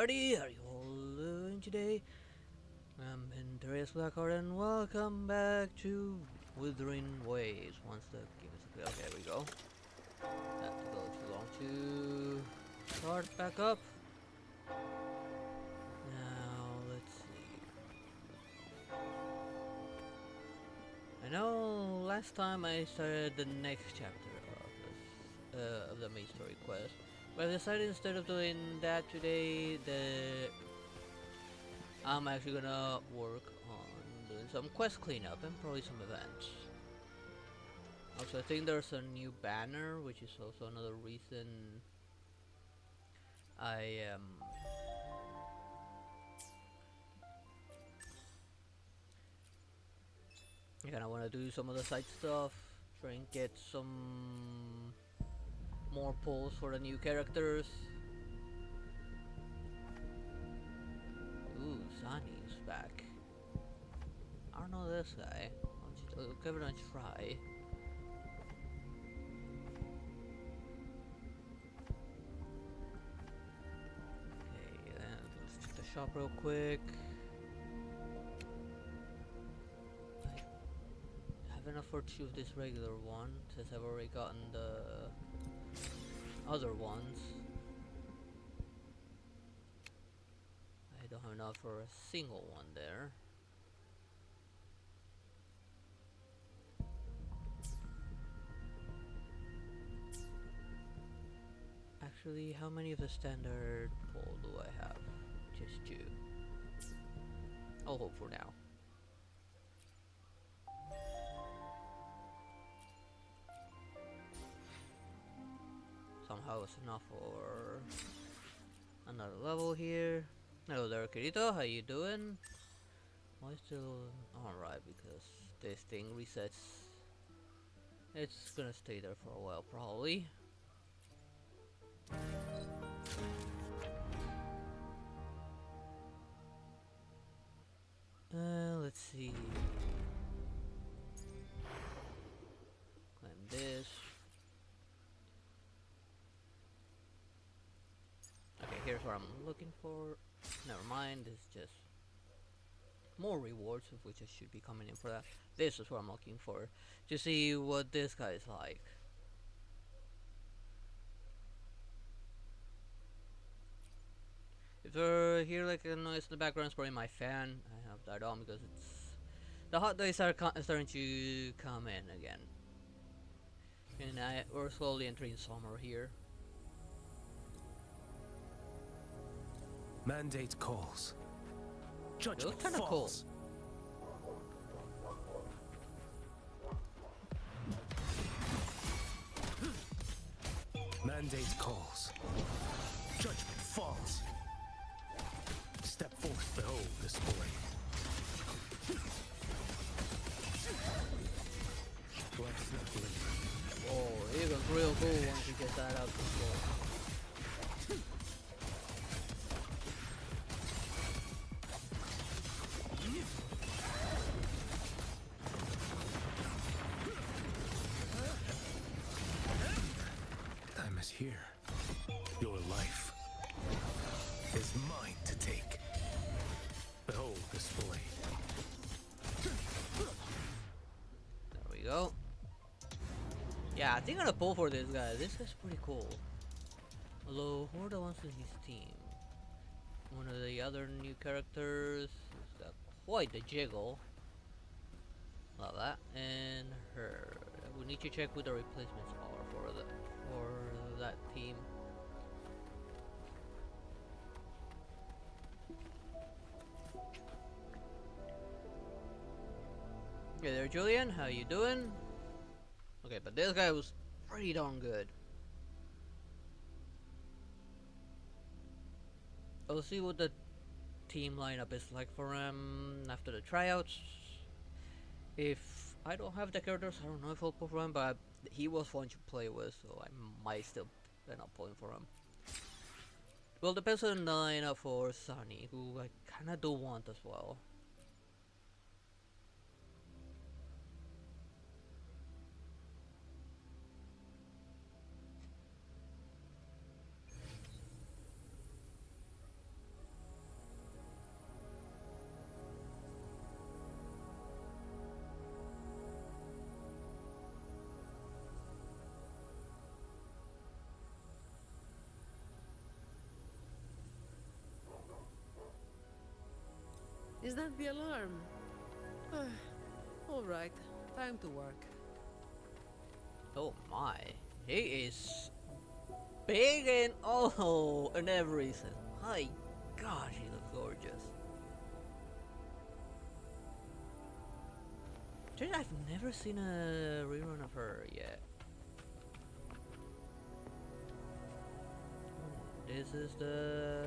everybody, how are you all doing today? I'm Andreas Blackheart and welcome back to Wuthering Waves. Once the game is clear, okay, there we go. That took a little too long to start back up. Now, let's see. I know last time I started the next chapter of the main story quest, but I decided instead of doing that today, I'm actually gonna work on doing some quest cleanup and probably some events. Also, I think there's a new banner, which is also another reason I kind of want to do some of the side stuff, try and get some more pulls for the new characters. Ooh, Sunny's back. I don't know this guy. I'll give it a try. Okay, then let's check the shop real quick. I haven't afforded to choose this regular one since I've already gotten the other ones. I don't have enough for a single one there. Actually, how many of the standard pull do I have? Just 2. I'll hope for now. Somehow it's enough for another level here. Hello there, Kirito, how you doing? Why still alright? Because this thing resets. It's gonna stay there for a while, probably. Let's see. Claim this. Okay, here's what I'm looking for. Never mind, it's just more rewards, of which I should be coming in for that. This is what I'm looking for, to see what this guy is like. If you hear like a noise in the background, it's probably my fan. I have that on because it's the hot days are starting to come in again, and we're slowly entering summer here. Mandate calls. Judgment Kinda falls. Mandate calls. Judgment falls. Step forth, behold this boy. Glass knuckling. Oh, it was real cool once you get that out the floor. Time is here. Your life is mine to take. Behold this blade. There we go. Yeah, I think I'm gonna pull for this guy. This guy's pretty cool. Although, who are the ones in his team? One of the other new characters. He's got quite the jiggle. Love that. And her. We need to check who the replacements are for that team. Hey there, Julian. How you doing? Okay, but this guy was pretty darn good. I'll see what the team lineup is like for him after the tryouts. If I don't have the characters, I don't know if I'll pull for him, but he was fun to play with, so I might still end up pulling for him. Well, depends on the lineup for Sunny, who I kinda do want as well. Is that the alarm? All right, time to work. Oh my. He is big and oh and everything. My gosh, he looks gorgeous. Dude, I've never seen a rerun of her yet. This is the...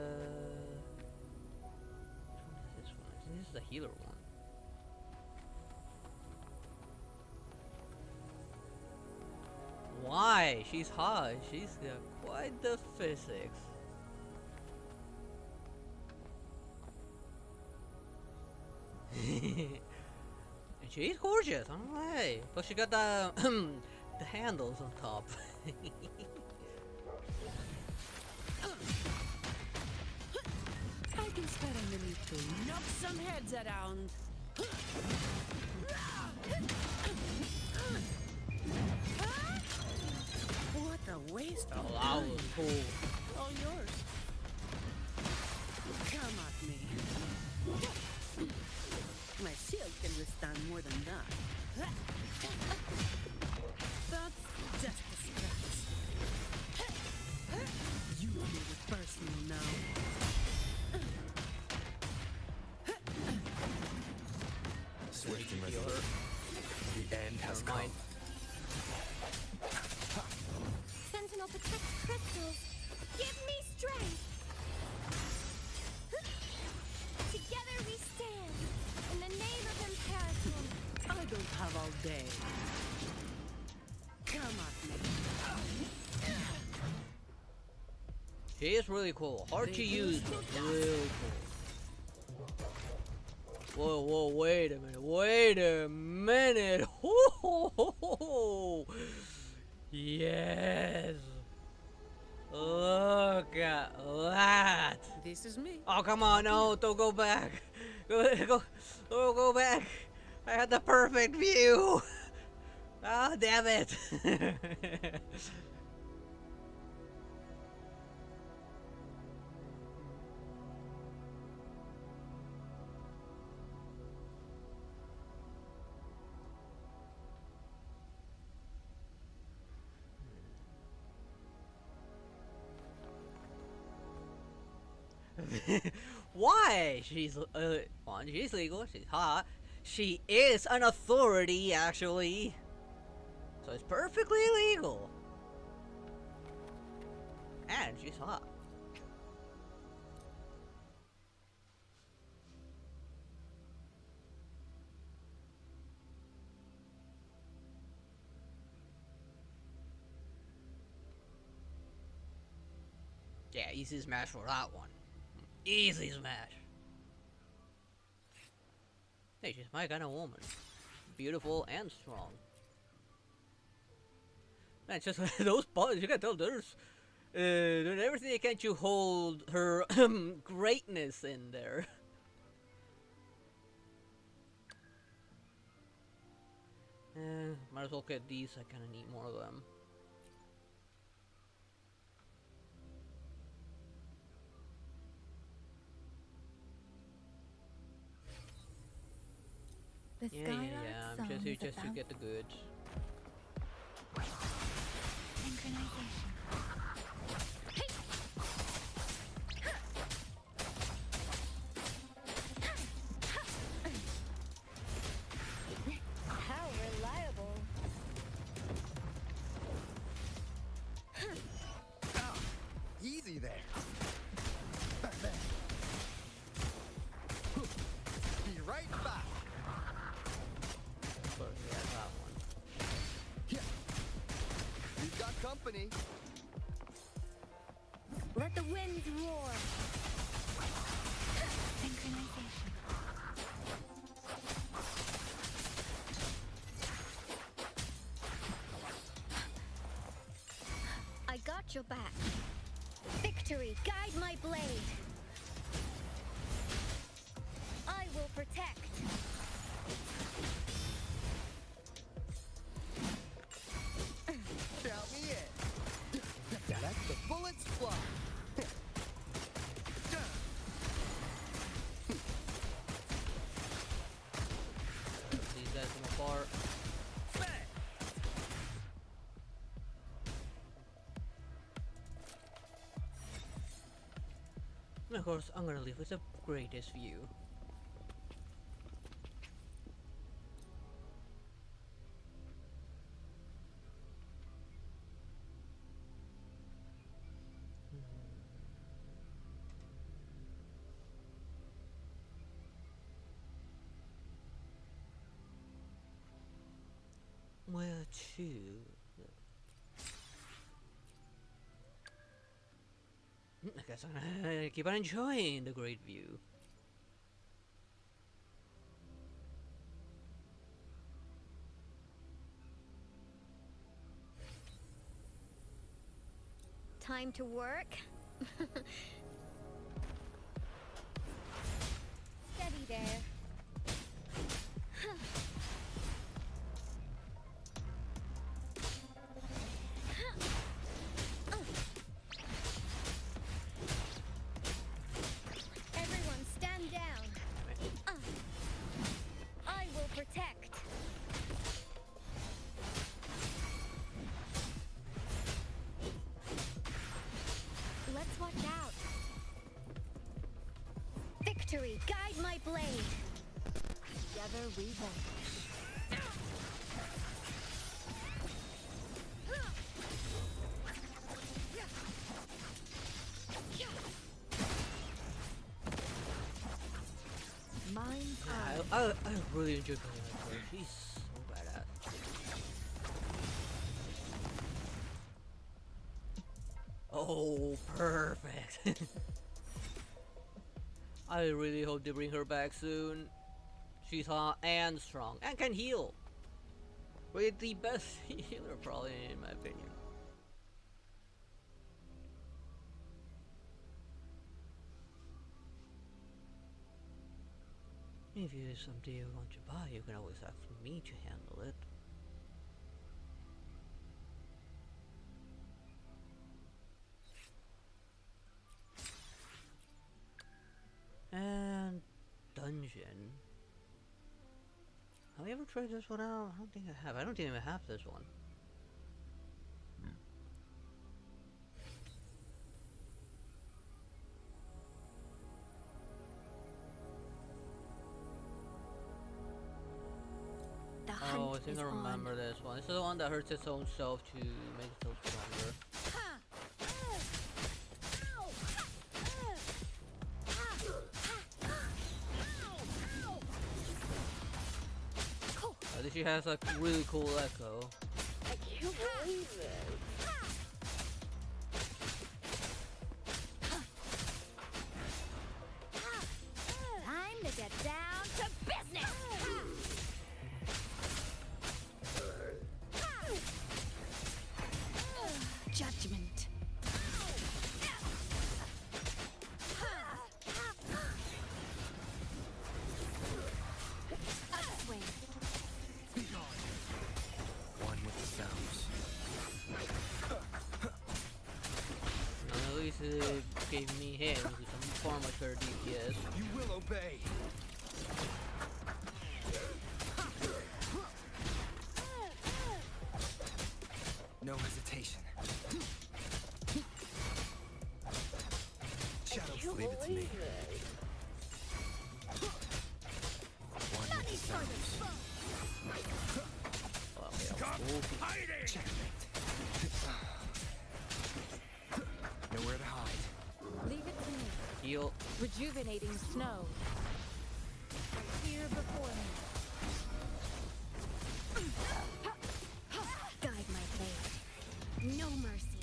Which one is this one? I think this is the healer one. Why? She's hot. She's got quite the physics. And she's gorgeous, alright. Plus she got the the handles on top. I can spare a minute to knock some heads around. What a waste Oh, of that time. was cool. All yours. Come at me. My shield can withstand more than that. That's just a scratch. You made it personal now. Swift and resolute. The end has Never mind. come. Sentinel protects crystals. Give me strength. Together we stand. In the name of Imperator. I don't have all day. Come at me. She is really cool. Hard to use, but really cool. Whoa, whoa, wait a minute. Wait a minute. Yes. Look at that. This is me. Oh, come on. No, don't go back. Go back. I had the perfect view. Ah, damn it. Why? She's one, she's legal, she's hot. She is an authority, actually. So it's perfectly legal. And she's hot. Yeah, easy smash for that one. Easy smash. Hey, she's my kind of woman. Beautiful and strong. Man, it's just those buttons, you can tell there's doing everything they can to hold her greatness in there. Might as well get these, I kinda need more of them. The Yeah, Skylark's I'm song just here is just to about get the goods. synchronization. How reliable. Easy there. Be right back. Of course, yeah, that one. Yeah. We've got company. Let the winds roar. Synchronization. I got your back. Victory, guide my blade. I will protect. Count me in. Let the bullets fly. of course, I'm gonna leave with the greatest view. Where to? I guess I'm gonna keep on enjoying the great view. Time to work. Steady there. Everyone stand down. I will protect. Let's watch out. Victory, guide my blade. Together we vanquish. Mind Yeah, I really enjoy playing that girl. She's so badass. Oh, perfect. I really hope they bring her back soon. She's hot and strong and can heal. With the best healer probably in my opinion. If you have something you want to buy, you can always ask me to handle it. And dungeon. Have I ever tried this one out? I don't think I have. I don't even have this one. The Oh, I hunt think is I remember on. this one. This is the one that hurts its own self to make itself stronger. At least she has a really cool echo. I can't believe it. Time to get down to business. Judgment. Upswing. One with the sounds. And at least it gave me him, who's some far much better DPS. You will obey. No hesitation. Shadows, leave it to me. One with the sounds. Well, yeah, Checkmate. Nowhere to hide. Leave it to me. heal. Rejuvenating snow. Here before me. Guide my blade. No mercy.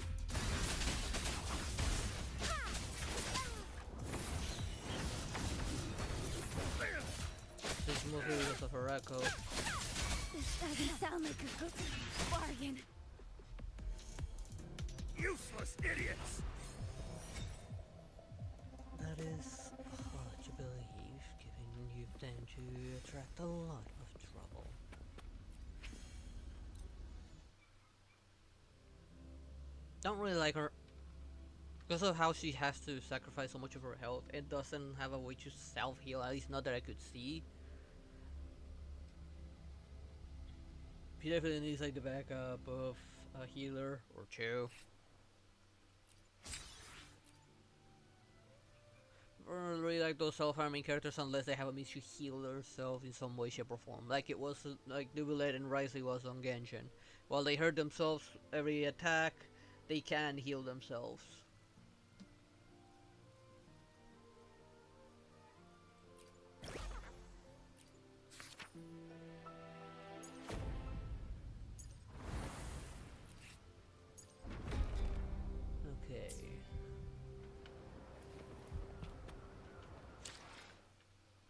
She's mostly because of her echo. This doesn't sound like a good bargain. Useless idiots! That is hard to believe, given you tend to attract a lot of trouble. Don't really like her because of how she has to sacrifice so much of her health and doesn't have a way to self-heal, at least not that I could see. She definitely needs like the backup of a healer or two. really like those self-harming characters unless they have a means to heal themselves in some way, shape, or form. Like it was like Dubulet and Risley was on Genshin. While they hurt themselves every attack, they can heal themselves. Okay.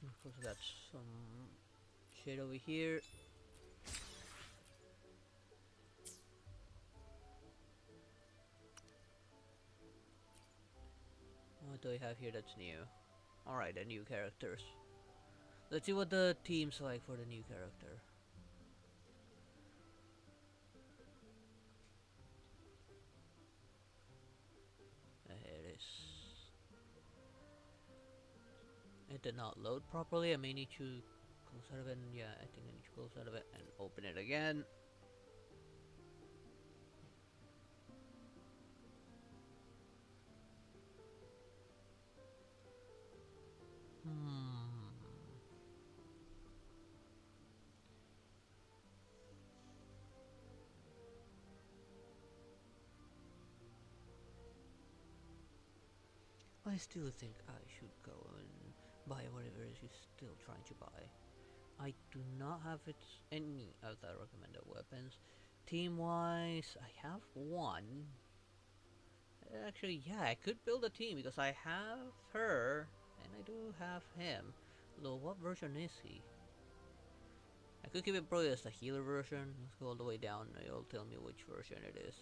Of course, got some shit over here. What do we have here that's new? Alright, the new characters. Let's see what the team's like for the new character. Here it is. It did not load properly. I may need to close out of it. Yeah, I think I need to close out of it and open it again. I still think I should go and buy whatever it is you're still trying to buy. I do not have any of the recommended weapons. Team-wise, I have one. Actually, yeah, I could build a team because I have her and I do have him. Though, what version is he? I could keep it probably as the healer version. Let's go all the way down and it'll tell me which version it is.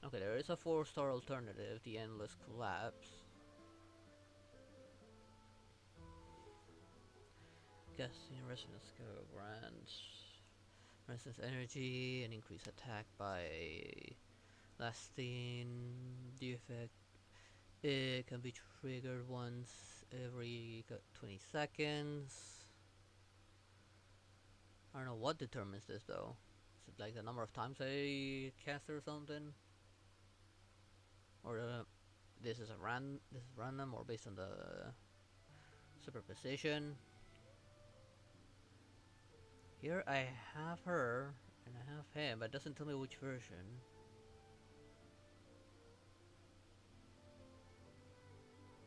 Okay, there is a 4-star alternative, the Endless Collapse. Guessing Resonance Skill grants Resonance Energy and increase attack by lasting. The effect it can be triggered once every 20 seconds. I don't know what determines this though. Is it like the number of times I cast it or something? Or this is random or based on the superposition. Here I have her and I have him, but it doesn't tell me which version.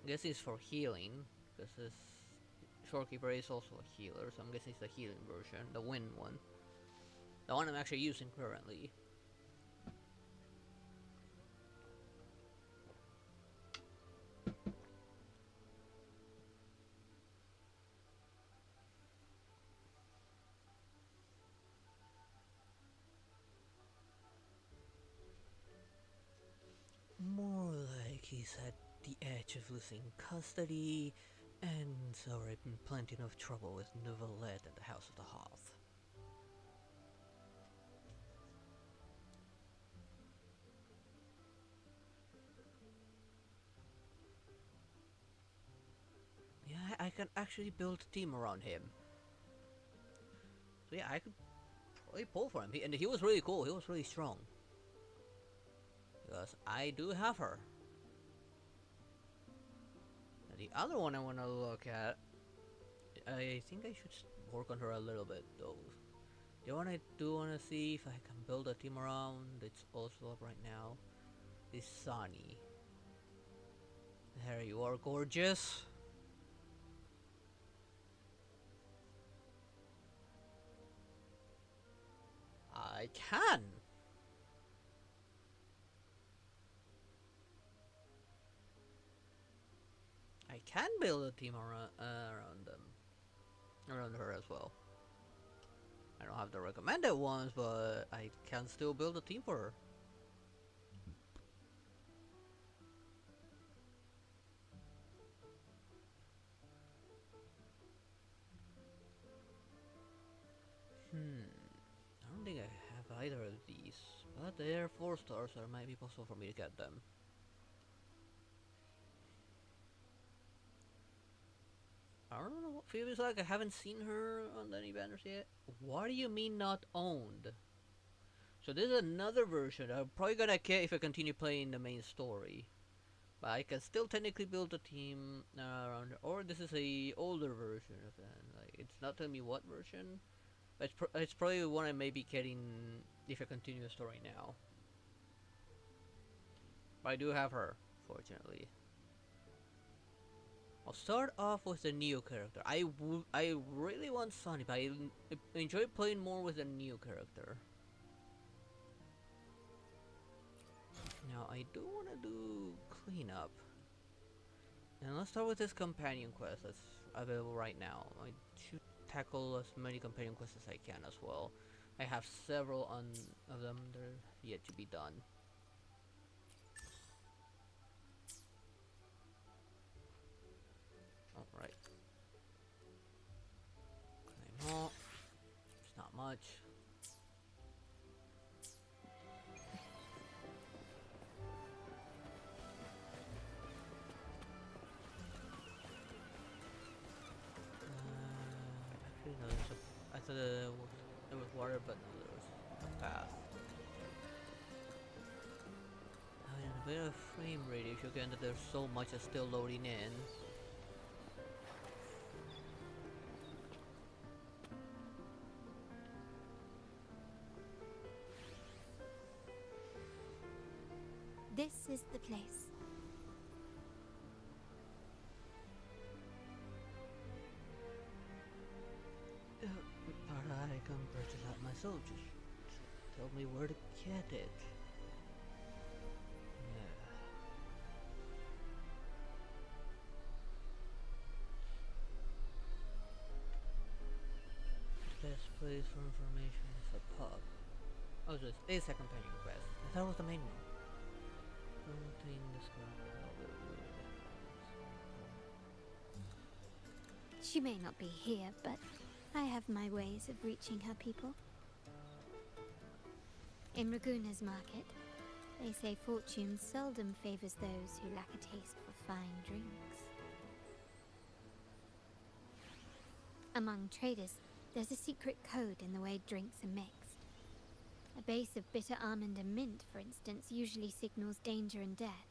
I guess it's for healing, because this Shorekeeper is also a healer, so I'm guessing it's the healing version, the wind one. The one I'm actually using currently. More like he's at the edge of losing custody, and so already in plenty of trouble with Novelette at the House of the Hoth. Yeah, I can actually build a team around him. So yeah, I could probably pull for him. And he was really cool, he was really strong. Because I do have her. And the other one I want to look at, I think I should work on her a little bit though. The one I do want to see if I can build a team around, it's also up right now, is Sunny. There you are, gorgeous. I can. I can build a team around her as well. I don't have the recommended ones, but I can still build a team for her. I don't think I have either of these, but they're 4 stars, so it might be possible for me to get them. I don't know what Phoebe's like. I haven't seen her on any banners yet. What do you mean not owned? So this is another version I'm probably gonna get if I continue playing the main story. But I can still technically build a team around, or this is a older version of that. Like, it's not telling me what version, but it's probably one I may be getting if I continue the story now. But I do have her, fortunately. I'll start off with the Neo character. I really want Sonny, but I enjoy playing more with a Neo character. Now I do want to do cleanup. And let's start with this companion quest that's available right now. I should tackle as many companion quests as I can as well. I have several of them that are yet to be done. Alright. Claim all. It's not much. Actually, no, there's a. I thought there was water, but no, there was a path. And a bit of frame rate issue again, that there's so much that's still loading in. This is the place. But I can purchase that myself. Just tell me where to get it. Best place for information is a pub. Oh, so it's a companion quest. I thought it was the main one. Something described velvet wood. She may not be here, but I have my ways of reaching her people. In Raguna's market, they say fortune seldom favors those who lack a taste for fine drinks. Among traders, there's a secret code in the way drinks are mixed. A base of bitter almond and mint, for instance, usually signals danger and death.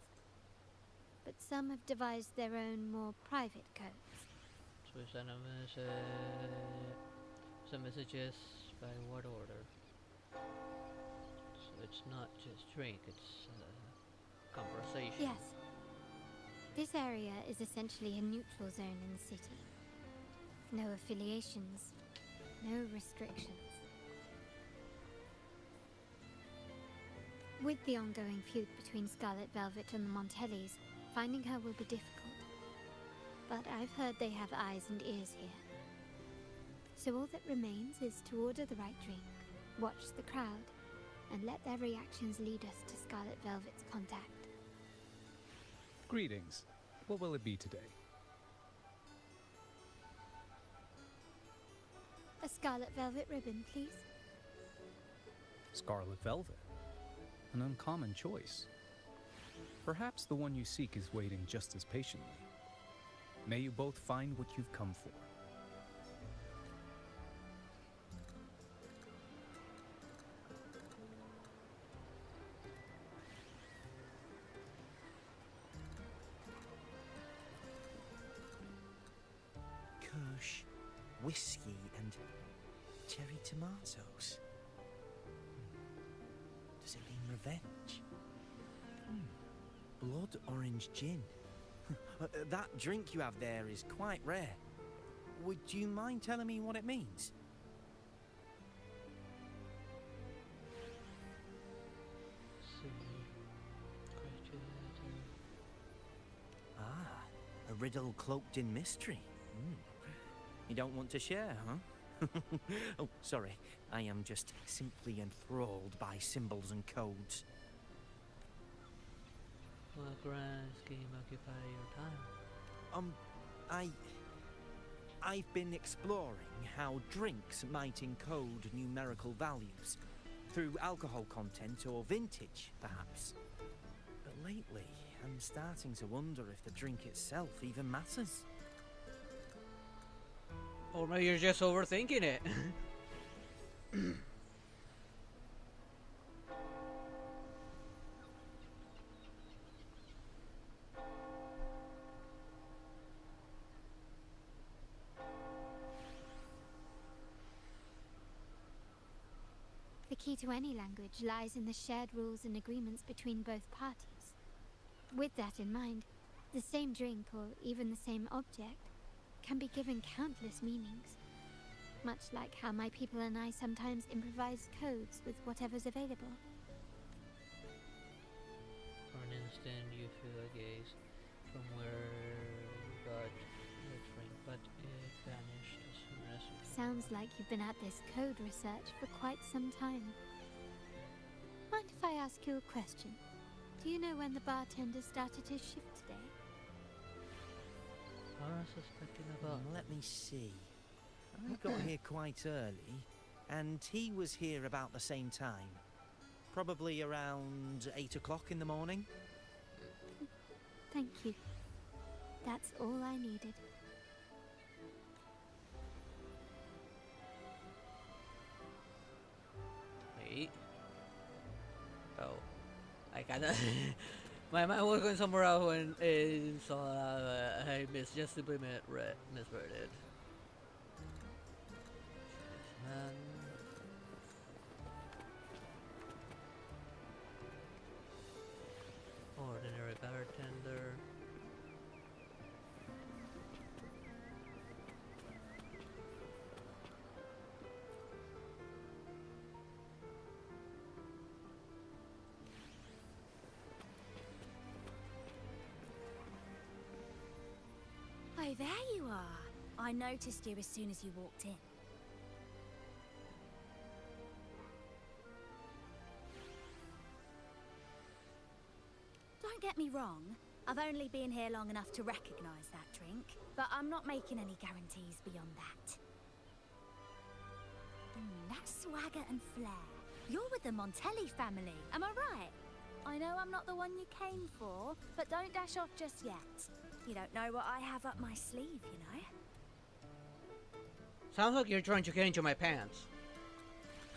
But some have devised their own, more private codes. So we send a message. Some messages by what order? So it's not just drink, it's conversation. Yes. This area is essentially a neutral zone in the city. No affiliations, no restrictions. With the ongoing feud between Scarlet Velvet and the Montellis, finding her will be difficult. But I've heard they have eyes and ears here. So all that remains is to order the right drink, watch the crowd, and let their reactions lead us to Scarlet Velvet's contact. Greetings. What will it be today? A Scarlet Velvet ribbon, please. Scarlet Velvet. An uncommon choice. Perhaps the one you seek is waiting just as patiently. May you both find what you've come for. Kirsch, whiskey, and cherry tomatoes. Does it mean revenge? Blood orange gin. That drink you have there is quite rare. Would you mind telling me what it means? Ah, a riddle cloaked in mystery. You don't want to share, huh? Oh, sorry. I am just simply enthralled by symbols and codes. What grand scheme occupy your time? I've been exploring how drinks might encode numerical values through alcohol content or vintage, perhaps. But lately, I'm starting to wonder if the drink itself even matters. Or maybe you're just overthinking it. key to any language lies in the shared rules and agreements between both parties. With that in mind, the same drink or even the same object can be given countless meanings. Much like how my people and I sometimes improvise codes with whatever's available. For an instant, you feel a gaze from where you got the drink, but it vanished as soon as you... Sounds like you've been at this code research for quite some time. Mind if I ask you a question? Do you know when the bartender started his shift today? I was suspecting about... Let me see. I got here quite early, and he was here about the same time. Probably around 8 o'clock in the morning. Thank you. That's all I needed. Wait. Oh. I kinda... My mind was going somewhere else when it saw I just simply misread it. Man. Ordinary bartender. Oh, there you are. I noticed you as soon as you walked in. Don't get me wrong, I've only been here long enough to recognize that drink, but I'm not making any guarantees beyond that. That swagger and flair. You're with the Montelli family, am I right? I know I'm not the one you came for, but don't dash off just yet. You don't know what I have up my sleeve, you know? Sounds like you're trying to get into my pants.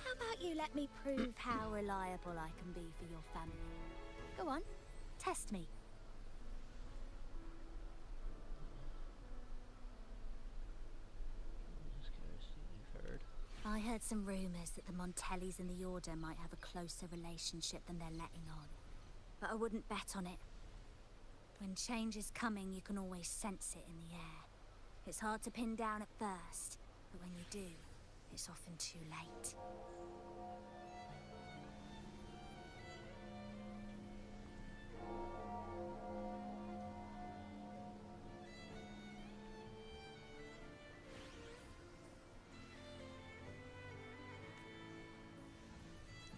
How about you let me prove how reliable I can be for your family? Go on, test me. You've heard. I heard some rumors that the Montellis and the Order might have a closer relationship than they're letting on. But I wouldn't bet on it. When change is coming, you can always sense it in the air. It's hard to pin down at first, but when you do, it's often too late.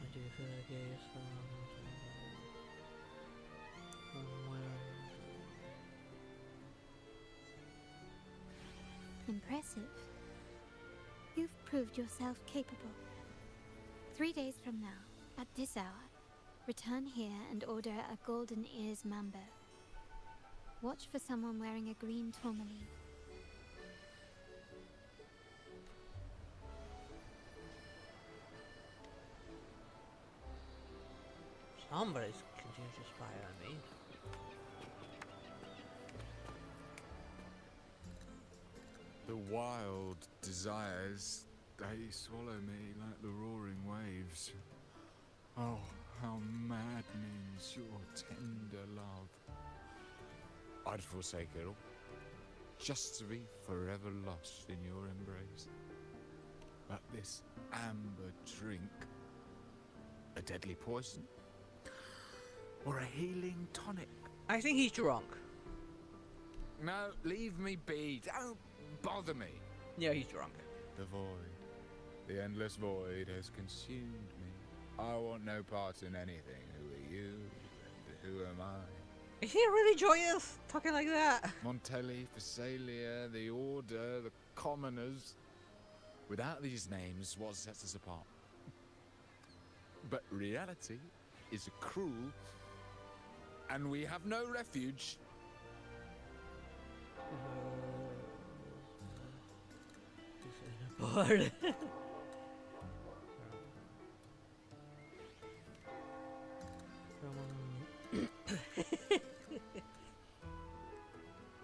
I do feel like it's from where... Impressive. You've proved yourself capable. 3 days from now, at this hour, return here and order a golden ears mambo. Watch for someone wearing a green tourmaline. Somebody's continuing to spy on me. The wild desires, they swallow me like the roaring waves. Oh, how maddening's your tender love. I'd forsake it all, just to be forever lost in your embrace. But this amber drink, a deadly poison? Or a healing tonic? I think he's drunk. No, leave me be. Don't bother me. Yeah, he's drunk. The void, the endless void has consumed me. I want no part in anything. Who are you? And who am I? Is he really joyous? Talking like that? Montelli, Phasalia, the Order, the Commoners. Without these names, what sets us apart? But reality is cruel, and we have no refuge. Bored.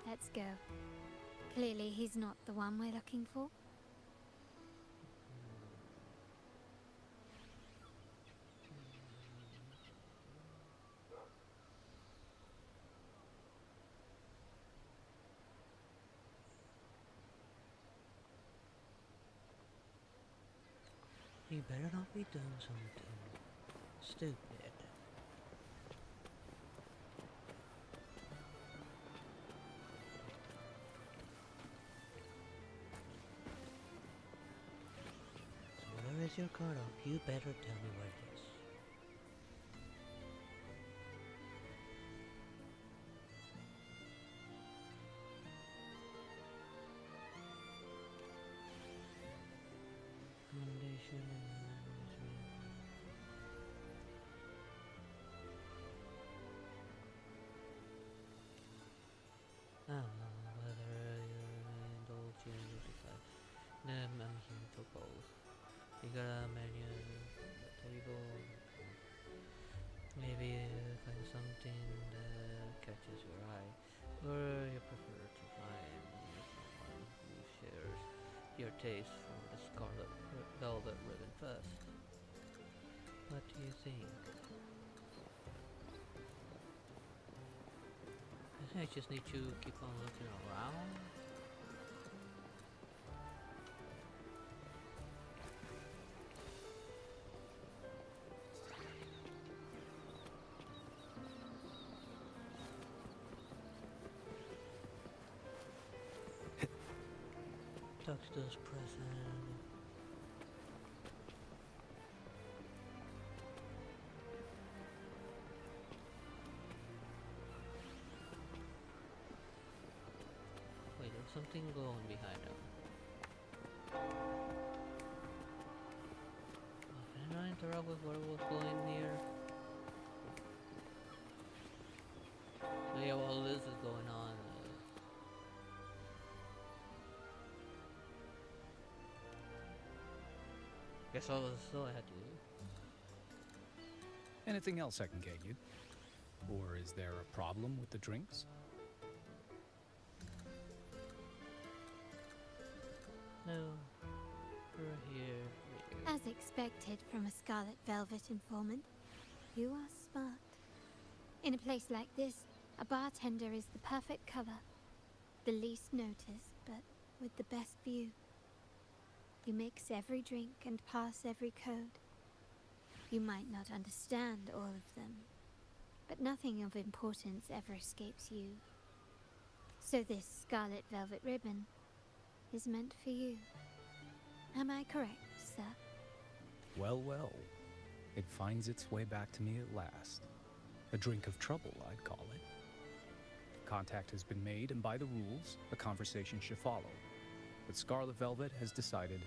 Let's go. Clearly he's not the one we're looking for. You better not be doing something stupid. So where is your cutoff? You better tell me where it is. Recommendation and whether you're indulged in decide. I'm here for both. You got a menu at the table. Maybe find something that catches your eye, or you prefer to find someone who shares your taste for the scarlet velvet ribbon first. What do you think? I think I just need to keep on looking around. Doctor's present. Wait, there's something going behind them. Can I interrupt with what was going here? So yeah, while this is going on, guess all I had to do. Anything else I can get you? Or is there a problem with the drinks? No, we're here. As expected from a Scarlet Velvet informant, you are smart. In a place like this, a bartender is the perfect cover. The least noticed, but with the best view. You mix every drink and pass every code. You might not understand all of them, but nothing of importance ever escapes you. So this Scarlet Velvet ribbon is meant for you. Am I correct, sir? Well, well. It finds its way back to me at last. A drink of trouble, I'd call it. Contact has been made, and by the rules, a conversation should follow. But Scarlet Velvet has decided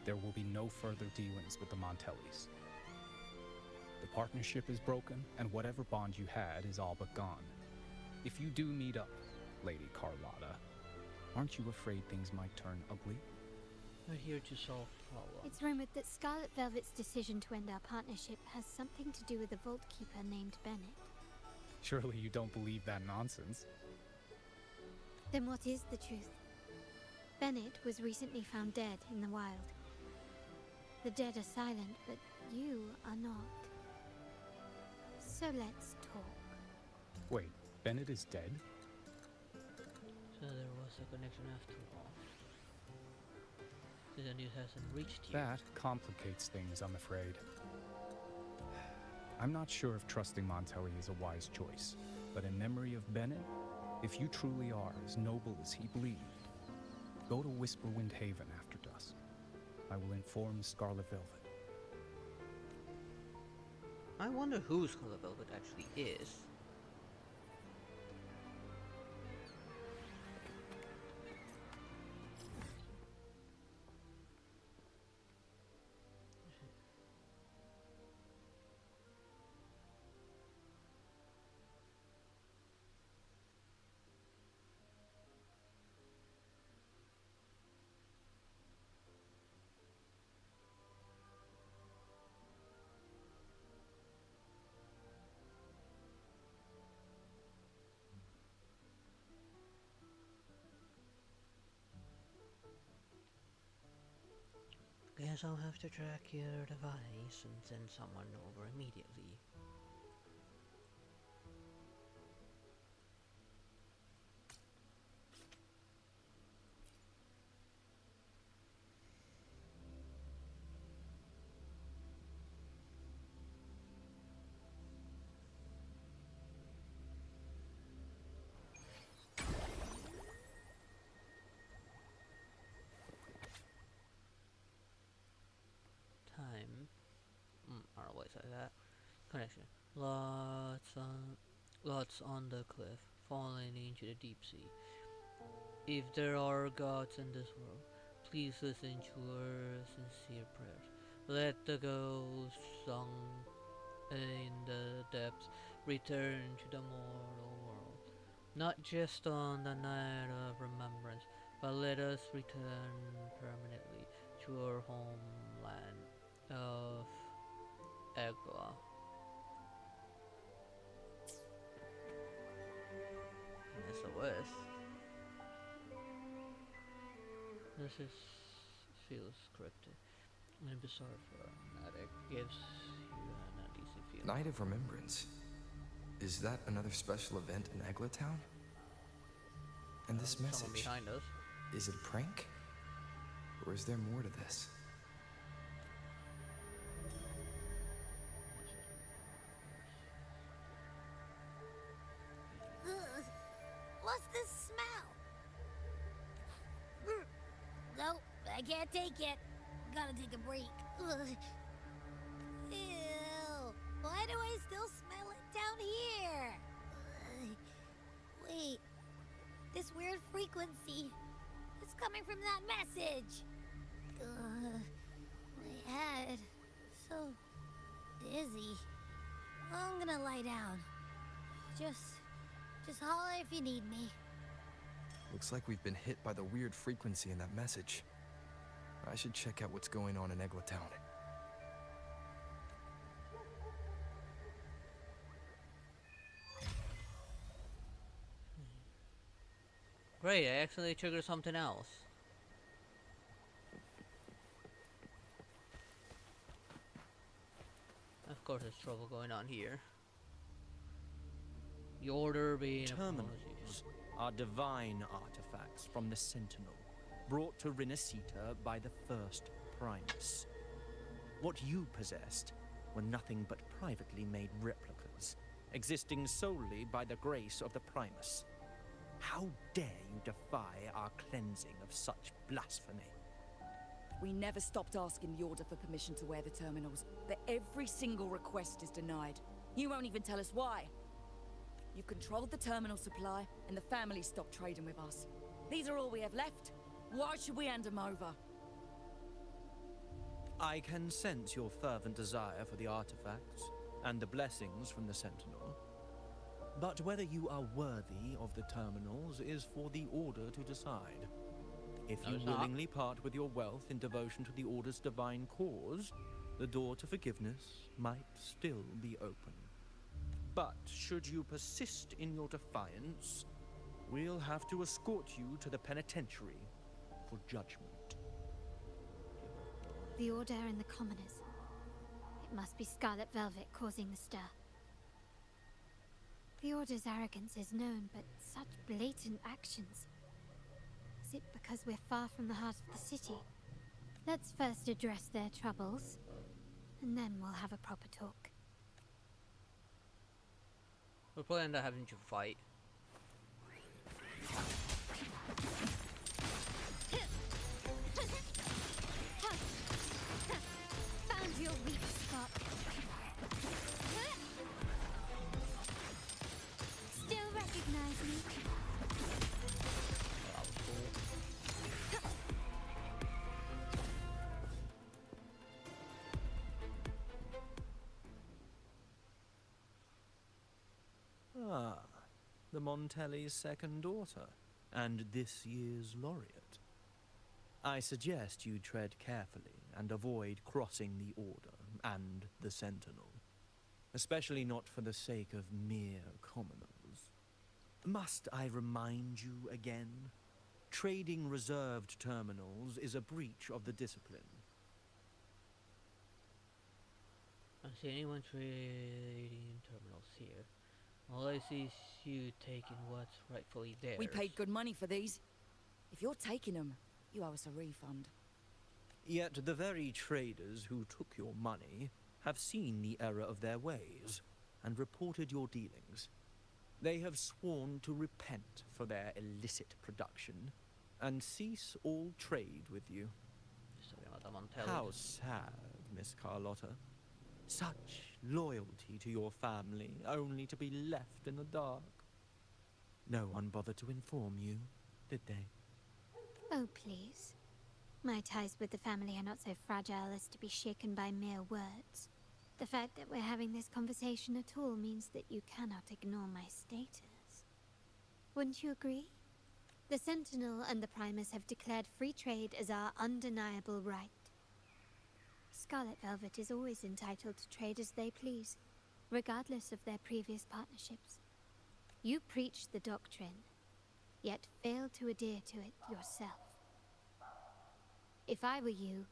there will be no further dealings with the Montellis. The partnership is broken, and whatever bond you had is all but gone. If you do meet up, Lady Carlotta, aren't you afraid things might turn ugly? We're here to solve problems. It's rumored that Scarlet Velvet's decision to end our partnership has something to do with a vault keeper named Bennett. Surely you don't believe that nonsense. Then what is the truth? Bennett was recently found dead in the wild. The dead are silent, but you are not. So let's talk. Wait, Bennett is dead? So there was a connection after all. The news hasn't reached you. That complicates things, I'm afraid. I'm not sure if trusting Montelli is a wise choice, but in memory of Bennett, if you truly are as noble as he believed, go to Whisperwind Haven after dusk. I will inform Scarlet Velvet. I wonder who Scarlet Velvet actually is. Guess I'll have to track your device and send someone over immediately. connection. Lots on the cliff, falling into the deep sea. If there are gods in this world, please listen to our sincere prayers. Let the ghosts sung in the depths return to the mortal world, not just on the night of remembrance, but let us return permanently to our homeland of Egla. SOS. This is feels scripted and bizarre formatic gives you an uneasy feeling. Night of Remembrance. Is that another special event in Egla Town? And this Someone message, behind us. is it a prank? Or is there more to this? Ugh. What's this smell? Nope, I can't take it. Gotta take a break. Ugh. Ew. Why do I still smell it down here? Ugh. Wait. This weird frequency. It's coming from that message. Ugh. My head. So dizzy. I'm gonna lie down. Just holler if you need me. Looks like we've been hit by the weird frequency in that message. I should check out what's going on in Egla Town. Great, I actually triggered something else. Of course there's trouble going on here. The Order being Terminals are divine artifacts from the Sentinel, brought to Rinasita by the first Primus. What you possessed were nothing but privately made replicas, existing solely by the grace of the Primus. How dare you defy our cleansing of such blasphemy? We never stopped asking the Order for permission to wear the terminals, but every single request is denied. You won't even tell us why. You've controlled the terminal supply, and the family stopped trading with us. These are all we have left. Why should we hand them over? I can sense your fervent desire for the artifacts and the blessings from the Sentinel. But whether you are worthy of the terminals is for the Order to decide. If No, you it's not. willingly part with your wealth in devotion to the Order's divine cause, the door to forgiveness might still be open. But should you persist in your defiance, we'll have to escort you to the penitentiary for judgment. The Order and the Commoners. It must be Scarlet Velvet causing the stir. The Order's arrogance is known, but such blatant actions. Is it because we're far from the heart of the city? Let's first address their troubles, and then we'll have a proper talk. We'll probably end up having to fight. Found your weak spot. Still recognize me? That was cool. Ah, the Montelli's second daughter, and this year's laureate. I suggest you tread carefully and avoid crossing the Order and the Sentinel, especially not for the sake of mere commoners. Must I remind you again? Trading reserved terminals is a breach of the discipline. I don't see anyone trading terminals here. All I see is you taking what's rightfully theirs. We paid good money for these. If you're taking them, you owe us a refund. Yet the very traders who took your money have seen the error of their ways and reported your dealings. They have sworn to repent for their illicit production and cease all trade with you. Just talking about the Montelli. How sad, Miss Carlotta. Such loyalty to your family, only to be left in the dark. No one bothered to inform you, did they? Oh, please. My ties with the family are not so fragile as to be shaken by mere words. The fact that we're having this conversation at all means that you cannot ignore my status. Wouldn't you agree? The Sentinel and the Primus have declared free trade as our undeniable right. Scarlet Velvet is always entitled to trade as they please, regardless of their previous partnerships. You preach the doctrine, yet fail to adhere to it yourself. If I were you,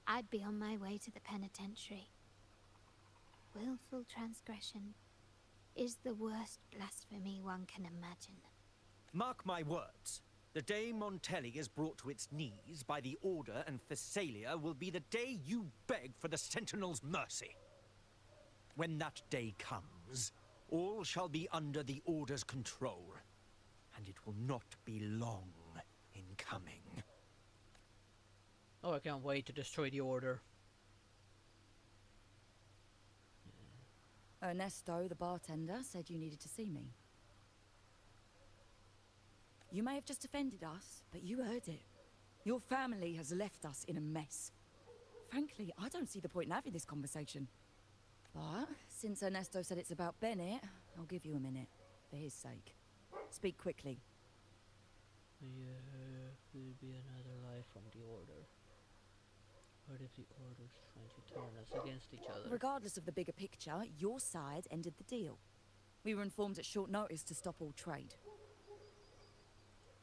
I'd be on my way to the penitentiary. Willful transgression is the worst blasphemy one can imagine. Mark my words. The day Montelli is brought to its knees by the Order and Thessalia will be the day you beg for the Sentinel's mercy. When that day comes, all shall be under the Order's control, and it will not be long in coming. Oh, I can't wait to destroy the Order. Ernesto, the bartender, said you needed to see me. You may have just offended us, but you heard it. Your family has left us in a mess. Frankly, I don't see the point in having this conversation. But since Ernesto said it's about Bennett, I'll give you a minute, for his sake. Speak quickly. There will be another life from the Order. What if the Order's trying to turn us against each other? Regardless of the bigger picture, your side ended the deal. We were informed at short notice to stop all trade.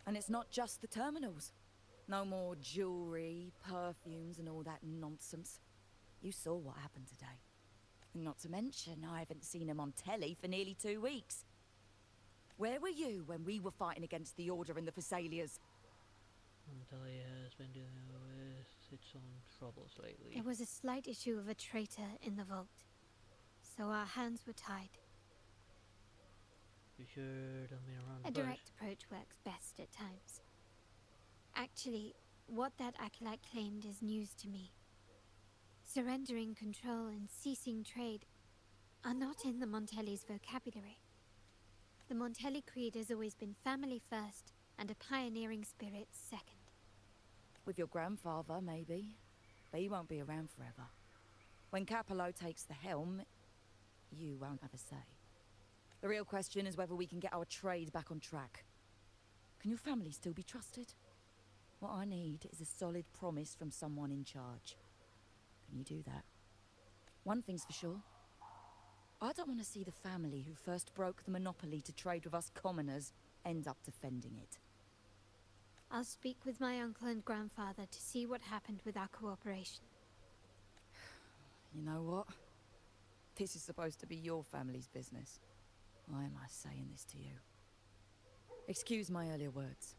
And it's not just the terminals. No more jewelry, perfumes, and all that nonsense. You saw what happened today. Not to mention, I haven't seen him on telly for nearly 2 weeks. Where were you when we were fighting against the Order and the Thessalias? Montelli has been dealing with its own troubles lately. There was a slight issue of a traitor in the vault, so our hands were tied. You sure don't mean around the A bush? direct approach works best at times. Actually, what that acolyte claimed is news to me. Surrendering control and ceasing trade are not in the Montelli's vocabulary. The Montelli creed has always been family first and a pioneering spirit second. With your grandfather, maybe. But he won't be around forever. When Capello takes the helm, you won't have a say. The real question is whether we can get our trade back on track. Can your family still be trusted? What I need is a solid promise from someone in charge. Can you do that? One thing's for sure. I don't want to see the family who first broke the monopoly to trade with us commoners end up defending it. I'll speak with my uncle and grandfather to see what happened with our cooperation. You know what? This is supposed to be your family's business. Why am I saying this to you? Excuse my earlier words.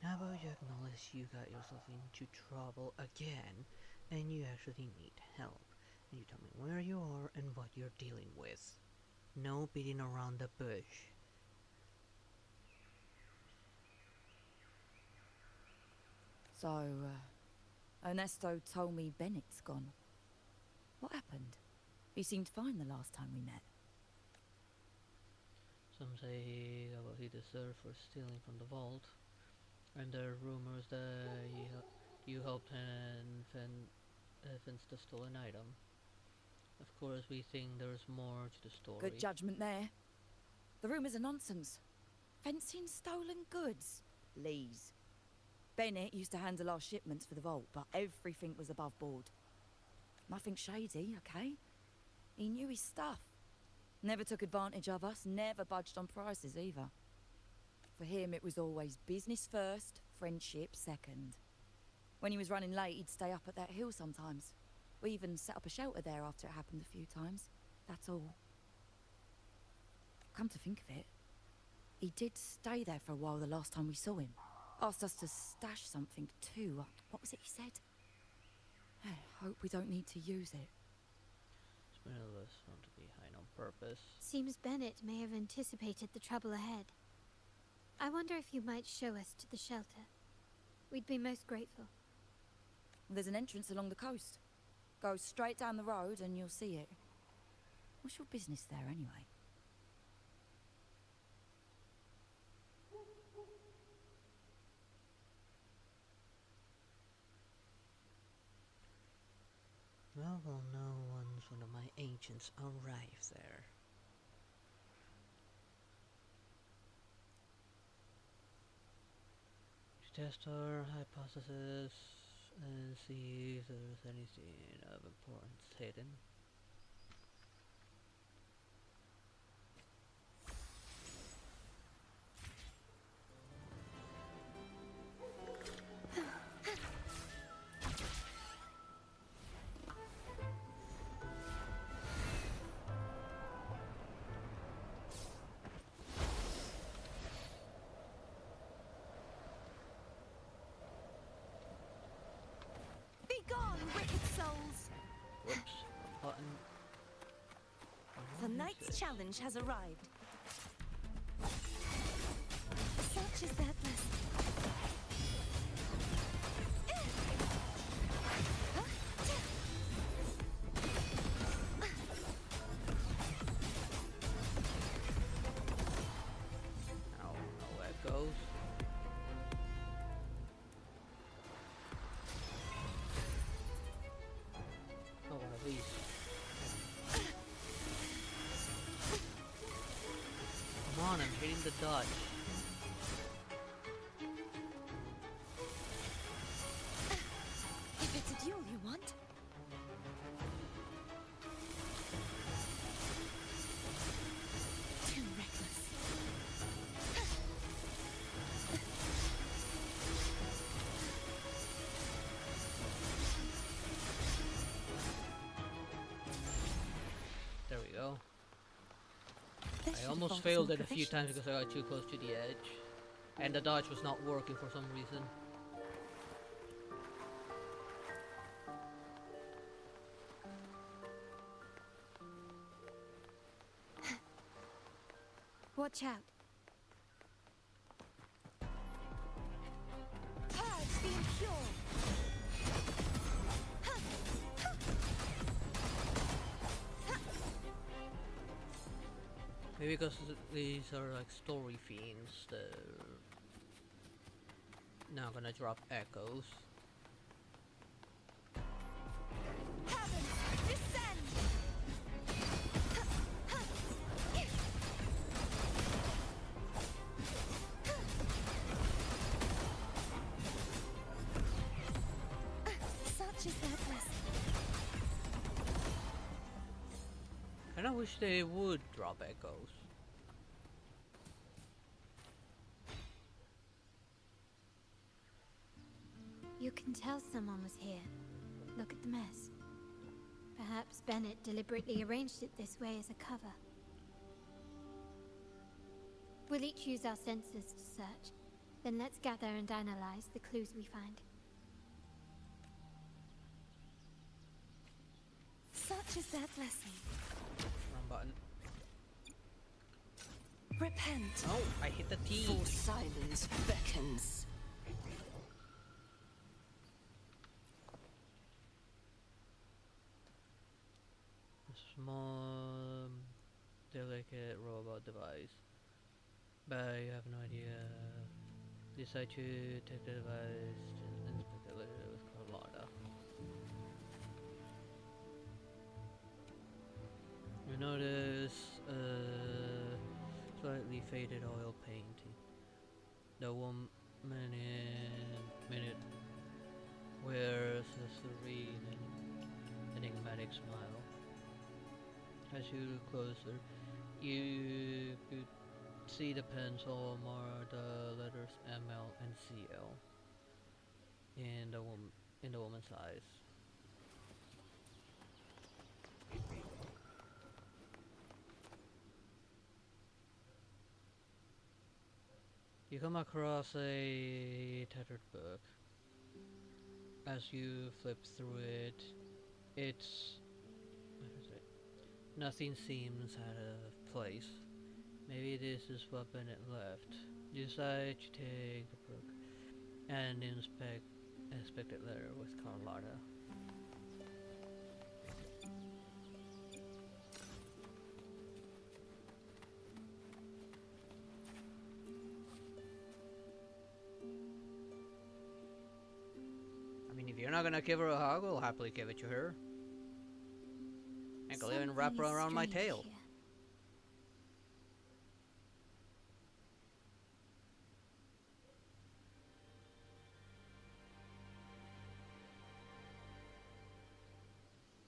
How about you acknowledge you got yourself into trouble again, and you actually need help, and you tell me where you are and what you're dealing with. No beating around the bush. So, Ernesto told me Bennett's gone. What happened? He seemed fine the last time we met. Some say that he deserved for stealing from the vault, and there are rumors that you helped him fence the stolen item. Of course, we think there's more to the story. Good judgment there. The rumors are nonsense. Fencing stolen goods? Please. Bennett used to handle our shipments for the vault, but everything was above board. Nothing shady, okay? He knew his stuff. Never took advantage of us, never budged on prices either. For him, it was always business first, friendship second. When he was running late, he'd stay up at that hill sometimes. We even set up a shelter there after it happened a few times. That's all. Come to think of it, he did stay there for a while the last time we saw him. Asked us to stash something too. What was it he said? Hope we don't need to use it. Spin this onto behind on purpose. Seems Bennett may have anticipated the trouble ahead. I wonder if you might show us to the shelter. We'd be most grateful. There's an entrance along the coast. Go straight down the road and you'll see it. What's your business there anyway? Well, we'll know once one of my ancients arrives there. To test our hypothesis and see if there's anything of importance hidden. Be gone, wicked souls! Whoops, button. The knight's challenge has arrived. Such is their blessing. I don't know where it goes. Oh, one of these. Come on, I'm hitting the dodge. If it's a duel you want. Too reckless. There we go. This I should almost involve failed some it a few times provisions. because I got too close to the edge. And the dodge was not working for some reason. Watch out. Purge the impure. Maybe because these are like story fiends, they're now gonna drop echoes. Heavens, descend! Such is their blessing. And I wish they would drop echoes. You can tell someone was here. Look at the mess. Perhaps Bennett deliberately arranged it this way as a cover. We'll each use our senses to search. Then let's gather and analyze the clues we find. Such is their blessing. Wrong button. Repent. Oh, I hit the T. For silence beckons. A small, delicate robot device. But you have no idea. Decide to take the device to inspect it later with Carlotta. You notice slightly faded oil painting. The woman in it wears a serene and enigmatic smile. As you look closer, you could see the pencil more the letters ML and CL in the woman's eyes. You come across a tattered book. As you flip through it, it's what is it? Nothing seems out of place. Maybe this is what Bennett left. You decide to take the book and inspect it later with Carlotta. I mean, if you're not gonna give her a hug, I'll happily give it to her. And go even wrap her around my tail. Here.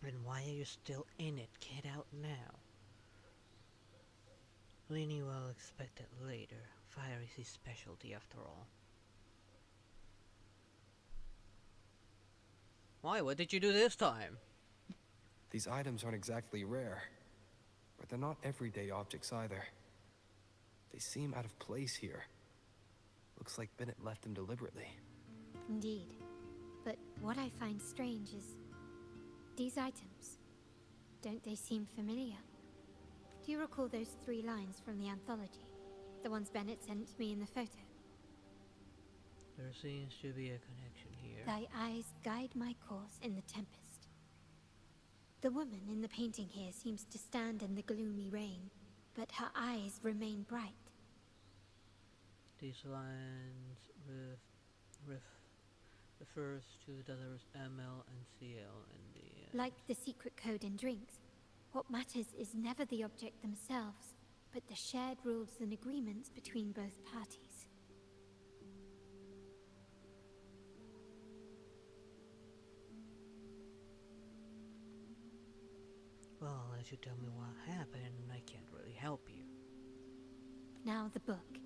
Then why are you still in it? Get out now. Lenny will expect it later. Fire is his specialty after all. Why? What did you do this time? These items aren't exactly rare, but they're not everyday objects either. They seem out of place here. Looks like Bennett left them deliberately. Indeed. But what I find strange is these items. Don't they seem familiar? Do you recall those 3 lines from the anthology? The ones Bennett sent me in the photo? There seems to be a connection here. Thy eyes guide my course in the tempest. The woman in the painting here seems to stand in the gloomy rain, but her eyes remain bright. These lines refers to the letters ML and CL in the... Like the secret code in drinks, what matters is never the object themselves, but the shared rules and agreements between both parties. Well, unless you tell me what happened, I can't really help you. Now the book.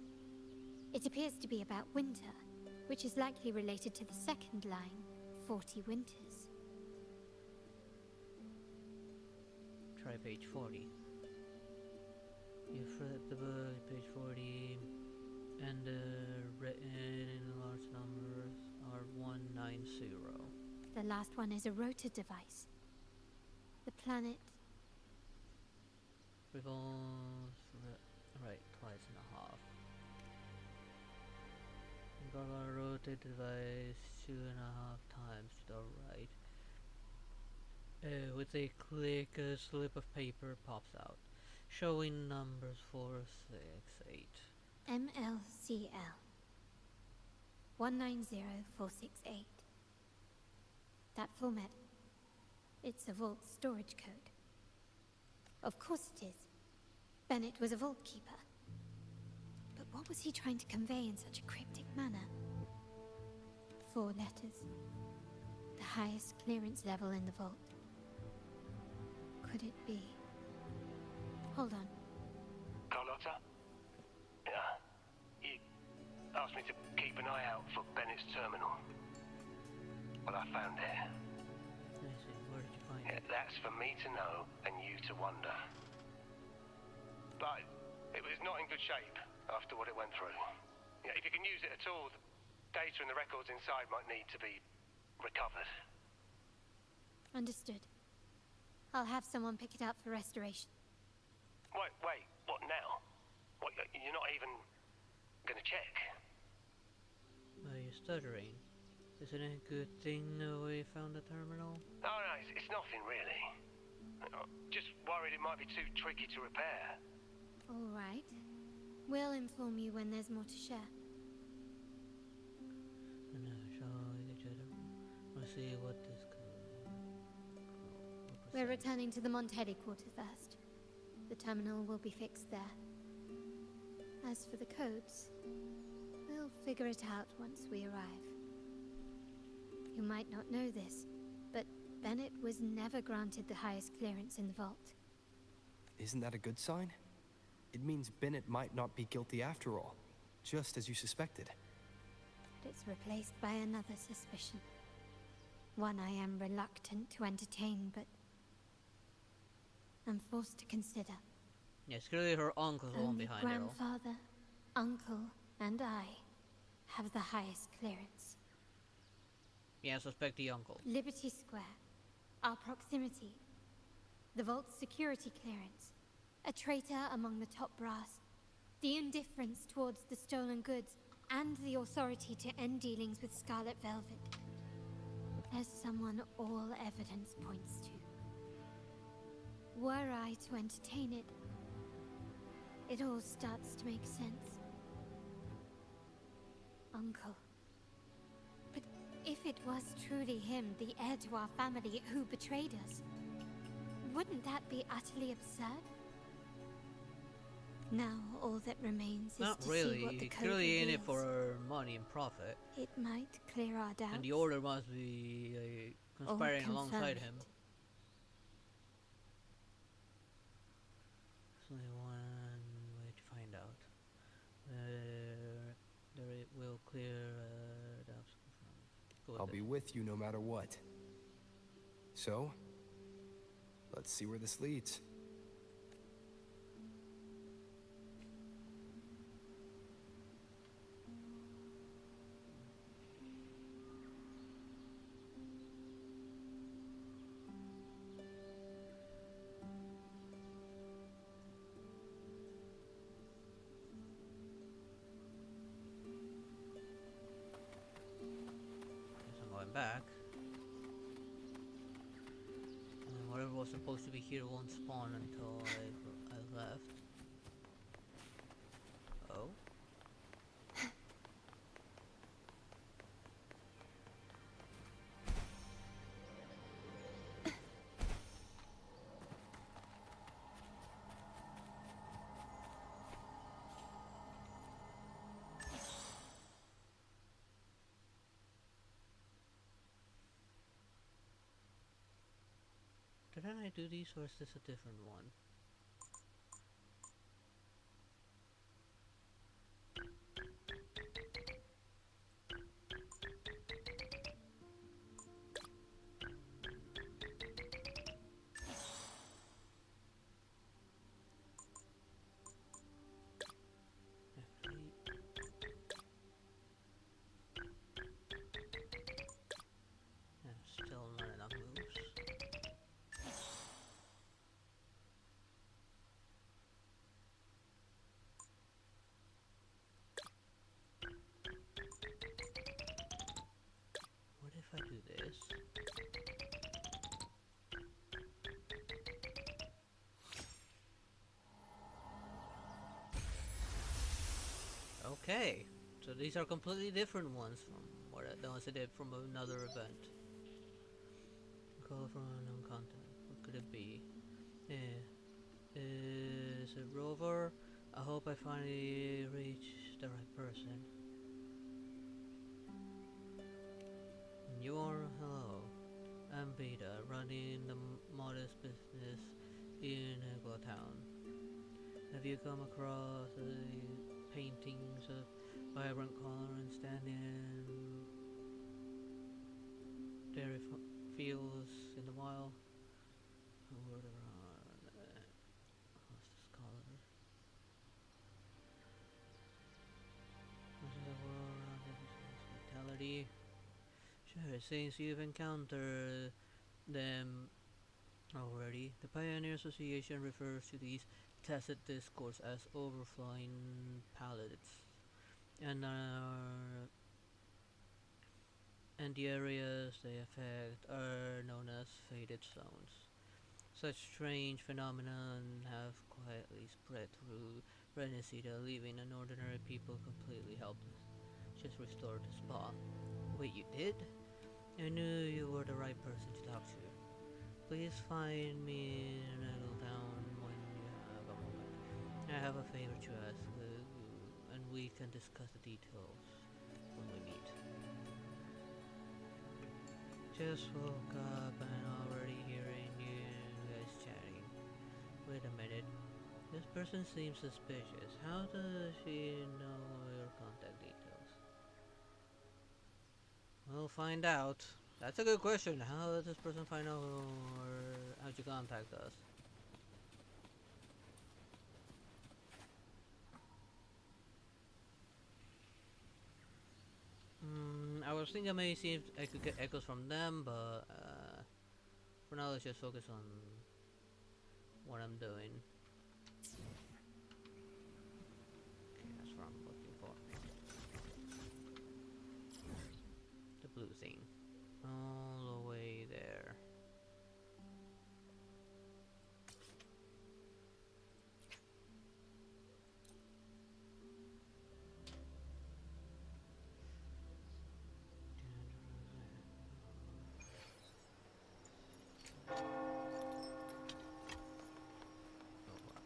It appears to be about winter, which is likely related to the second line, 40 winters. Try page 40. You flip the book, page 40, and written in large numbers are 190. The last one is a rotor device. The planet... revolves right twice and a half. Got a rotate device 2.5 times to the right. With a click, a slip of paper pops out, showing numbers 468. MLCL 190468. That format. It's a vault storage code. Of course it is. Bennett was a vault keeper. But what was he trying to convey in such a cryptic manner? 4 letters. The highest clearance level in the vault. Could it be? Hold on. Carlotta? Yeah. You asked me to keep an eye out for Bennett's terminal. Well, I found it. I see. Where did you find it? That's for me to know and you to wonder. But it was not in good shape after what it went through. Yeah, if you can use it at all, the data and the records inside might need to be recovered. Understood. I'll have someone pick it up for restoration. Wait, what now? What, you're not even gonna check? Why are you stuttering? Isn't it a good thing we found the terminal? No, it's nothing really. I'm just worried it might be too tricky to repair. All right. We'll inform you when there's more to share. No, shall we get each other? Let's see what this We're returning to the Montelli quarter first. The terminal will be fixed there. As for the codes, we'll figure it out once we arrive. You might not know this, but Bennett was never granted the highest clearance in the vault. Isn't that a good sign? It means Bennett might not be guilty after all, just as you suspected. But it's replaced by another suspicion. One I am reluctant to entertain, but I'm forced to consider. Yes, clearly her uncle's the one Only behind it all. grandfather, uncle, and I have the highest clearance. Yeah, I suspect the uncle. Liberty Square, our proximity, the Vault's security clearance, a traitor among the top brass, the indifference towards the stolen goods, and the authority to end dealings with Scarlet Velvet. There's someone all evidence points to. Were I to entertain it, it all starts to make sense. Uncle. But if it was truly him, the heir to our family, who betrayed us, wouldn't that be utterly absurd? Now all that remains is Not to really. see what the He's code clearly in it reveals. for money and profit. It might clear our doubts. And the Order must be conspiring Or alongside confirm him. it. There's only one way to find out. There it will clear doubts. Go with I'll it. be with you no matter what. So, let's see where this leads. Guess I'm going back. And then whatever was supposed to be here won't spawn until I left. Oh. Didn't I do these, or is this a different one? Yeah, still not enough moves. What if I do this? Okay, so these are completely different ones from what the ones I did from another event. Call from unknown continent. What could it be? Is it Rover? I hope I finally reach the right person. Hello. I'm Beta, running the modest business in Eglo Town. Have you come across paintings of vibrant color and standing dairy fields in the wild? What's this color? What's the world around hospitality? Sure, since you've encountered them already, the Pioneer Association refers to these tacit discourse as overflowing palates, and the areas they affect are known as faded zones. Such strange phenomenon have quietly spread through Renesita, leaving an ordinary people completely helpless. Just restored the spa. Wait, you did? I knew you were the right person to talk to. Please find me in a little town when you have a moment. I have a favor to ask, and we can discuss the details when we meet. Just woke up and already hearing you guys chatting. Wait a minute. This person seems suspicious. How does she know your contact details? We'll find out. That's a good question. How does this person find out how to contact us? I was thinking maybe see if I could get echoes from them, but for now let's just focus on what I'm doing. Okay, that's what I'm looking for. The blue thing. All the way there.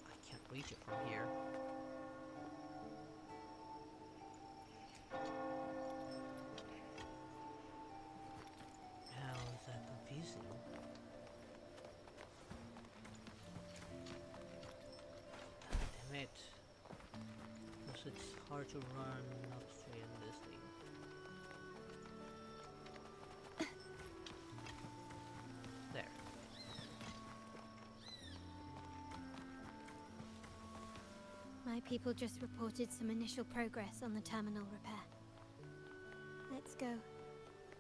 I can't reach it from here. How is that confusing? Damn it. Because it's hard to run up straight in this thing. There. My people just reported some initial progress on the terminal repair. Let's go.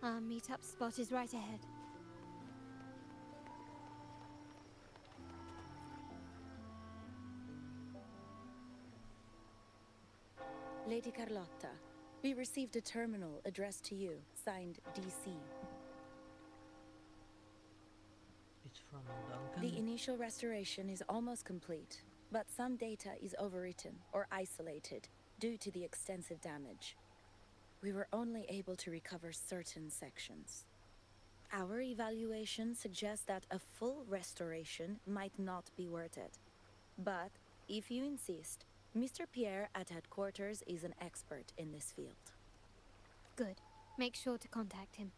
Our meetup spot is right ahead. Lady Carlotta, we received a terminal addressed to you, signed DC. It's from Duncan. The initial restoration is almost complete, but some data is overwritten or isolated due to the extensive damage. We were only able to recover certain sections. Our evaluation suggests that a full restoration might not be worth it. But, if you insist, Mr. Pierre at headquarters is an expert in this field. Good. Make sure to contact him.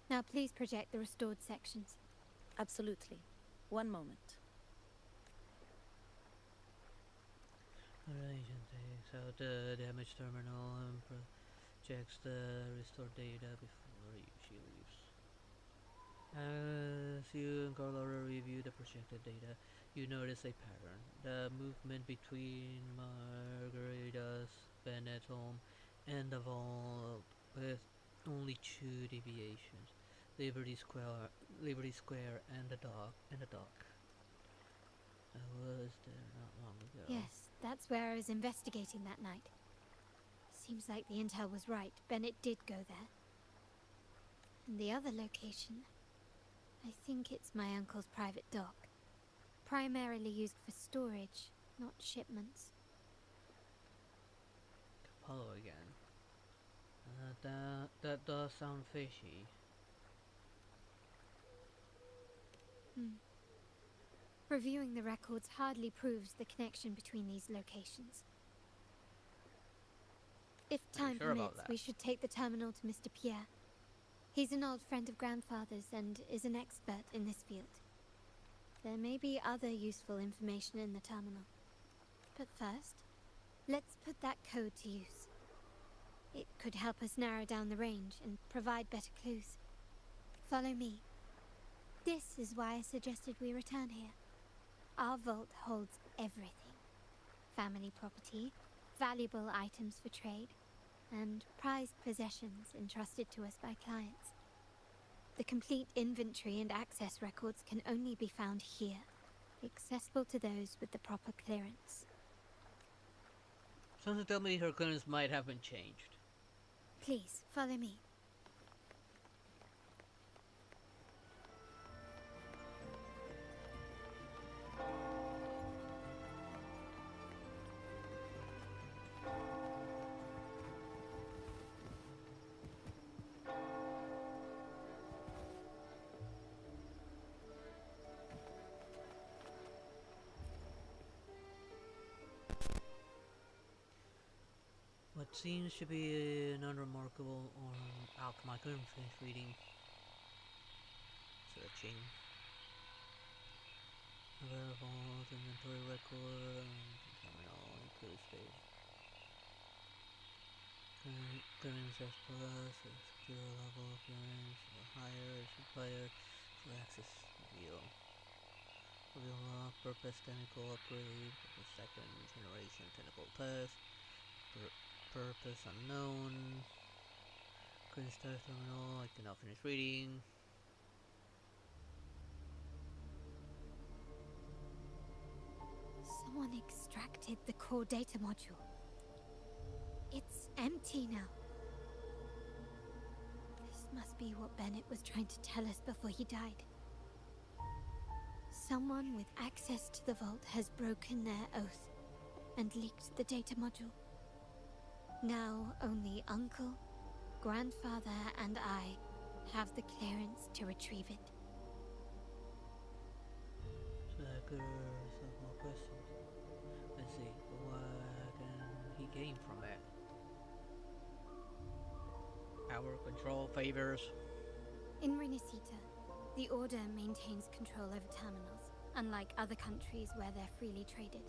Now please project the restored sections. Absolutely. One moment. Relation takes out the damaged terminal and projects the restored data before she leaves. As you and Carlotta review the projected data, you notice a pattern. The movement between Margarita's Bennett home and the vault with only 2 deviations. Liberty Square and the dock. I was there not long ago. Yes, that's where I was investigating that night. Seems like the intel was right. Bennett did go there. And the other location, I think it's my uncle's private dock. Primarily used for storage, not shipments. Capello again. That does sound fishy. Reviewing the records hardly proves the connection between these locations. If time sure about permits, that? we should take the terminal to Mr. Pierre. He's an old friend of Grandfather's and is an expert in this field. There may be other useful information in the terminal. But first, let's put that code to use. It could help us narrow down the range and provide better clues. Follow me. This is why I suggested we return here. Our vault holds everything. Family property, valuable items for trade, and prized possessions entrusted to us by clients. The complete inventory and access records can only be found here, accessible to those with the proper clearance. Something tell me her clearance might have been changed. Please, follow me. What seems to be an unremarkable outcome. I couldn't finish reading. Searching. Available inventory record. Terminal include space. Clearance S plus. Secure level clearance higher. Supplier for access view. Purpose technical upgrade. Purpose second generation technical test. Purpose unknown. Current status terminal. I cannot finish reading. Someone extracted the core data module. It's empty now. This must be what Bennett was trying to tell us before he died. Someone with access to the vault has broken their oath and leaked the data module. Now only Uncle, Grandfather, and I have the clearance to retrieve it. So I could ask more questions. Let's see, what can he gain from it? Power, control, favors. In Renacita, the Order maintains control over terminals, unlike other countries where they're freely traded.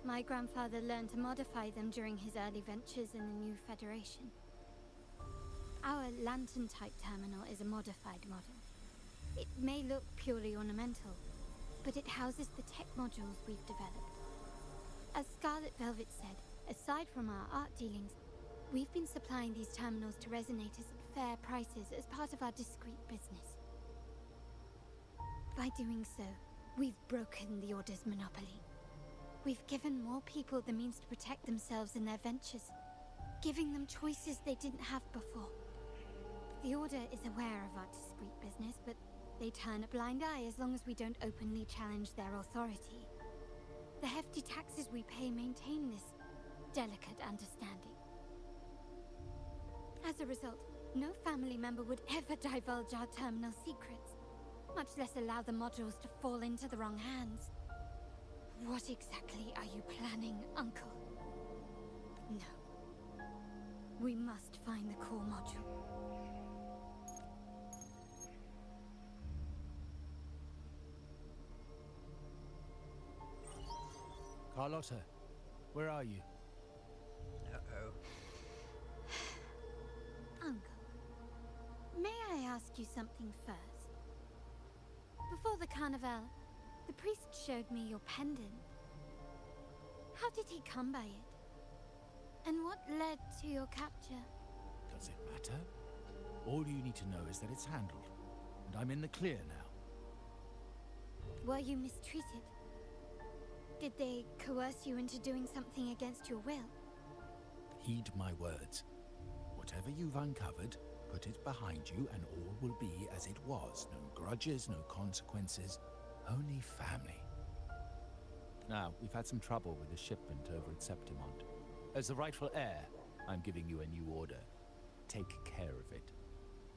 My grandfather learned to modify them during his early ventures in the new Federation. Our lantern-type terminal is a modified model. It may look purely ornamental, but it houses the tech modules we've developed. As Scarlet Velvet said, aside from our art dealings, we've been supplying these terminals to resonators at fair prices as part of our discreet business. By doing so, we've broken the Order's monopoly. We've given more people the means to protect themselves in their ventures, giving them choices they didn't have before. The Order is aware of our discreet business, but they turn a blind eye as long as we don't openly challenge their authority. The hefty taxes we pay maintain this delicate understanding. As a result, no family member would ever divulge our terminal secrets, much less allow the modules to fall into the wrong hands. What exactly are you planning, Uncle? No. We must find the core module. Carlotta, where are you? Uh-oh. Uncle, may I ask you something first? Before the carnival, the priest showed me your pendant. How did he come by it? And what led to your capture? Does it matter? All you need to know is that it's handled, and I'm in the clear now. Were you mistreated? Did they coerce you into doing something against your will? Heed my words. Whatever you've uncovered, put it behind you and all will be as it was. No grudges, no consequences, only family. Now, we've had some trouble with a shipment over at Septimont. As the rightful heir, I'm giving you a new order. Take care of it.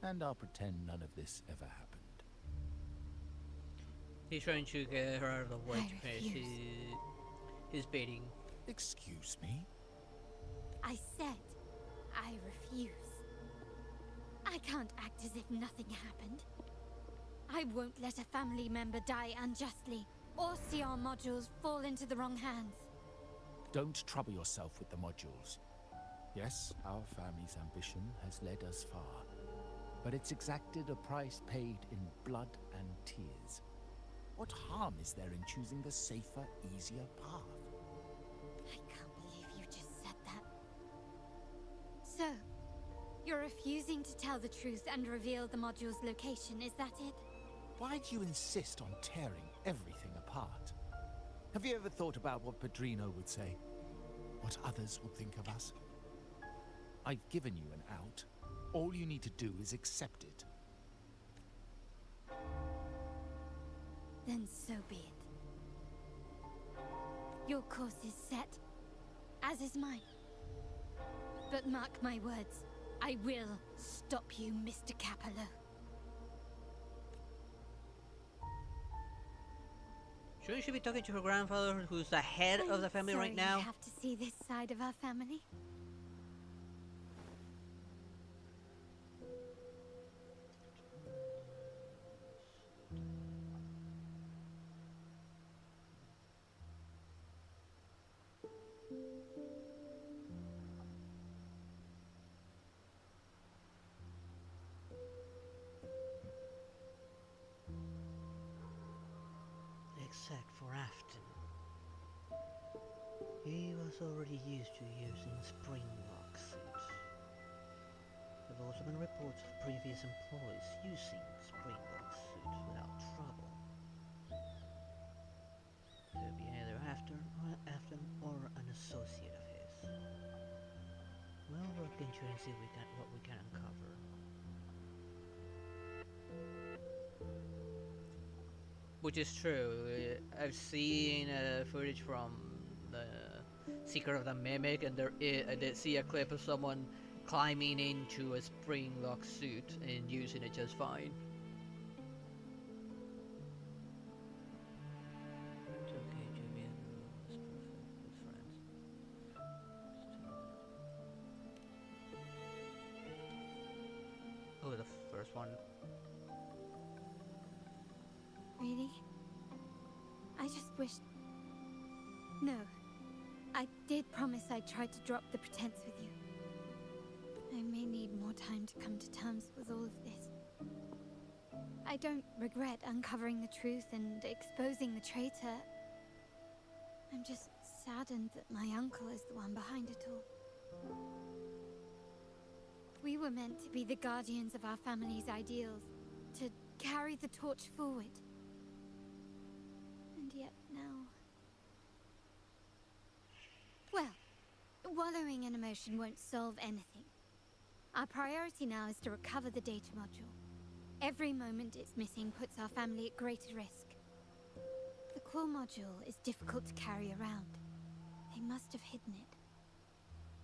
And I'll pretend none of this ever happened. He's trying to get her out of the way I to finish refuse. his baiting. Excuse me? I said I refuse. I can't act as if nothing happened. I won't let a family member die unjustly, or see our modules fall into the wrong hands. Don't trouble yourself with the modules. Yes, our family's ambition has led us far, but it's exacted a price paid in blood and tears. What harm is there in choosing the safer, easier path? I can't believe you just said that. So, you're refusing to tell the truth and reveal the module's location, is that it? Why do you insist on tearing everything apart? Have you ever thought about what Padrino would say? What others would think of us? I've given you an out. All you need to do is accept it. Then so be it. Your course is set, as is mine. But mark my words, I will stop you, Mr. Capello. Sure, you should be talking to her grandfather, who's the head of the family right now. You have to see this side of our family. set for Afton. He was already used to using springlock suits. There have also been reports of previous employees using springlock suits without trouble. Could be either Afton or an associate of his. We'll look into it and see what we can uncover. Which is true. I've seen footage from the Secret of the Mimic, and I did see a clip of someone climbing into a springlock suit and using it just fine. It's okay, Jimmy and Lou is perfect with friends. Oh, the first one. Really? I just wished... No. I did promise I'd try to drop the pretense with you. I may need more time to come to terms with all of this. I don't regret uncovering the truth and exposing the traitor. I'm just saddened that my uncle is the one behind it all. We were meant to be the guardians of our family's ideals, to carry the torch forward. And yet now... Well, wallowing in emotion won't solve anything. Our priority now is to recover the data module. Every moment it's missing puts our family at greater risk. The core module is difficult to carry around. They must have hidden it.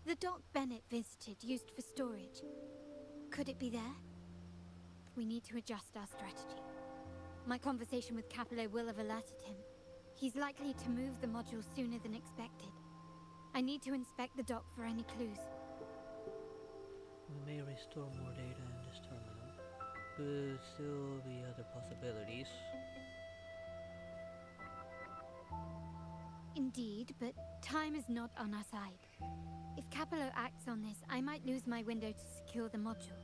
The dock Bennett visited, used for storage. Could it be there? We need to adjust our strategy. My conversation with Capello will have alerted him. He's likely to move the module sooner than expected. I need to inspect the dock for any clues. We may restore more data in this terminal. Could still be other possibilities. Indeed, but time is not on our side. If Capello acts on this, I might lose my window to secure the module.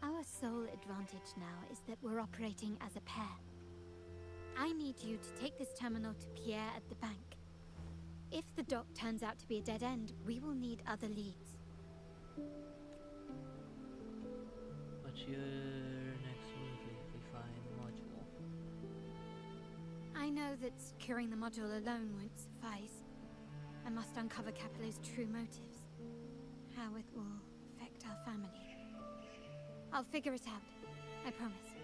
Our sole advantage now is that we're operating as a pair. I need you to take this terminal to Pierre at the bank. If the dock turns out to be a dead end, we will need other leads. What's your next move if we find the module? I know that securing the module alone won't suffice. I must uncover Capello's true motives. How it will affect our family. I'll figure it out. I promise.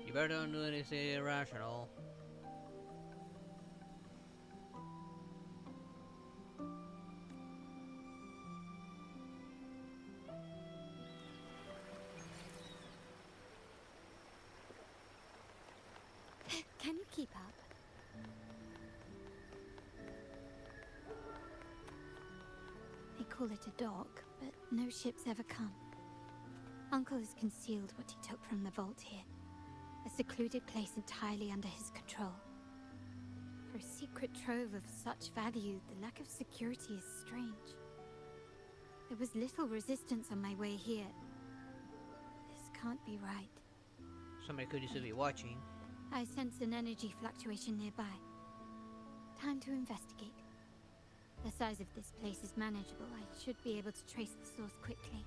You better don't do anything irrational. Can you keep up? They call it a dock, but no ships ever come. Uncle has concealed what he took from the vault here. A secluded place entirely under his control. For a secret trove of such value, the lack of security is strange. There was little resistance on my way here. This can't be right. Somebody could easily be watching. I sense an energy fluctuation nearby. Time to investigate. The size of this place is manageable. I should be able to trace the source quickly.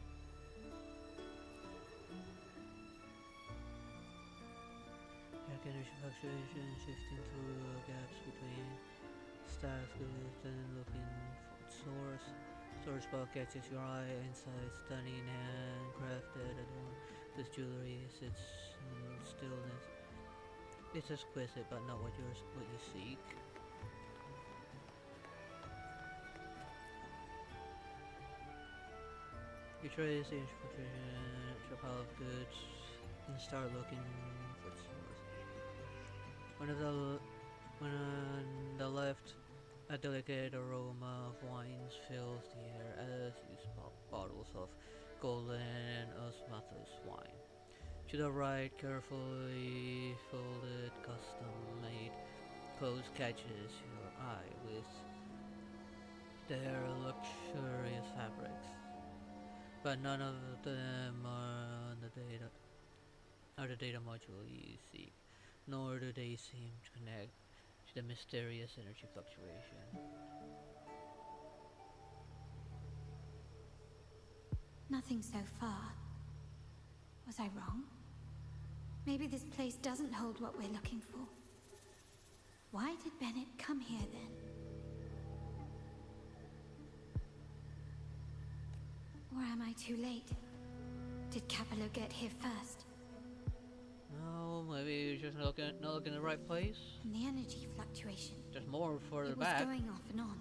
Energy fluctuation, shifting through gaps between stacks, then looking for its source. Source spot catches your eye, inside stunning handcrafted adorned with jewelry sits in stillness. It's exquisite, but not what you seek. You trace the fluctuation, a pile of goods, and start looking for its source. When on the left, a delicate aroma of wines fills the air as you spot bottles of golden and osmanthus wine. To the right, carefully folded, custom-made clothes catches your eye with their luxurious fabrics, but none of them are the data module you seek. Nor do they seem to connect to the mysterious energy fluctuation. Nothing so far. Was I wrong? Maybe this place doesn't hold what we're looking for. Why did Bennett come here then? Or am I too late? Did Capello get here first? No, maybe you're just not looking in the right place. And the energy fluctuation. There's more further It was back. going off and on.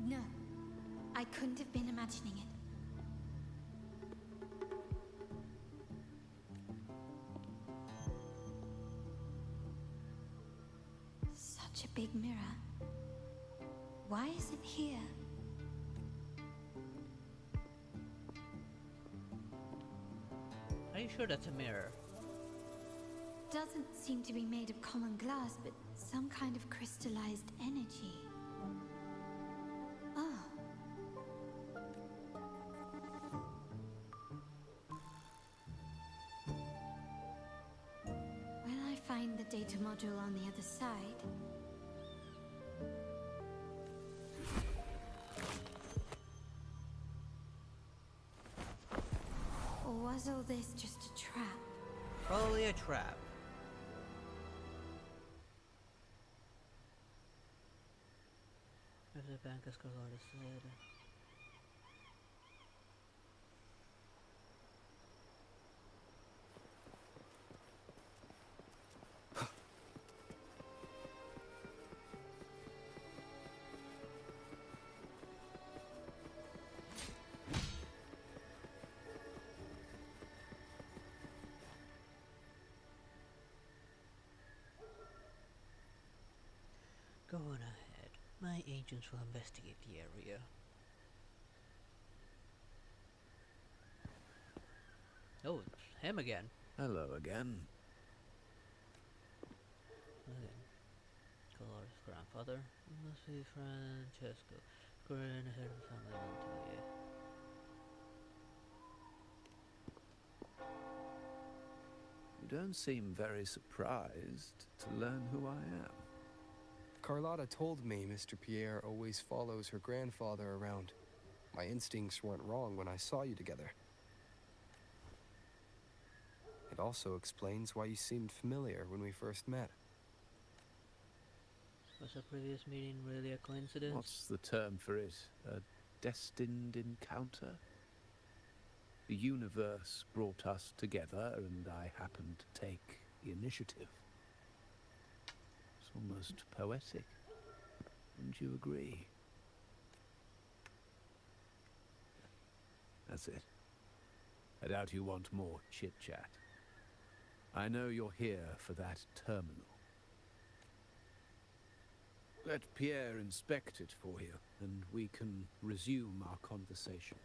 No, I couldn't have been imagining it. Such a big mirror. Why is it here? Are you sure that's a mirror? Doesn't seem to be made of common glass, but some kind of crystallized energy. Oh. Will I find the data module on the other side? Or was all this just a trap? Probably a trap. If the bank has Carlotta said. Go on ahead. My agents will investigate the area. Oh, it's him again. Hello again. Okay. Carlotta's grandfather. It must be Francesco. Grand head of the family Montoya. You don't seem very surprised to learn who I am. Carlotta told me Mr. Pierre always follows her grandfather around. My instincts weren't wrong when I saw you together. It also explains why you seemed familiar when we first met. Was the previous meeting really a coincidence? What's the term for it? A destined encounter? The universe brought us together, and I happened to take the initiative. It's almost poetic. Wouldn't you agree? That's it. I doubt you want more chit-chat. I know you're here for that terminal. Let Pierre inspect it for you, and we can resume our conversation.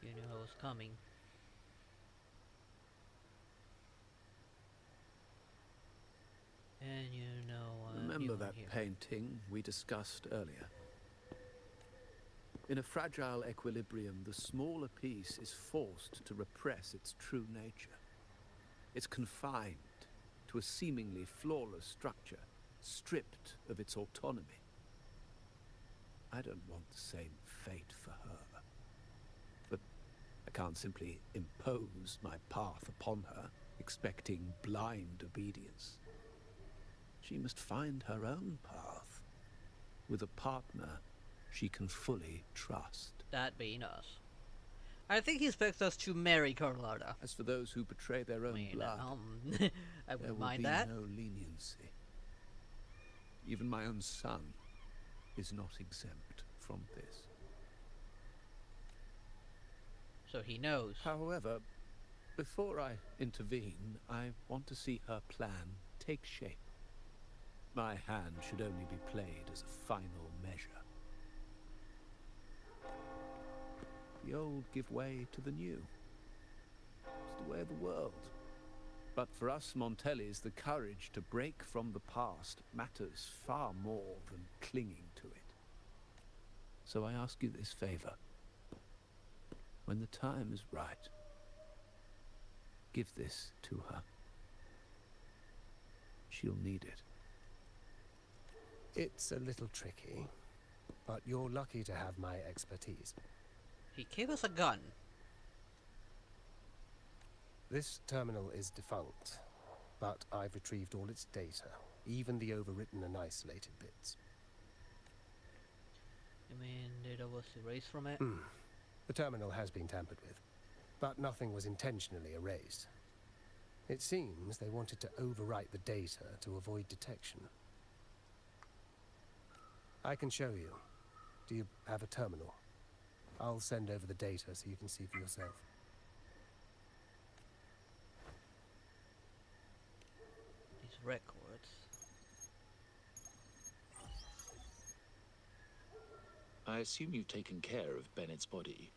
You knew I was coming. And you know Remember that painting we discussed earlier? In a fragile equilibrium, the smaller piece is forced to repress its true nature. It's confined to a seemingly flawless structure, stripped of its autonomy. I don't want the same fate for her. But I can't simply impose my path upon her, expecting blind obedience. She must find her own path, with a partner she can fully trust. That being us. I think he expects us to marry Carlotta. As for those who betray their own blood, I there wouldn't will mind be that. no leniency. Even my own son is not exempt from this. So he knows. However, before I intervene, I want to see her plan take shape. My hand should only be played as a final measure. The old give way to the new. the way of the world. But for us Montellis, the courage to break from the past matters far more than clinging to it. So I ask you this favor. When the time is right, give this to her. She'll need it. It's a little tricky, but you're lucky to have my expertise. He gave us a gun. This terminal is defunct, but I've retrieved all its data, even the overwritten and isolated bits. You mean data was erased from it? The terminal has been tampered with, but nothing was intentionally erased. It seems they wanted to overwrite the data to avoid detection. I can show you. Do you have a terminal? I'll send over the data so you can see for yourself. These records. I assume you've taken care of Bennett's body.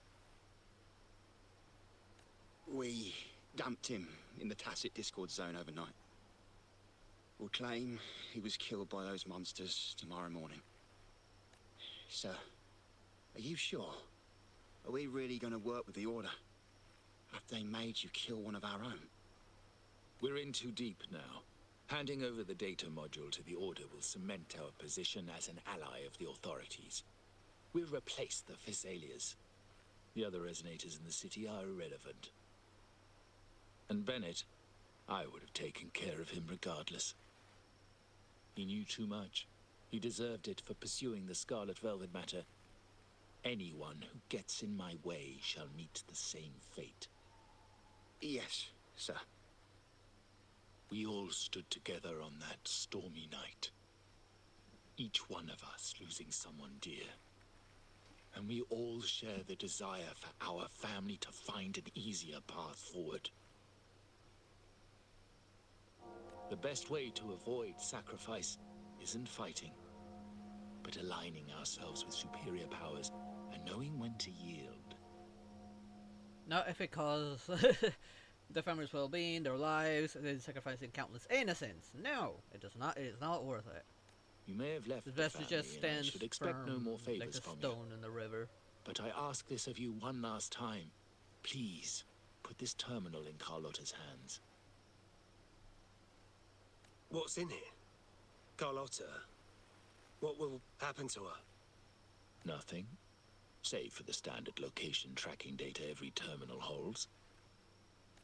We dumped him in the Tacit Discord zone overnight. We'll claim he was killed by those monsters tomorrow morning. Sir, are you sure? Are we really going to work with the Order? Have they made you kill one of our own? We're in too deep now. Handing over the data module to the Order will cement our position as an ally of the authorities. We'll replace the Physaelias. The other resonators in the city are irrelevant. And Bennett, I would have taken care of him regardless. He knew too much. He deserved it for pursuing the Scarlet Velvet matter. Anyone who gets in my way shall meet the same fate. Yes, sir. We all stood together on that stormy night. Each one of us losing someone dear. And we all share the desire for our family to find an easier path forward. The best way to avoid sacrifice isn't fighting, but aligning ourselves with superior powers and knowing when to yield. Not if it caused the family's well-being, their lives, and then sacrificing countless innocents. No, it does not. It is not worth it. You may have left It's the best to family, just and I stand should expect no firm more favors like a from stone you. in the river. But I ask this of you one last time. Please, put this terminal in Carlotta's hands. What's in it? Carlotta? What will happen to her? Nothing. Save for the standard location tracking data every terminal holds.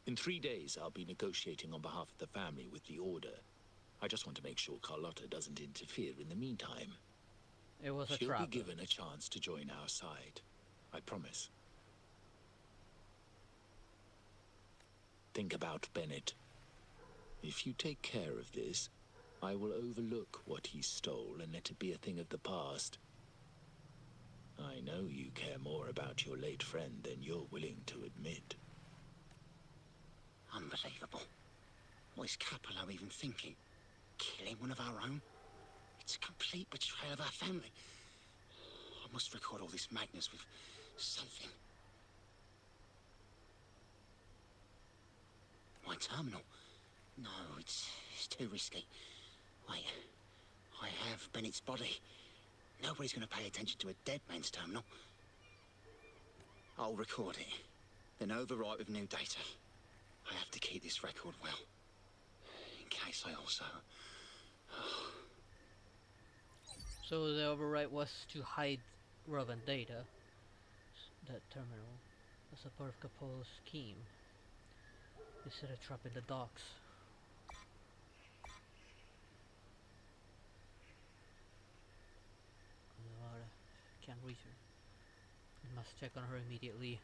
In 3 days, I'll be negotiating on behalf of the family with the Order. I just want to make sure Carlotta doesn't interfere in the meantime. It was a She'll trap. be given a chance to join our side. I promise. Think about Bennett. If you take care of this, I will overlook what he stole and let it be a thing of the past. I know you care more about your late friend than you're willing to admit. Unbelievable. What is Capello even thinking? Killing one of our own? It's a complete betrayal of our family. I must record all this madness with something. My terminal? No, it's too risky. Wait, I have Bennett's body. Nobody's going to pay attention to a dead man's terminal. I'll record it, then overwrite with new data. I have to keep this record well, in case I also... So the overwrite was to hide relevant data. That terminal was a part of Capello's scheme. They set a trap in the docks. Can't reach her. We must check on her immediately.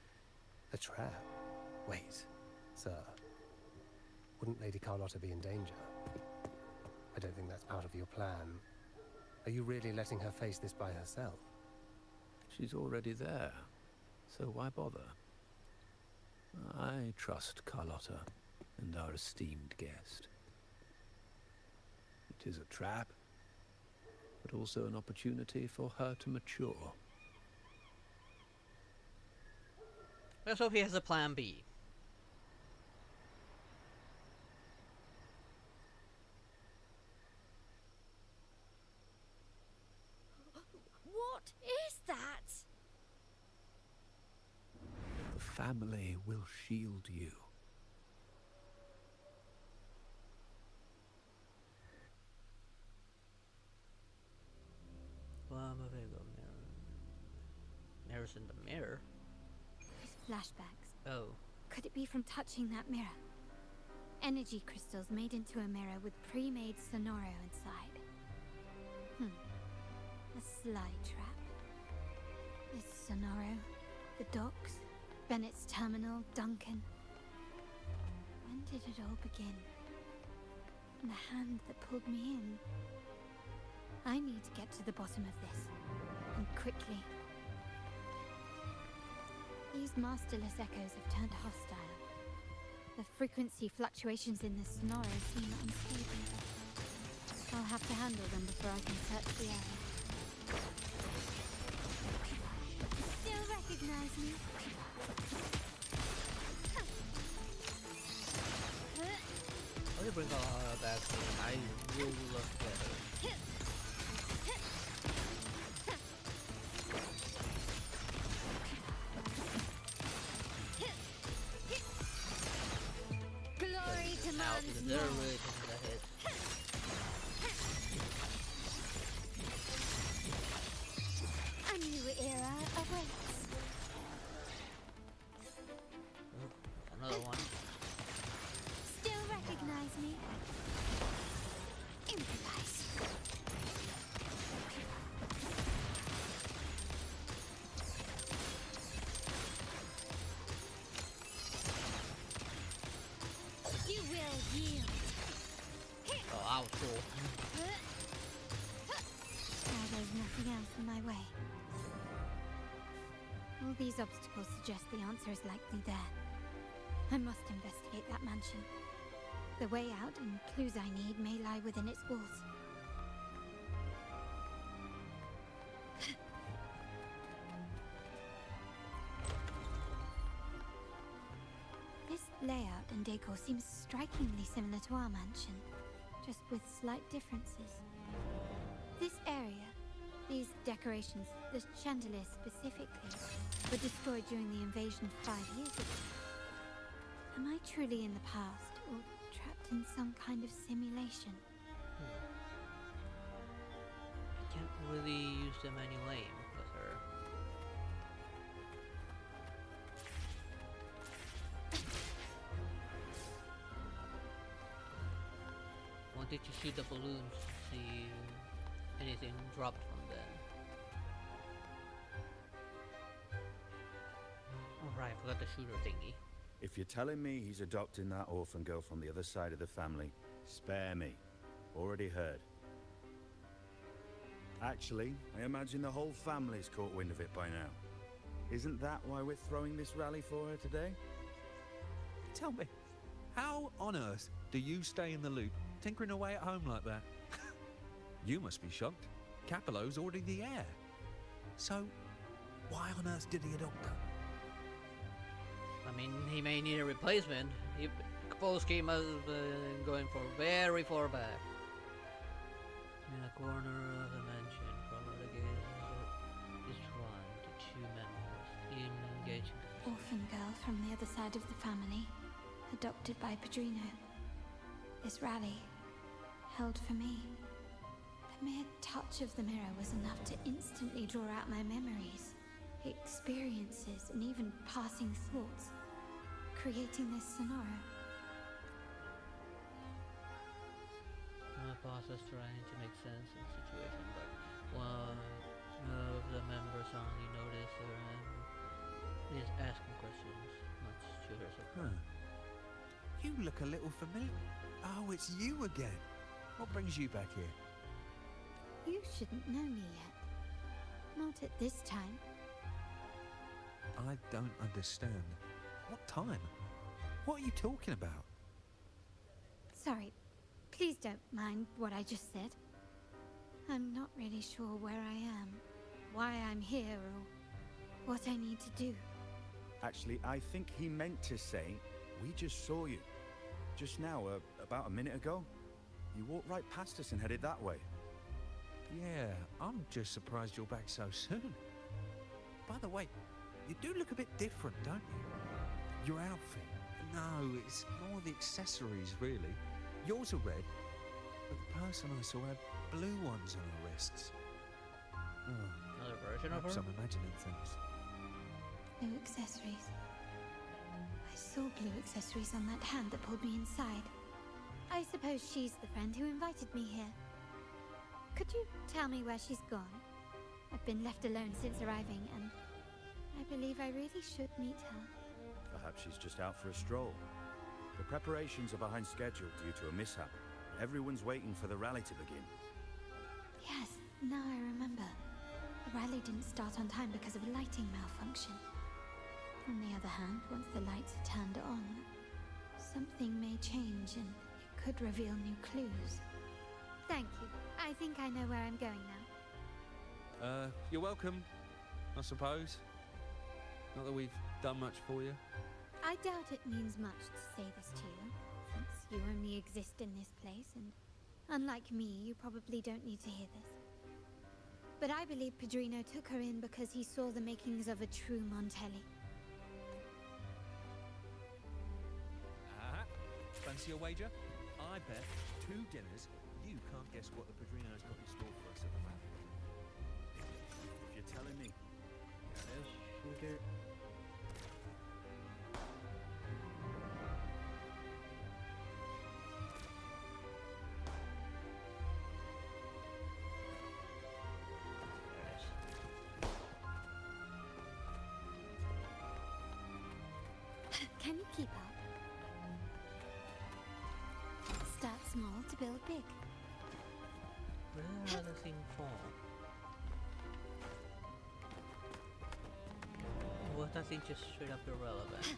A trap? Wait, sir. Wouldn't Lady Carlotta be in danger? I don't think that's part of your plan. Are you really letting her face this by herself? She's already there, so why bother? I trust Carlotta and our esteemed guest. It is a trap, but also an opportunity for her to mature. Let's hope he has a plan B. family will shield you. Mirrors in the mirror? These flashbacks. Oh. Could it be from touching that mirror? Energy crystals made into a mirror with pre-made Sonoro inside. A sly trap. This Sonoro, the docks, Bennett's terminal, Duncan. When did it all begin? And the hand that pulled me in. I need to get to the bottom of this. And quickly. These masterless echoes have turned hostile. The frequency fluctuations in the Sonoro seem unstable. I'll have to handle them before I can search the area. Still recognize me? Oh, you bring all back to me. I will look better. Glory to Now, because they're really taking the hit. A new era awaits. Another one. Still recognize me? Improvise. You will yield. Oh, I was cool. Now there's nothing else in my way. All these obstacles suggest the answer is likely there. I must investigate that mansion. The way out and clues I need may lie within its walls. This layout and decor seems strikingly similar to our mansion, just with slight differences. This area, these decorations, the chandelier specifically, were destroyed during the invasion 5 years ago. Am I truly in the past, or trapped in some kind of simulation? I can't really use them any lame with her. Wanted to shoot the balloons to see anything dropped from them. Alright, I forgot the shooter thingy. If you're telling me he's adopting that orphan girl from the other side of the family, spare me. Already heard. Actually, I imagine the whole family's caught wind of it by now. Isn't that why we're throwing this rally for her today? Tell me, how on earth do you stay in the loop, tinkering away at home like that? You must be shocked. Capello's already the heir. So, why on earth did he adopt her? I mean, he may need a replacement. Kapolsky must have been going for very far back. In a corner of the mansion, from the gate is drawn to 2 members engaged in Orphan girl from the other side of the family, adopted by Padrino. This rally, held for me. The mere touch of the mirror was enough to instantly draw out my memories, experiences, and even passing thoughts, creating this Sonoro. The boss was trying to make sense of the situation, but one of the members suddenly noticed her and is asking questions, much to her surprise. You look a little familiar. Oh, it's you again. What brings you back here? You shouldn't know me yet. Not at this time. I don't understand. What time? What are you talking about? Sorry, please don't mind what I just said. I'm not really sure where I am, why I'm here, or what I need to do. Actually, I think he meant to say, we just saw you. Just now, about a minute ago. You walked right past us and headed that way. Yeah, I'm just surprised you're back so soon. By the way, you do look a bit different, don't you? Your outfit? No, it's more the accessories, really. Yours are red, but the person I saw had blue ones on her wrists. Oh, Another version of perhaps her? I'm imagining things. No accessories. I saw blue accessories on that hand that pulled me inside. I suppose she's the friend who invited me here. Could you tell me where she's gone? I've been left alone since arriving, and I believe I really should meet her. Perhaps she's just out for a stroll. The preparations are behind schedule due to a mishap. Everyone's waiting for the rally to begin. Yes, now I remember. The rally didn't start on time because of a lighting malfunction. On the other hand, once the lights are turned on, something may change and it could reveal new clues. Thank you. I think I know where I'm going now. You're welcome, I suppose. Not that we've done much for you. I doubt it means much to say this to you, since you only exist in this place, and unlike me, you probably don't need to hear this. But I believe Padrino took her in because he saw the makings of a true Montelli. Fancy a wager? I bet 2 dinners you can't guess what the Padrino's got in store for us at the rally. If you're telling me. There it is. Shooter. Can you keep up? Start small to build big. Where are the thing from? Was that thing just straight up irrelevant?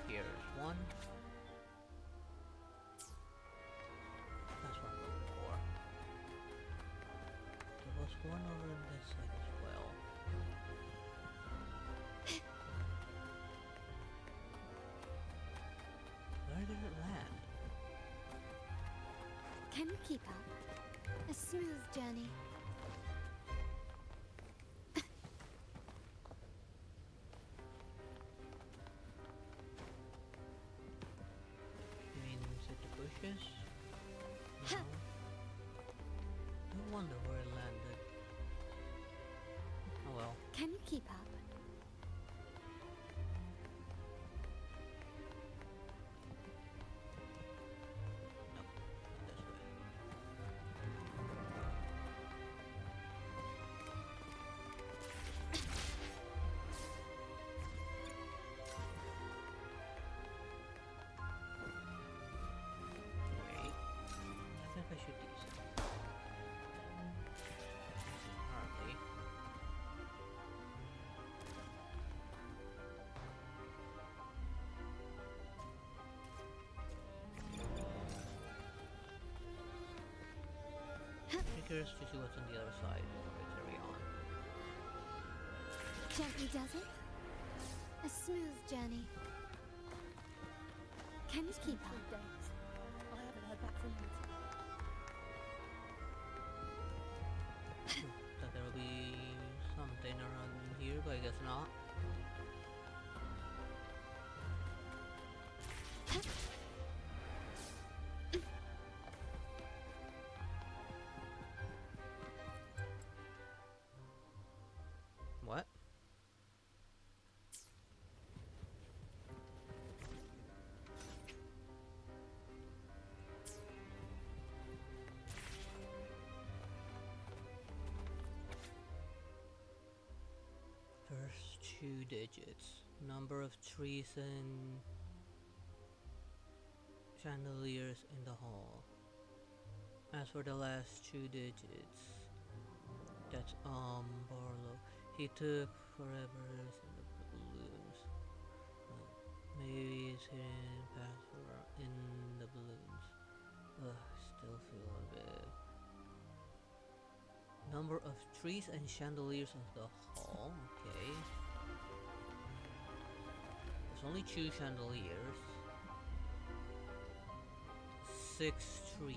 Here's one. That's what I'm looking for. There was one over on this side as well. Where did it land? Can you keep up? A smooth journey. You mean set the bushes? No. No wonder where it landed. Oh well. Can you keep up? Nope. Not this way. Wait. I think I should use it. Hardly. I'm curious to see what's on the other side before we carry on. Gently does it. A smooth journey. Can you keep up? I haven't heard back from him. Thought there would be something around here, but I guess not. What? First 2 digits. Number of trees and chandeliers in the hall. As for the last 2 digits, that's Barlow. He took forever in the balloons. Maybe it's hidden password in the balloons. Still feel a bit. Number of trees and chandeliers of the hall. Okay. There's only 2 chandeliers. 6 6 trees.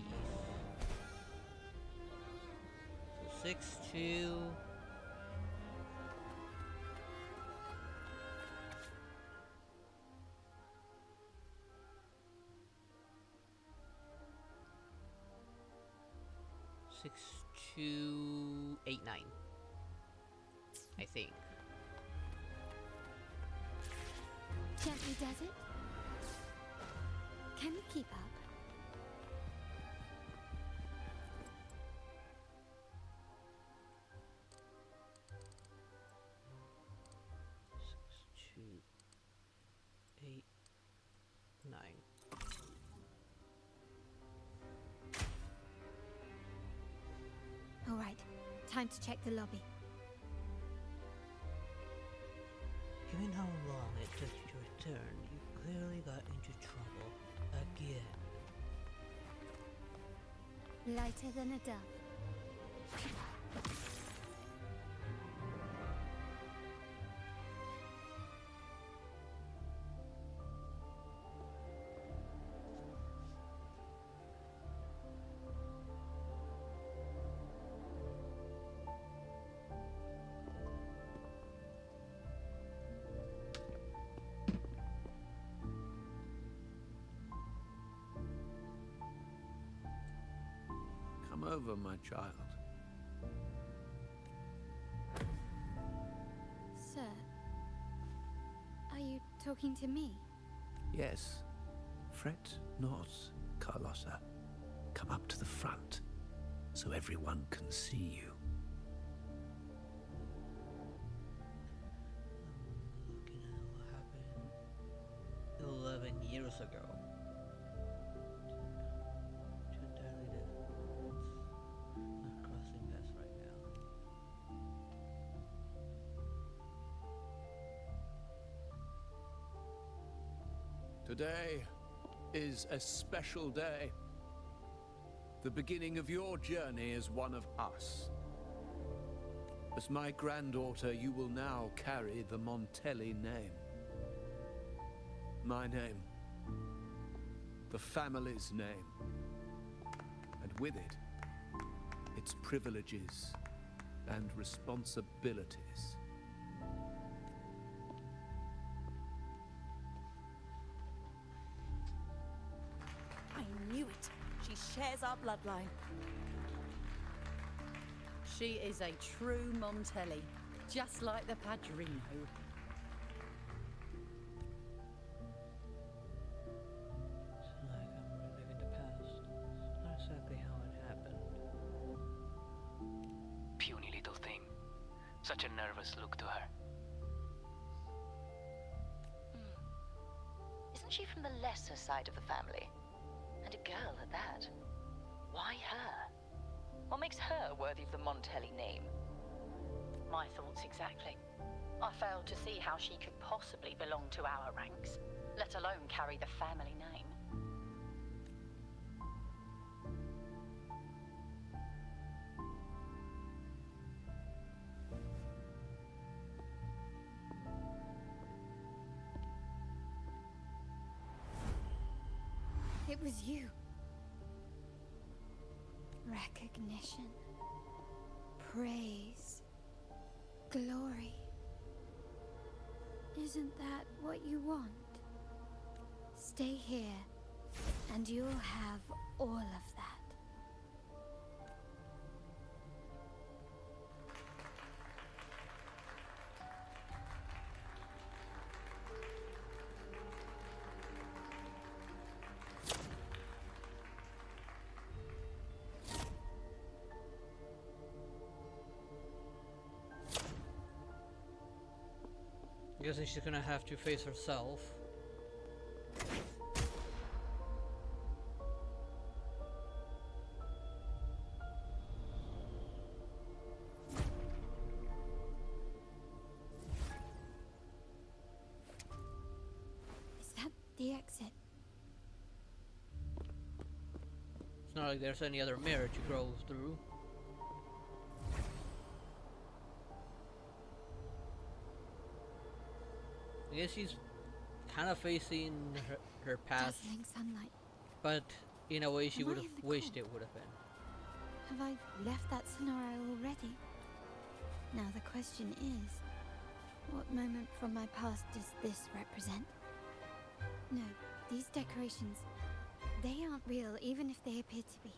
So 6, 2. Six, 2, 8, 9. I think. Gently does it? Can you keep up? Six, 2, 8, 9. All right, time to check the lobby. Given how long it took you to return, you clearly got into trouble again. Lighter than a dove. Come over, my child. Sir, are you talking to me? Yes. Fret not, Carlotta. Come up to the front, so everyone can see you. Looking at what happened 11 years ago. Two entirely different. Not crossing paths right now. Today is a special day. The beginning of your journey as one of us. As my granddaughter, you will now carry the Montelli name. My name. The family's name. And with it, its privileges and responsibilities. I knew it. She shares our bloodline. She is a true Montelli, just like the Padrino. It's like I'm reliving the past. It's not exactly how it happened. Puny little thing. Such a nervous look to her. Isn't she from the lesser side of the family? And a girl at that. Why her? What makes her worthy of the Montelli name? My thoughts exactly. I failed to see how she could possibly belong to our ranks, let alone carry the family name. It was you. Recognition. Praise. Glory. Isn't that what you want? Stay here, and you'll have all of that. Guessing she's gonna have to face herself. Is that the exit? It's not like there's any other mirror to go through. I guess she's kind of facing her past, Dazzling sunlight. but in a way she Am I would have in the wished cold? it would have been. Have I left that scenario already? Now the question is, what moment from my past does this represent? No, these decorations, they aren't real, even if they appear to be.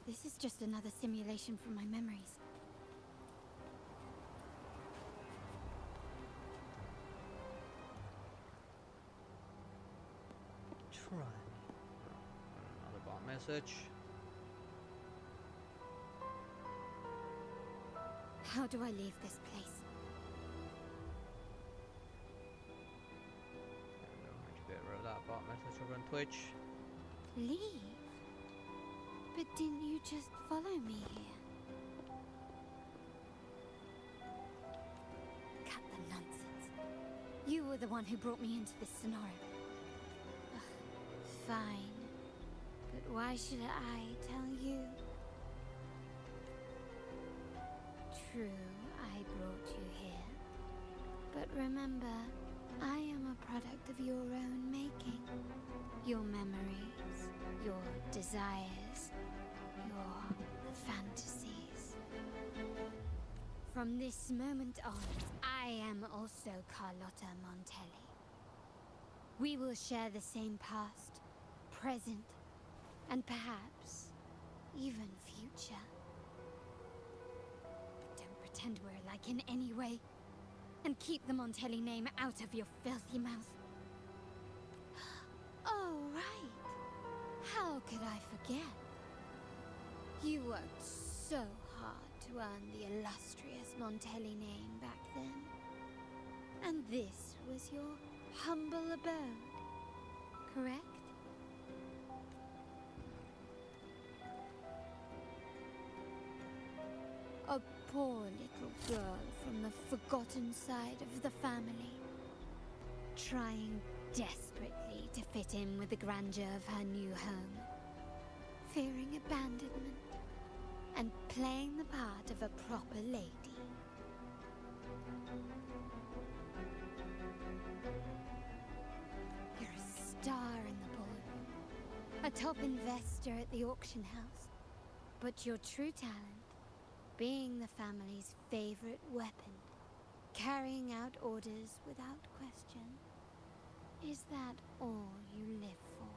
This is just another simulation from my memories. Try me. Another bot message. How do I leave this place? I'm going to get rid of that bot message over on Twitch. Leave? But didn't you just follow me here? Cut the nonsense. You were the one who brought me into this scenario. Ugh, fine. But why should I tell you? True, I brought you here. But remember, I am a product of your own making. Your memories, your desires, your fantasies. From this moment on, I am also Carlotta Montelli. We will share the same past, present, and perhaps even future. Don't pretend we're alike in any way, and keep the Montelli name out of your filthy mouth. Oh, right. How could I forget? You worked so hard to earn the illustrious Montelli name back then. And this was your humble abode, correct? A poor little girl from the forgotten side of the family, trying desperately to fit in with the grandeur of her new home, fearing abandonment, and playing the part of a proper lady. You're a star in the ballroom, a top investor at the auction house, but your true talent, being the family's favorite weapon, carrying out orders without question. Is that all you live for?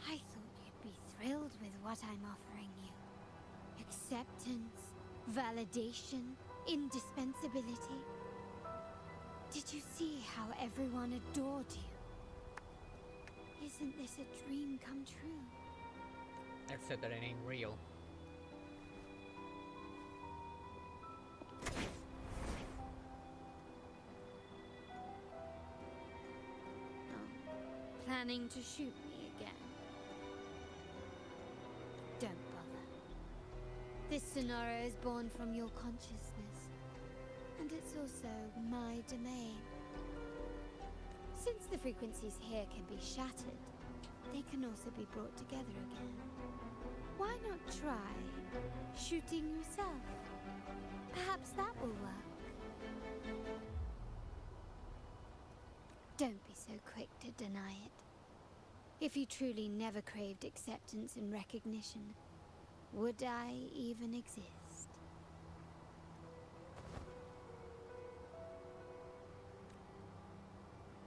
I thought you'd be thrilled with what I'm offering you. Acceptance, validation, indispensability. Did you see how everyone adored you? Isn't this a dream come true? Except that it ain't real. Planning to shoot me again? Don't bother. This scenario is born from your consciousness, and it's also my domain. Since the frequencies here can be shattered, they can also be brought together again. Why not try shooting yourself? Perhaps that will work. Don't be so quick to deny it. If you truly never craved acceptance and recognition, would I even exist?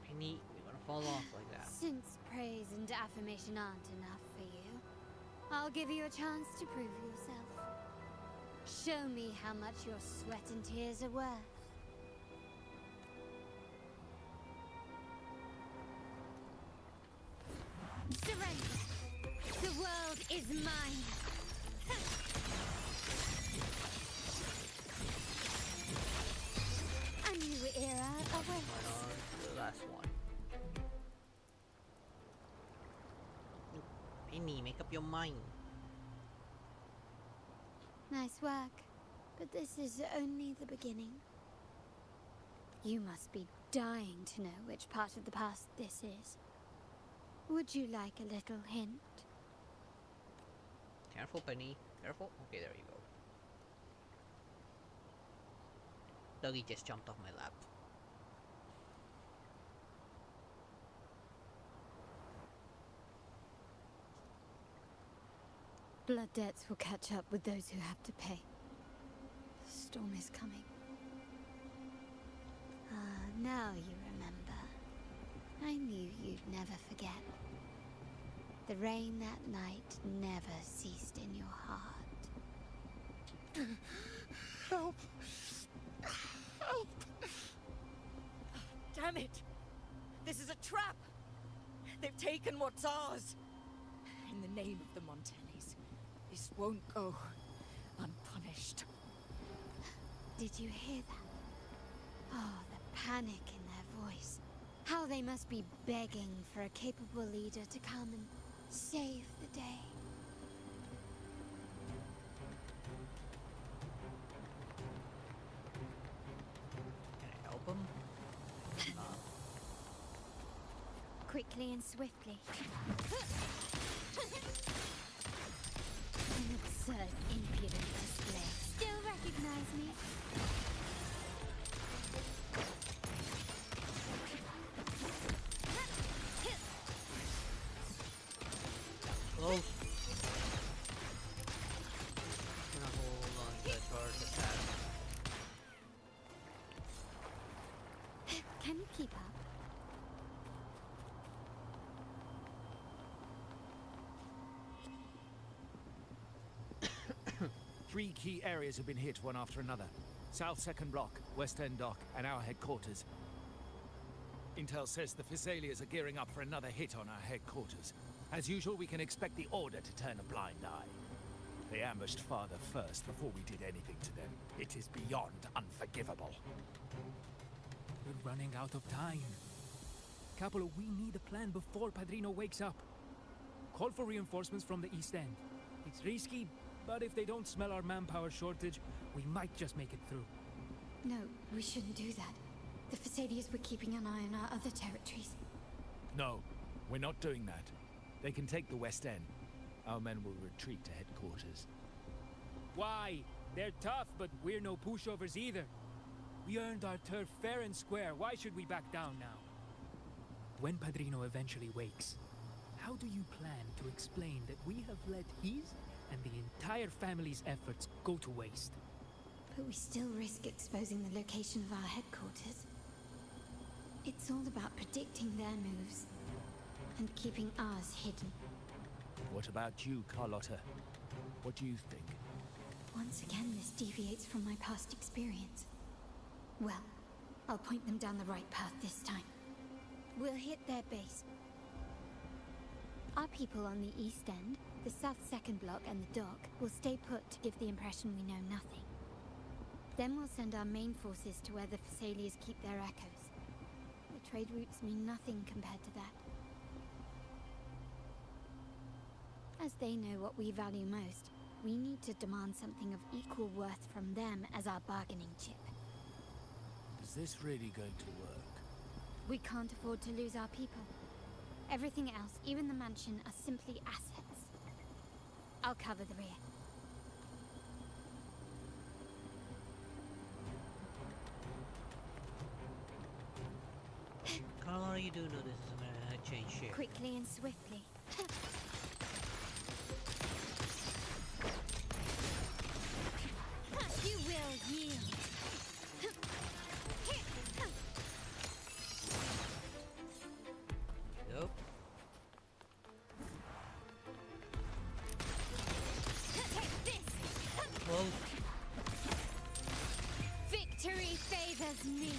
Penny, you're gonna fall off like that. Since praise and affirmation aren't enough for you, I'll give you a chance to prove yourself. Show me how much your sweat and tears are worth. Surrender! The world is mine! A new era awaits. The last one. Penny, make up your mind. Nice work, but this is only the beginning. You must be dying to know which part of the past this is. Would you like a little hint? Careful, Penny. Careful. Okay, there you go. Dougie just jumped off my lap. Blood debts will catch up with those who have to pay. The storm is coming. Ah, now you remember. I knew you'd never forget. The rain that night never ceased in your heart. Help! Help! Damn it! This is a trap! They've taken what's ours! In the name of the Montellis, this won't go unpunished. Did you hear that? Oh, the panic in their voice. How they must be begging for a capable leader to come and save the day. Can I help them? Quickly and swiftly. An absurd, impudent display. Still recognize me? Close. Gonna hold on to that charge attack. Can you keep up? 3 key areas have been hit one after another. South 2nd Block, West End Dock, and our headquarters. Intel says the Physaelians are gearing up for another hit on our headquarters. As usual, we can expect the Order to turn a blind eye. They ambushed Father first before we did anything to them. It is beyond unforgivable. We're running out of time. Capolo, we need a plan before Padrino wakes up. Call for reinforcements from the East End. It's risky, but if they don't smell our manpower shortage, we might just make it through. No, we shouldn't do that. The Physaelians were keeping an eye on our other territories. No, we're not doing that. They can take the West End. Our men will retreat to headquarters. Why? They're tough, but we're no pushovers either. We earned our turf fair and square. Why should we back down now? When Padrino eventually wakes, how do you plan to explain that we have let his and the entire family's efforts go to waste? But we still risk exposing the location of our headquarters. It's all about predicting their moves and keeping ours hidden. What about you, Carlotta? What do you think? Once again, this deviates from my past experience. Well, I'll point them down the right path this time. We'll hit their base. Our people on the East End, the South 2nd Block and the Dock will stay put to give the impression we know nothing. Then we'll send our main forces to where the Physaelians keep their echoes. The trade routes mean nothing compared to that. As they know what we value most, we need to demand something of equal worth from them as our bargaining chip. Is this really going to work? We can't afford to lose our people. Everything else, even the mansion, are simply assets. I'll cover the rear. Carlo, you do know this is gonna change shape. Quickly and swiftly. You will yield. Nope. Take this. Well, Victory favors me.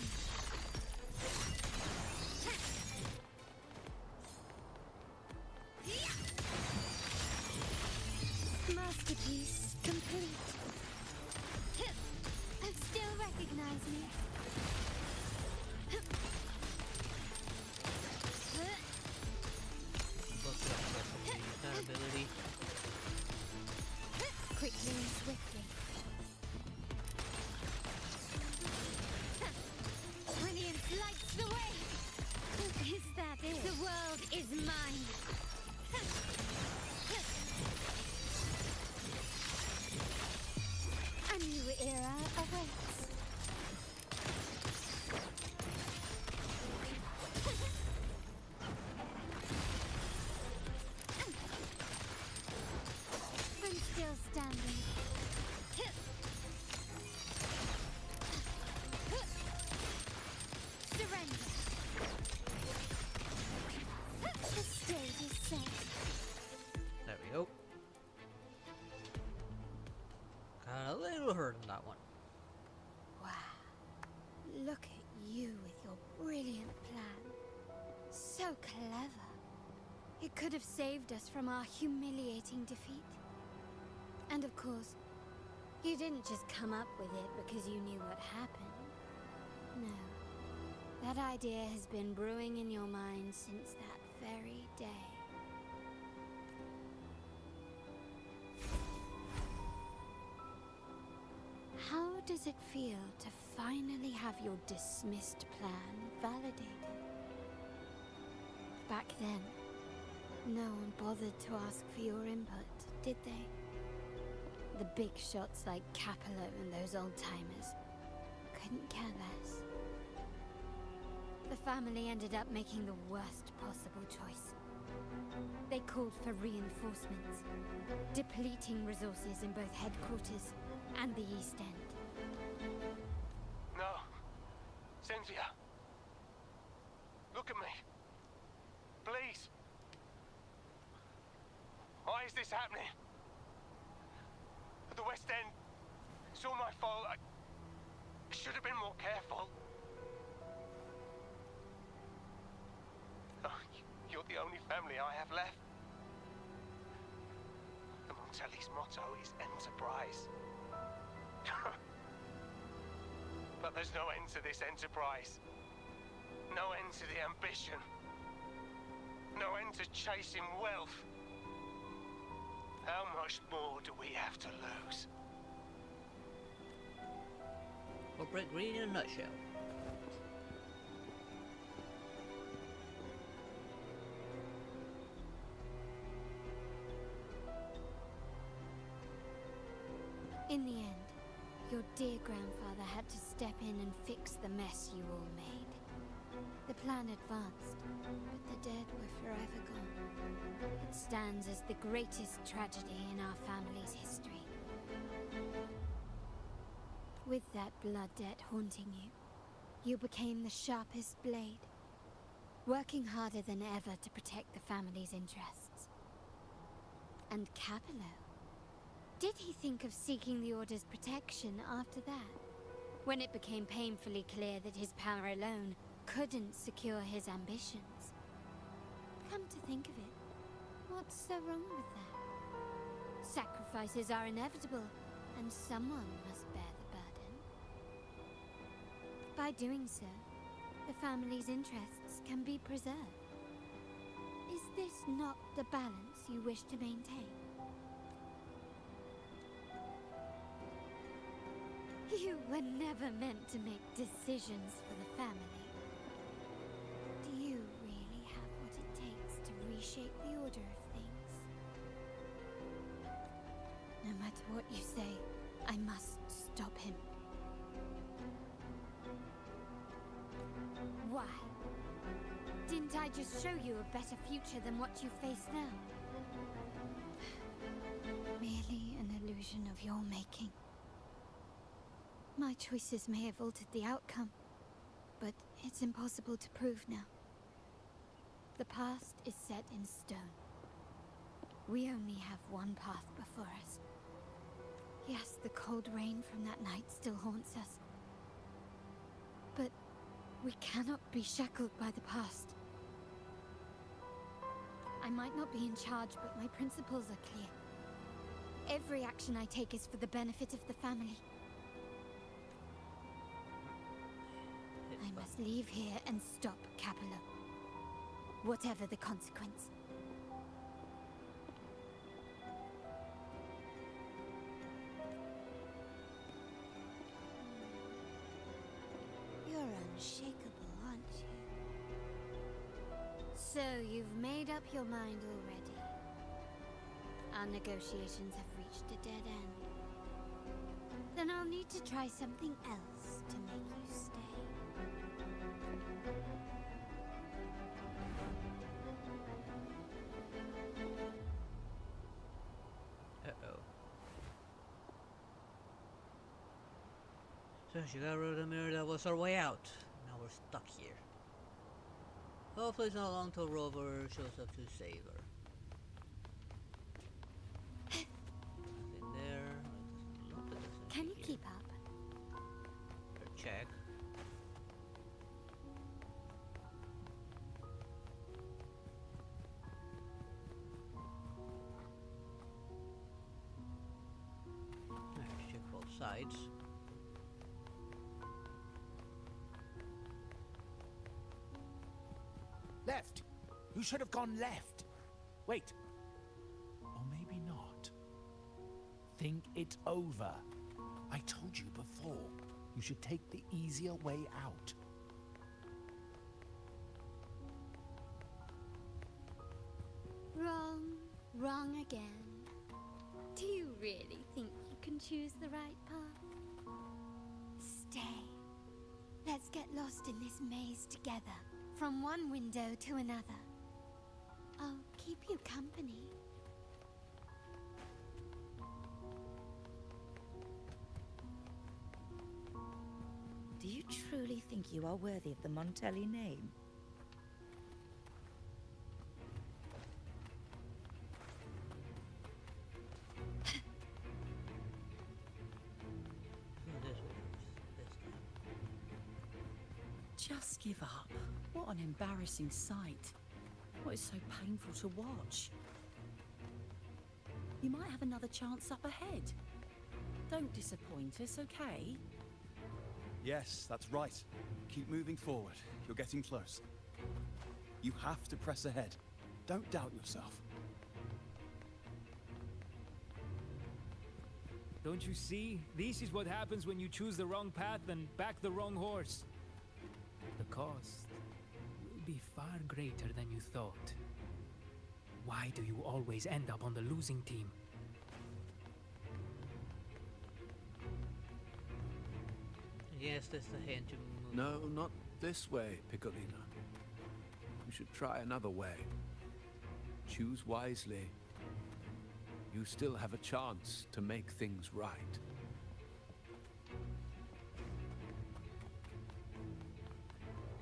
Surrender. The stage is set. There we go. Got a little hurt on that one. Wow. Look at you with your brilliant plan. So clever. It could have saved us from our humiliating defeat. And of course, you didn't just come up with it because you knew what happened. No. That idea has been brewing in your mind since that very day. How does it feel to finally have your dismissed plan validated? Back then, no one bothered to ask for your input, did they? The big shots like Capello and those old-timers couldn't care less. The family ended up making the worst possible choice. They called for reinforcements, depleting resources in both headquarters and the East End. No. Cynthia. Look at me. Please. Why is this happening? At the West End. It's all my fault. I should have been more careful. Oh, you're the only family I have left. The Montelli's motto is enterprise. But there's no end to this enterprise. No end to the ambition. No end to chasing wealth. How much more do we have to lose? Corporate greed in a nutshell. In the end, your dear grandfather had to step in and fix the mess you all made. The plan advanced, but the dead were forever gone. It stands as the greatest tragedy in our family's history. With that blood debt haunting you, you became the sharpest blade, working harder than ever to protect the family's interests. And Capello? Did he think of seeking the Order's protection after that? When it became painfully clear that his power alone couldn't secure his ambitions? Come to think of it, what's so wrong with that? Sacrifices are inevitable, and someone must bear the burden. By doing so, the family's interests can be preserved. Is this not the balance you wish to maintain? You were never meant to make decisions for the family. Do you really have what it takes to reshape the order of things? No matter what you say, I must stop him. Why? Didn't I just show you a better future than what you face now? Merely an illusion of your making. My choices may have altered the outcome, but it's impossible to prove now. The past is set in stone. We only have one path before us. Yes, the cold rain from that night still haunts us. But we cannot be shackled by the past. I might not be in charge, but my principles are clear. Every action I take is for the benefit of the family. I must leave here and stop Capello. Whatever the consequence. You're unshakable, aren't you? So you've made up your mind already. Our negotiations have reached a dead end. Then I'll need to try something else to make you stay. Uh-oh. So she got rid of the mirror that was our way out. Now we're stuck here. Hopefully it's not long till Rover shows up to save her. Nothing there. It doesn't look like there's anything Can you here. keep up? Better check. I have to check both sides. Left! You should have gone left. Wait. Or maybe not. Think it over. I told you before. You should take the easier way out. Wrong. Wrong again. Do you really think you can choose the right path? Stay. Let's get lost in this maze together. From one window to another. I'll keep you company. Do you truly think you are worthy of the Montelli name? Just give up. What an embarrassing sight. What is so painful to watch? You might have another chance up ahead. Don't disappoint us, okay? Yes, that's right. Keep moving forward. You're getting close. You have to press ahead. Don't doubt yourself. Don't you see? This is what happens when you choose the wrong path and back the wrong horse. The cost will be far greater than you thought. Why do you always end up on the losing team? Yes, that's the hint to move. No, not this way, Piccolina. You should try another way. Choose wisely. You still have a chance to make things right.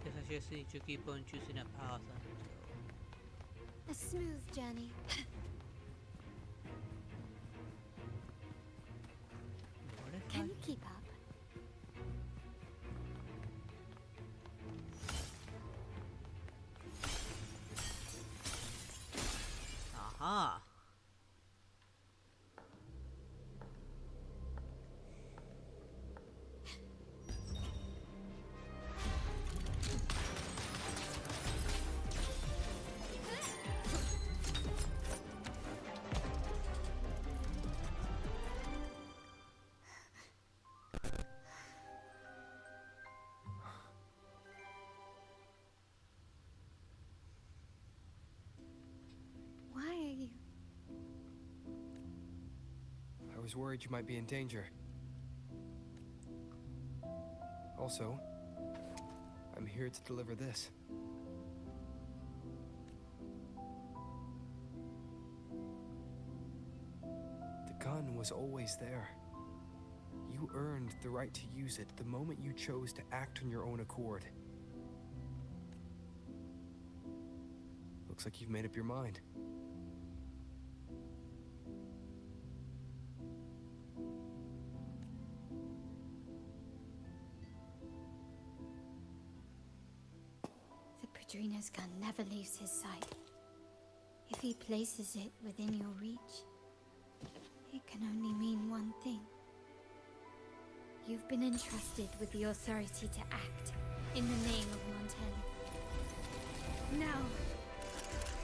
Guess I just need to keep on choosing a path until... A smooth journey. Can you keep up? Aha! Why are you? I was worried you might be in danger. Also, I'm here to deliver this. The gun was always there. You earned the right to use it the moment you chose to act on your own accord. Looks like you've made up your mind. The Padrino's gun never leaves his sight. If he places it within your reach, it can only mean one thing. You've been entrusted with the authority to act in the name of Montelli. Now,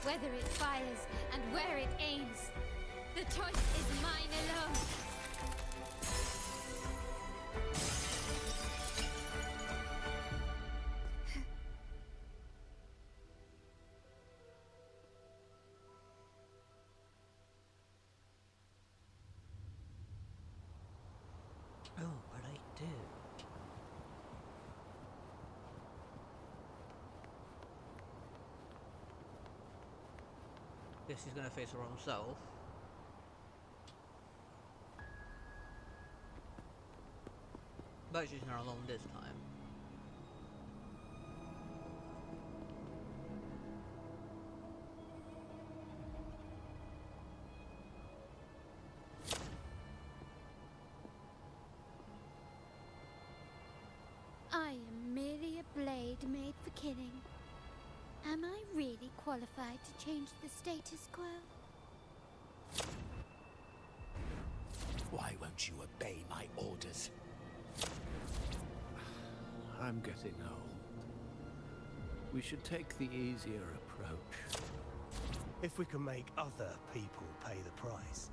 whether it fires and where it aims, the choice is mine alone. Oh, what I do? Guess he's gonna face her own self. But she's not alone this time. I am merely a blade made for killing. Am I really qualified to change the status quo? Why won't you obey my orders? I'm getting old. We should take the easier approach. If we can make other people pay the price.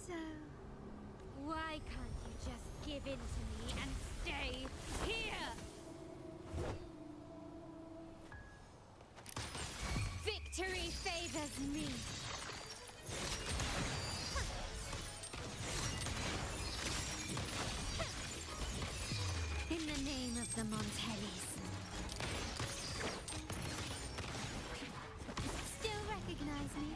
So, why can't you just give in to me and stay here? Victory favors me. In the name of the Montellis. Still recognize me?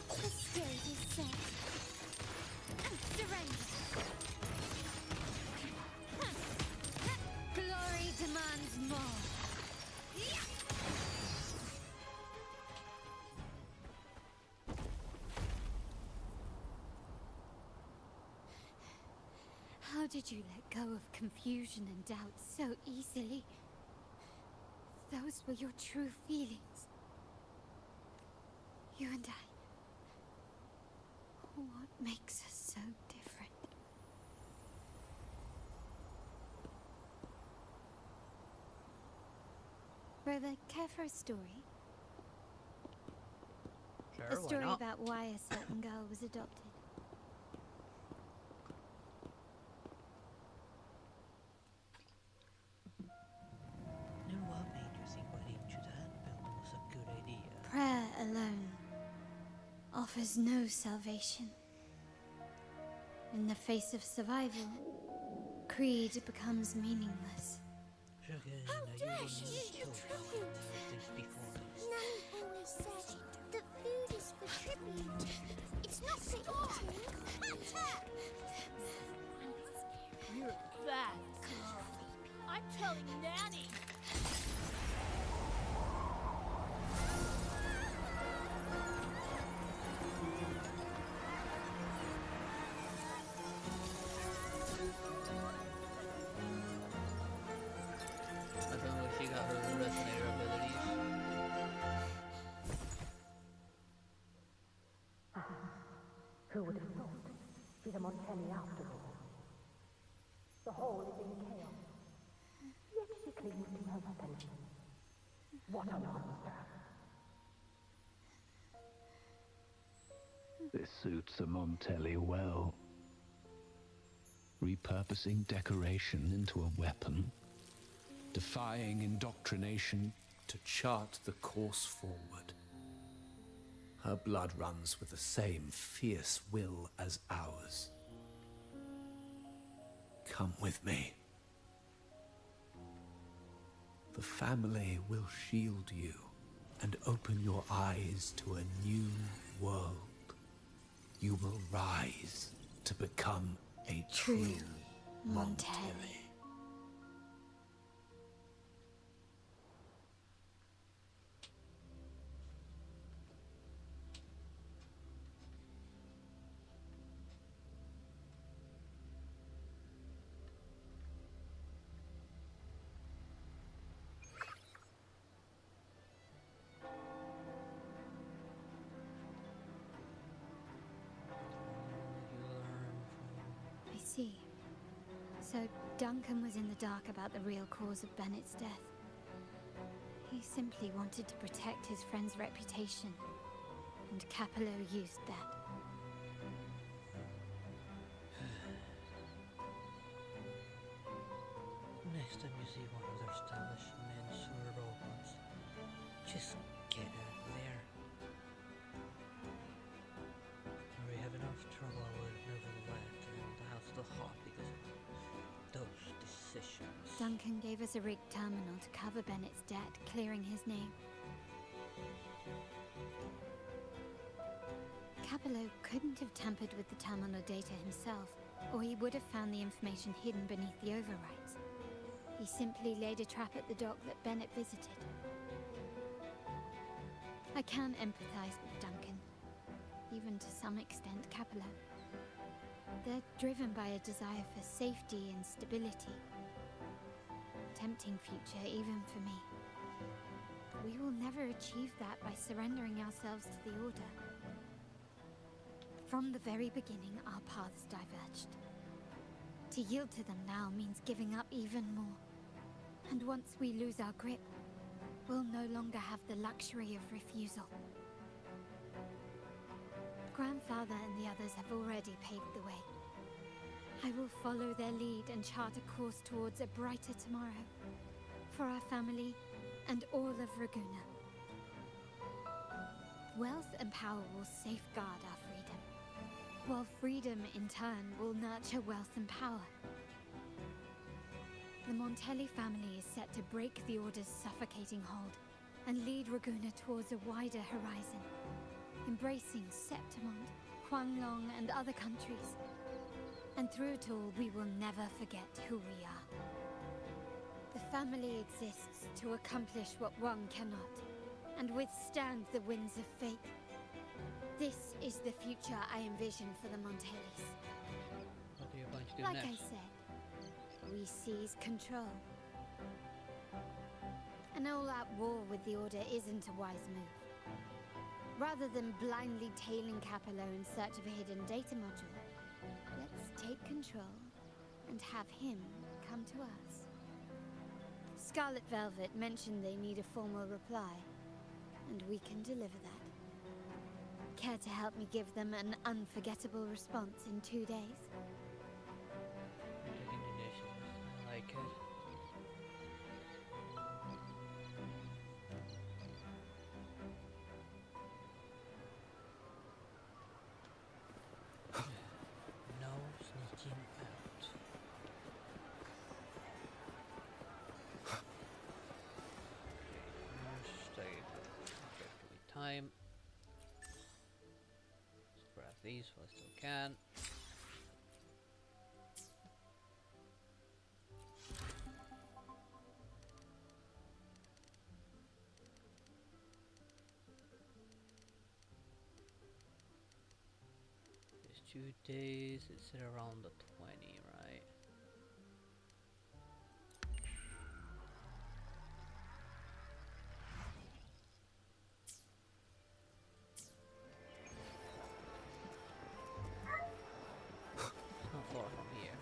The stage is set. Surrender. Glory demands more. How did you let go of confusion and doubt so easily? Those were your true feelings. You and I. What makes us so different? Brother, care for a story? Sure, A story why not? about why a certain girl was adopted. And what made you think what ancient building was a good idea? Prayer alone offers no salvation. In the face of survival, creed becomes meaningless. How dare she eat food? Nanny always said that food is for tribute. It's not for eating. You're a bad girl. I'm telling Nanny. I don't know if she got her resonator abilities. Who would have thought? She's a Montelli after all. The hall is in chaos. Yet she clings to her weapon. What a monster! This suits a Montelli well. Repurposing decoration into a weapon, defying indoctrination to chart the course forward. Her blood runs with the same fierce will as ours. Come with me. The family will shield you and open your eyes to a new world. You will rise to become a true Montelli. I see. So Duncan was in the dark about the real cause of Bennett's death. He simply wanted to protect his friend's reputation, and Capello used that. Next time you see one of their stylish men's robots, just get out of there. We have enough trouble with Neverland and the house still hot because of those decisions. Duncan gave us a rigged terminal to cover Bennett's debt, clearing his name. Capello couldn't have tampered with the terminal data himself, or he would have found the information hidden beneath the overwrites. He simply laid a trap at the dock that Bennett visited. I can empathize with Duncan, even to some extent Capello. They're driven by a desire for safety and stability. Tempting future even for me. We will never achieve that by surrendering ourselves to the Order. From the very beginning, our paths diverged. To yield to them now means giving up even more. And once we lose our grip, we'll no longer have the luxury of refusal. Grandfather and the others have already paved the way. I will follow their lead and chart a course towards a brighter tomorrow. For our family and all of Raguna. Wealth and power will safeguard our freedom, while freedom in turn will nurture wealth and power. The Montelli family is set to break the Order's suffocating hold and lead Raguna towards a wider horizon, embracing Septimont, Huanglong, and other countries. And through it all, we will never forget who we are. The family exists to accomplish what one cannot, and withstand the winds of fate. This is the future I envision for the Montellis. What are you going to do Like next? I said, we seize control. An all-out war with the Order isn't a wise move. Rather than blindly tailing Capello in search of a hidden data module, let's take control and have him come to us. Scarlet Velvet mentioned they need a formal reply, and we can deliver that. Care to help me give them an unforgettable response in 2 days? Taking initiative. I like it. No sneaking out. Stay. Time. Let's grab these while I still can. There's 2 days, it's at around the 20, right? It's not far from here.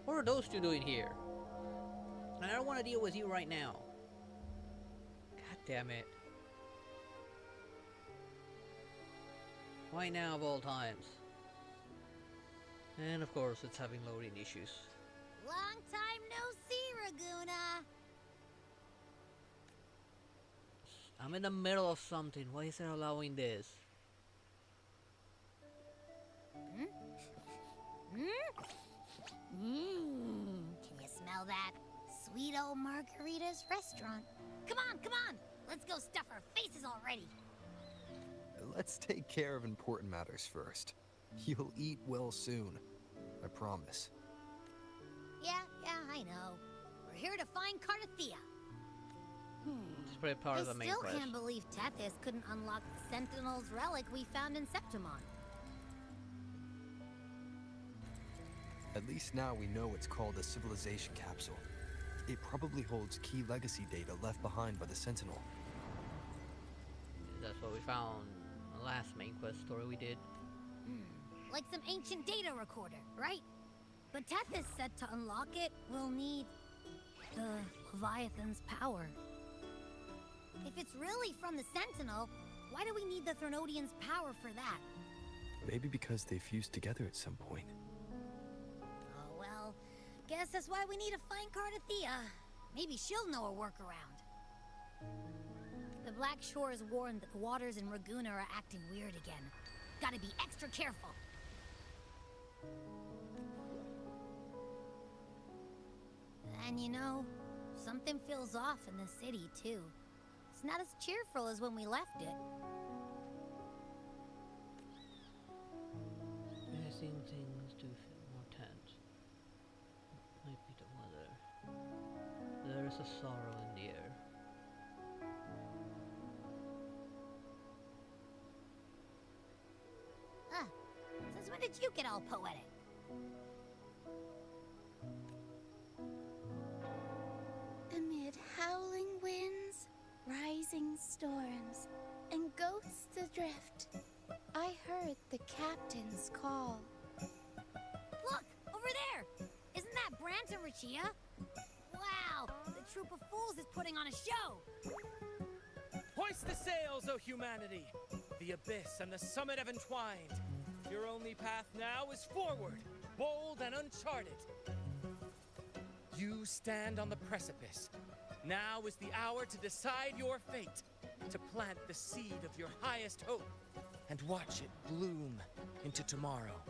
What are those two doing here? And I don't want to deal with you right now. God damn it. Why now of all times? And of course it's having loading issues. Long time no see, Raguna. I'm in the middle of something. Why is it allowing this? Can you smell that? Sweet old Margarita's restaurant. Come on! Let's go stuff our faces already. Let's take care of important matters first. You'll eat well soon. I promise. Yeah, I know. We're here to find Cardathea. It's probably part of the main I still quest. can't believe Tethys couldn't unlock the Sentinel's relic we found in Septimon. At least now we know it's called a civilization capsule. It probably holds key legacy data left behind by the Sentinel. That's what we found in the last main quest story we did. Like some ancient data recorder, right? But Tethys said to unlock it, we'll need the Leviathan's power. If it's really from the Sentinel, why do we need the Threnodian's power for that? Maybe because they fused together at some point. Oh, well, guess that's why we need to find Cardathea. Maybe she'll know a workaround. The Black Shores warned that the waters in Raguna are acting weird again. Gotta be extra careful. And you know, something feels off in the city, too. It's not as cheerful as when we left it. Missing things do feel more tense. Might be the weather. There is a sorrow in the air. Since when did you get all poetic? Amid howling winds, rising storms, and ghosts adrift, I heard the captain's call. Look! Over there! Isn't that Brant and Rachia? Wow! The troop of fools is putting on a show! Hoist the sails, O humanity! The abyss and the summit have entwined. Your only path now is forward, bold and uncharted. You stand on the precipice. Now is the hour to decide your fate, to plant the seed of your highest hope, and watch it bloom into tomorrow.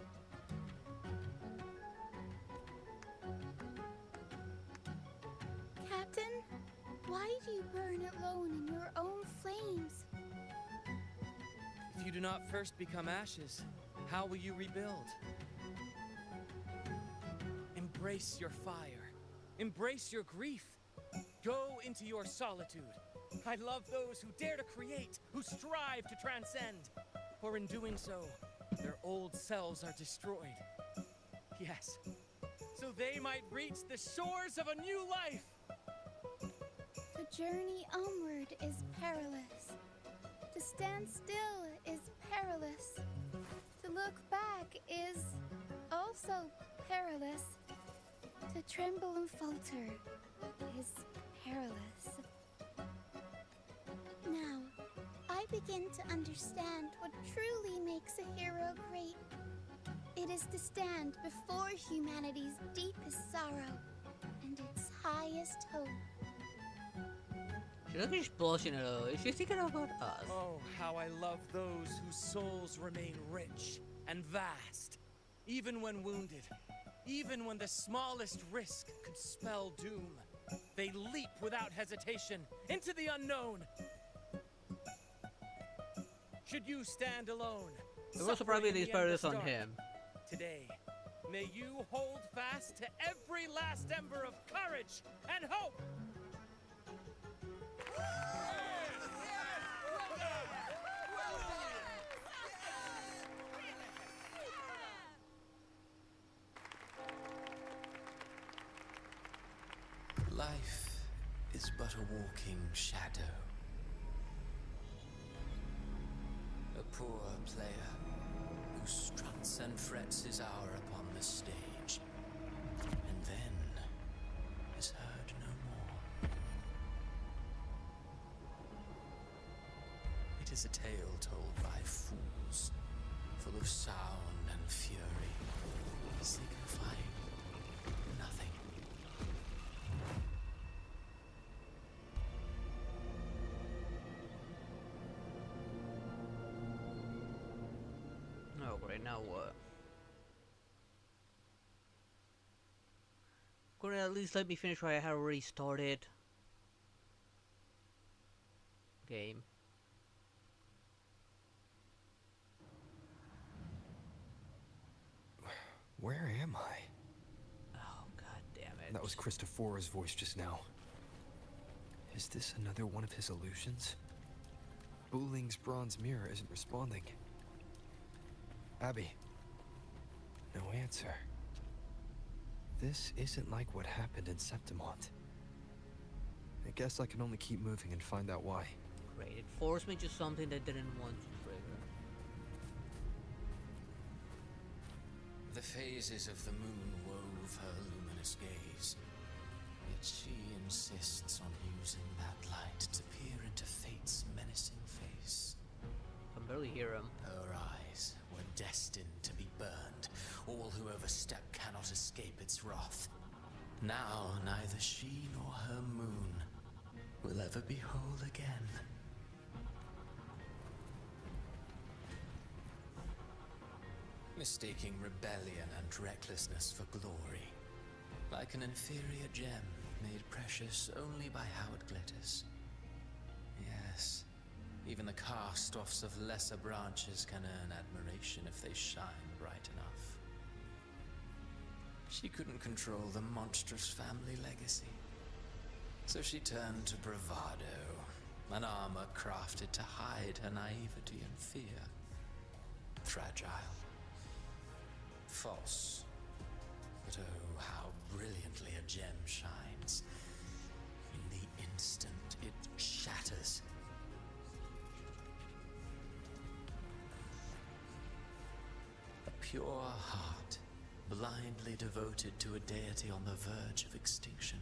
Captain, why do you burn alone in your own flames? If you do not first become ashes, how will you rebuild? Embrace your fire. Embrace your grief. Go into your solitude. I love those who dare to create, who strive to transcend. For in doing so, their old selves are destroyed. Yes, so they might reach the shores of a new life. The journey onward is perilous. To stand still is perilous. To look back is also perilous. To tremble and falter is perilous. Now, I begin to understand what truly makes a hero great. It is to stand before humanity's deepest sorrow and its highest hope. She doesn't just blushing at all. Is she thinking about us? Oh, how I love those whose souls remain rich and vast, even when wounded, even when the smallest risk could spell doom. They leap without hesitation into the unknown. Should you stand alone, It was probably suffering these in the parties on dark, him. today, may you hold fast to every last ember of courage and hope. Life is but a walking shadow. A poor player who struts and frets his hour upon the stage, and then is heard no more. It is a tale told by fools, full of sound and fury, signifying nothing. Oh, great, now what? Could at least let me finish what I had already started. Game. Where am I? Oh, god damn it. That was Christophora's voice just now. Is this another one of his illusions? Buling's bronze mirror isn't responding. Abby. No answer. This isn't like what happened in Septimont. I guess I can only keep moving and find out why. Great, it forced me to something that didn't want to trigger. The phases of the moon wove her luminous gaze, yet she insists on using that light to peer into fate's menacing face. I can barely hear him. Her eyes were destined to be burned. All who overstep cannot escape its wrath. Now neither she nor her moon will ever be whole again. Mistaking rebellion and recklessness for glory, Like an inferior gem, made precious only by how it glitters. Yes, even the cast-offs of lesser branches can earn admiration if they shine bright enough. She couldn't control the monstrous family legacy, so she turned to bravado, an armor crafted to hide her naivety and fear. Fragile. False. But oh, how brilliantly a gem shines. In the instant it shatters. A pure heart, blindly devoted to a deity on the verge of extinction.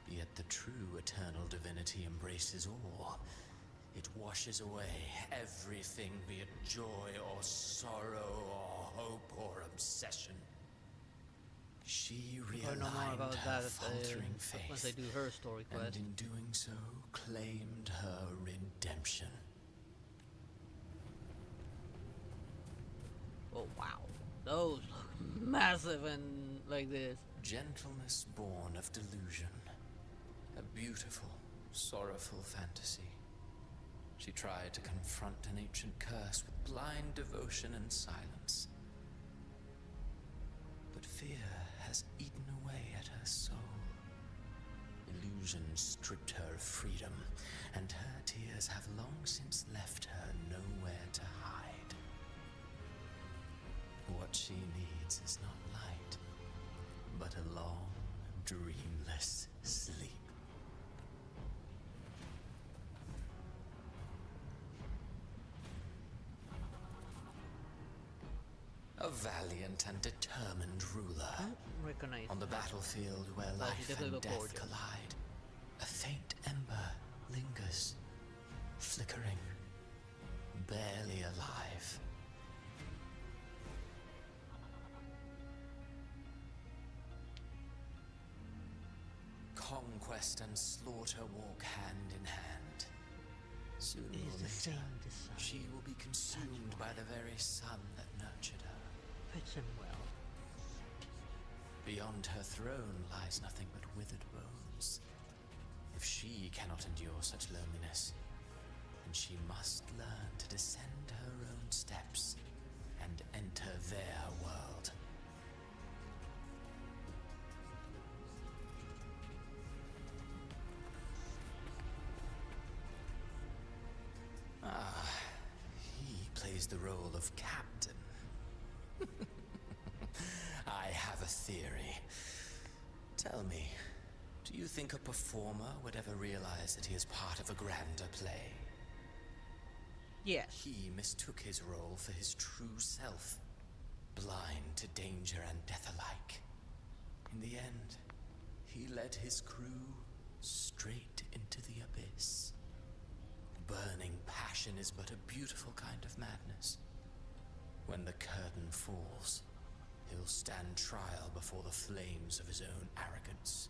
Yet the true eternal divinity embraces all. It washes away everything, be it joy or sorrow or hope or obsession. She realigned know more about her that faltering once faith, I do her story quest. and in doing so, claimed her redemption. Oh wow, those look massive and like this. Gentleness born of delusion. A beautiful, sorrowful fantasy. She tried to confront an ancient curse with blind devotion and silence. But fear has eaten away at her soul. Illusion stripped her of freedom, and her tears have long since left her nowhere to hide. What she needs is not light, but a long, dreamless sleep. A valiant and determined ruler. Recognize on the battlefield where life and death collide. A faint ember lingers, flickering, barely alive. Conquest and slaughter walk hand in hand. Sooner or later, she will be consumed by the very sun that nurtured her. Fits him well. Beyond her throne lies nothing but withered bones. If she cannot endure such loneliness, then she must learn to descend her own steps and enter their world. Ah, he plays the role of captain. I have a theory. Tell me, do you think a performer would ever realize that he is part of a grander play? Yes. He mistook his role for his true self, blind to danger and death alike. In the end, he led his crew straight into the abyss. Burning passion is but a beautiful kind of madness. When the curtain falls, he'll stand trial before the flames of his own arrogance.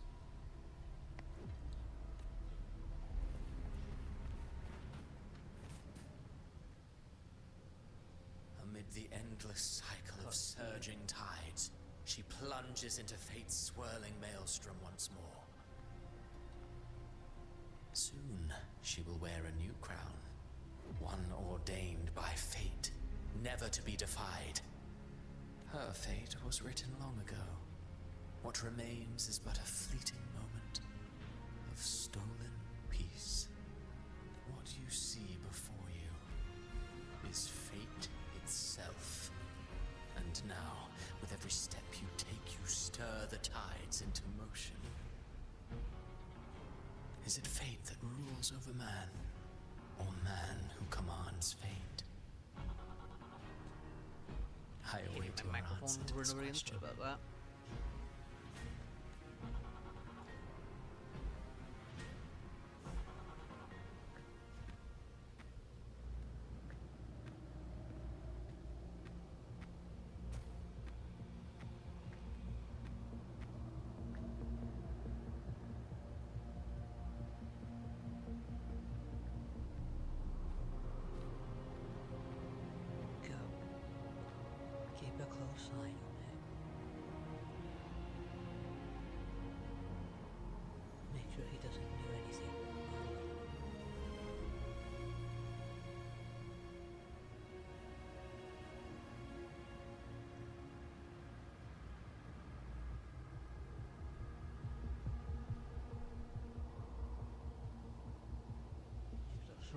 Amid the endless cycle of surging tides, she plunges into fate's swirling maelstrom once more. Soon, she will wear a new crown, one ordained by fate, never to be defied. Her fate was written long ago. What remains is but a fleeting moment of stolen peace. What you see before you is fate itself. And now, with every step you take, you stir the tides into motion. Is it fate that rules over man, or man who commands fate? I await your answer to this question. About that. Keep a close eye on him.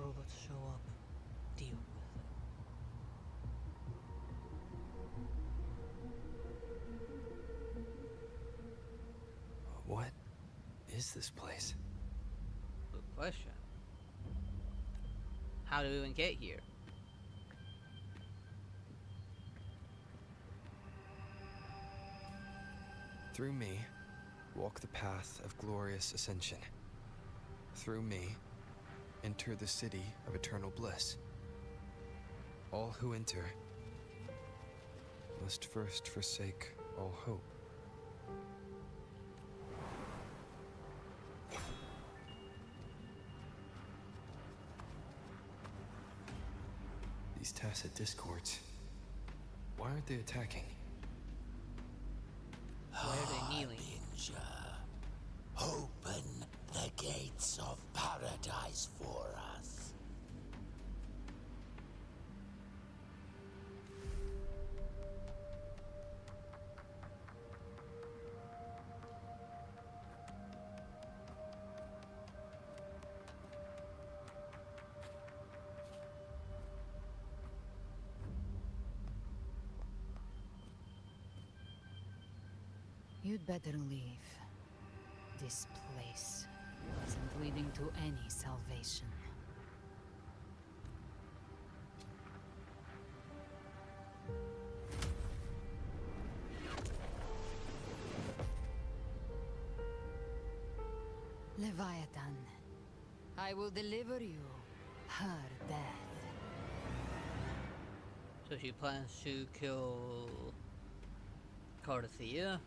robots show up, deal with them. What is this place? Good question. How did we even get here? Through me, walk the path of glorious ascension. Through me, enter the city of eternal bliss. All who enter must first forsake all hope. These tacit discords, why aren't they attacking? Why are they kneeling? Open the gates of paradise for us. You'd better leave. This place isn't leading to any salvation. Leviathan, I will deliver you her death. So she plans to kill Cardathea?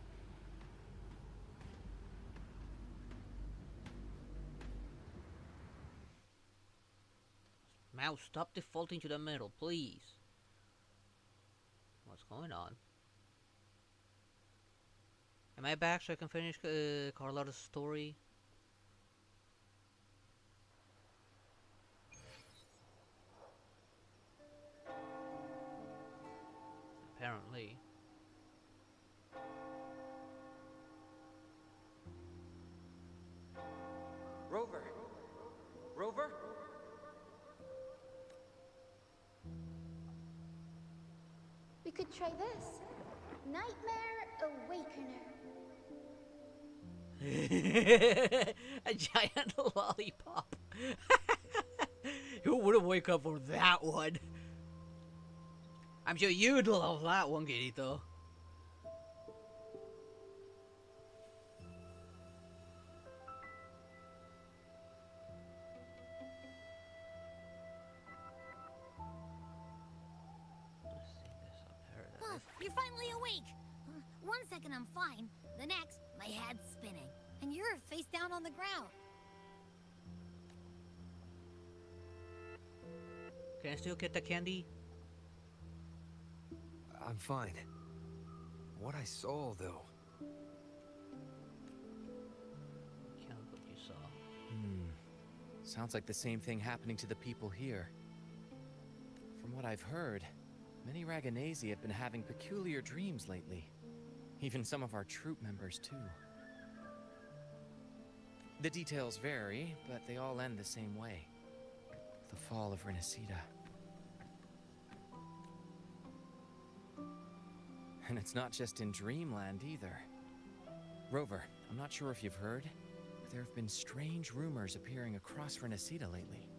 Mouse, stop defaulting to the middle, please. What's going on? Am I back so I can finish Carlotta's story? Apparently. Rover! Rover? We could try this. Nightmare Awakener. A giant lollipop. Who wouldn't wake up for that one? I'm sure you'd love that one, Kirito. Huh, you're finally awake. 1 second I'm fine. The next, my head's spinning. And you're face down on the ground. Can I still get the candy? I'm fine. What I saw, though. Count what you saw. Sounds like the same thing happening to the people here. From what I've heard, many Raganesi have been having peculiar dreams lately. Even some of our troop members, too. The details vary, but they all end the same way. The fall of Renacida. And it's not just in Dreamland either. Rover, I'm not sure if you've heard, but there have been strange rumors appearing across Renacida lately.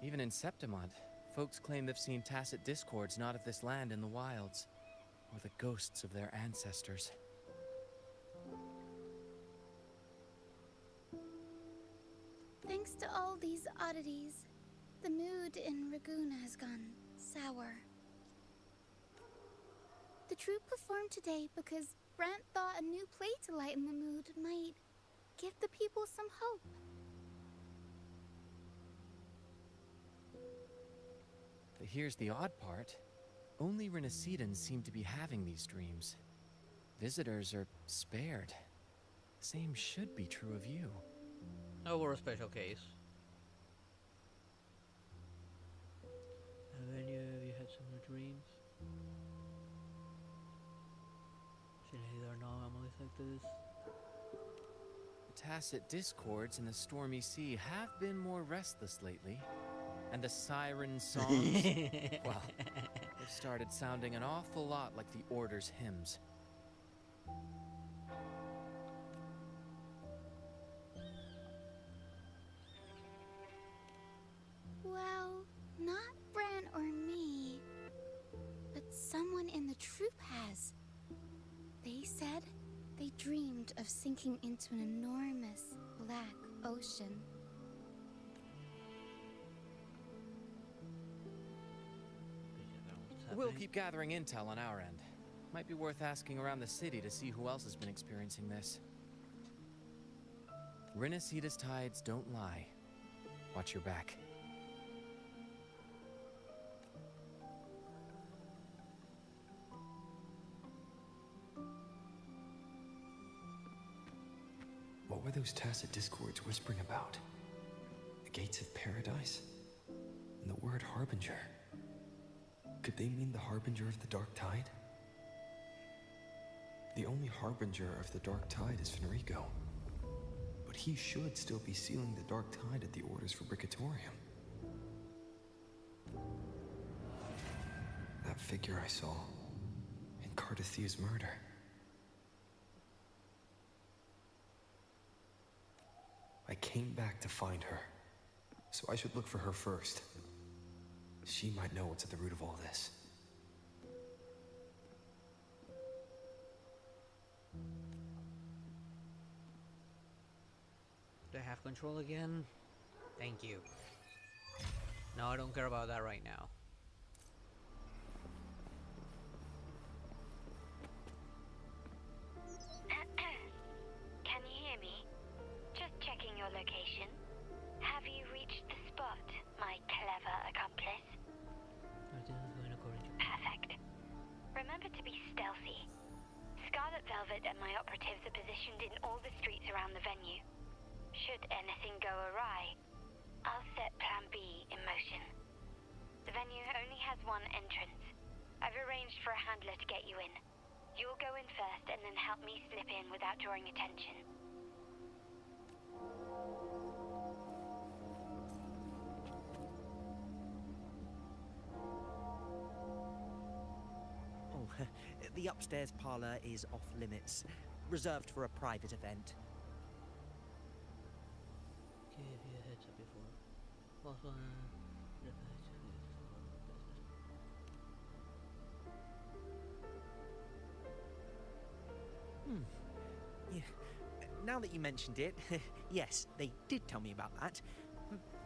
Even in Septimont, folks claim they've seen tacit discords not of this land in the wilds, or the ghosts of their ancestors. Thanks to all these oddities, the mood in Ragoon has gone sour. The troupe performed today because Brant thought a new play to lighten the mood might give the people some hope. But here's the odd part. Only Renacidans seem to be having these dreams. Visitors are spared. Same should be true of you. Oh, we're a special case. Have any of you had similar dreams? Should there are no anomalies like this? tacit discords in the stormy sea have been more restless lately. And the siren songs, well, they've started sounding an awful lot like the Order's hymns. Well, not Bran or me, but someone in the troop has. They said they dreamed of sinking into an enormous black ocean. We'll keep gathering intel on our end. Might be worth asking around the city to see who else has been experiencing this. Rinasida's tides don't lie. Watch your back. What were those tacit discords whispering about? The gates of paradise? And the word harbinger? Could they mean the harbinger of the dark tide? The only harbinger of the dark tide is Fenrico. But he should still be sealing the dark tide at the Order's Fabricatorium. That figure I saw in Cardathia's murder. I came back to find her, so I should look for her first. She might know what's at the root of all this. Do I have control again? Thank you. No, I don't care about that right now. Can you hear me? Just checking your location. Have you reached the spot, my clever accomplice? Everything is going according to Perfect. Remember to be stealthy. Scarlet Velvet and my operatives are positioned in all the streets around the venue. Should anything go awry, I'll set Plan B in motion. The venue only has one entrance. I've arranged for a handler to get you in. You'll go in first and then help me slip in without drawing attention. Oh, the upstairs parlor is off limits, reserved for a private event. Give you a heads up before. Also, Yeah. Now that you mentioned it, yes, they did tell me about that.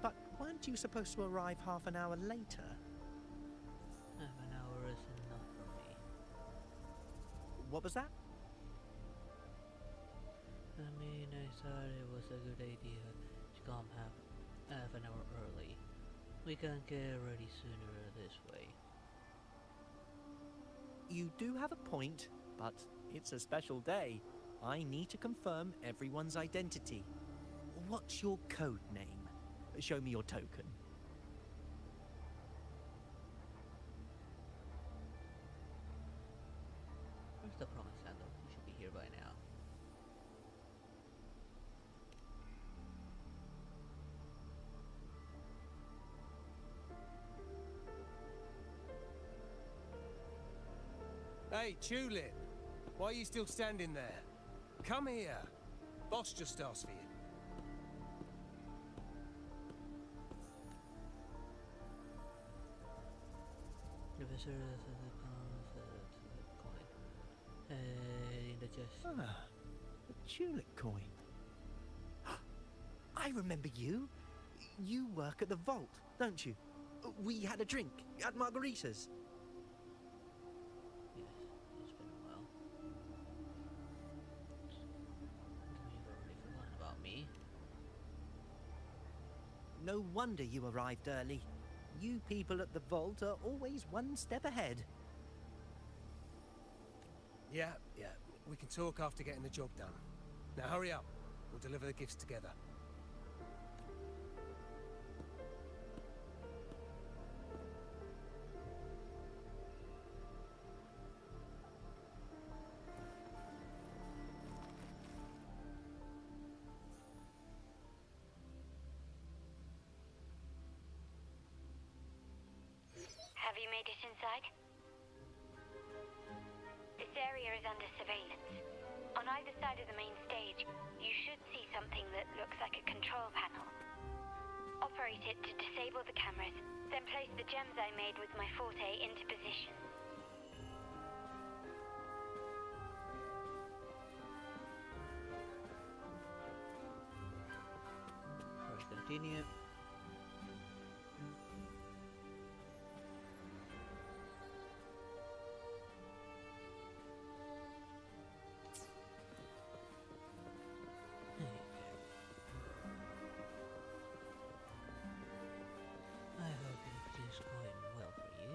But weren't you supposed to arrive half an hour later? half an hour is enough for me. What was that? I mean, I thought it was a good idea to come half an hour early. We can get ready sooner this way. You do have a point, but it's a special day. I need to confirm everyone's identity. What's your code name? Show me your token. Where's the promised land though? We should be here by now. Hey, Tulip! Why are you still standing there? Come here. Boss just asked for you. The visitor coin. In the chest. Ah, the tulip coin. I remember you. You work at the vault, don't you? We had a drink at Margarita's. Yes, it's been a while. You've already forgotten about me. No wonder you arrived early. You people at the vault are always one step ahead. Yeah. We can talk after getting the job done. Now hurry up. We'll deliver the gifts together. Have you made it inside? This area is under surveillance. On either side of the main stage, you should see something that looks like a control panel. Operate it to disable the cameras, then place the gems I made with my forte into position. Press continue. I hope everything's going well for you.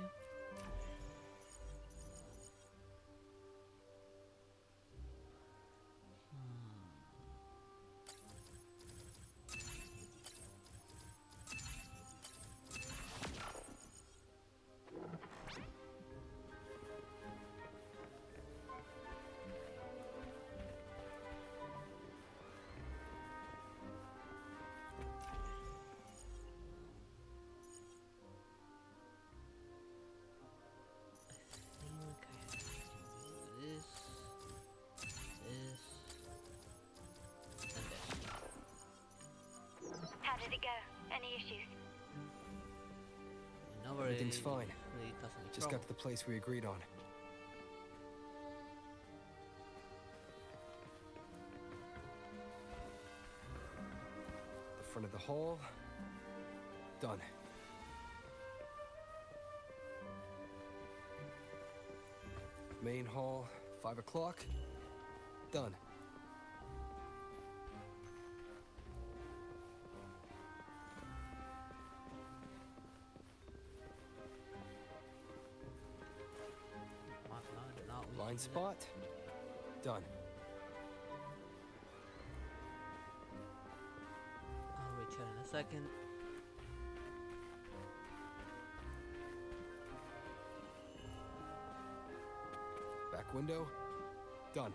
How did it go? Any issues? Everything's fine. Just got to the place we agreed on. The front of the hall. Done. Main hall, 5 o'clock. Done. Blind spot. Done. I'll return in a second. Back window. Done.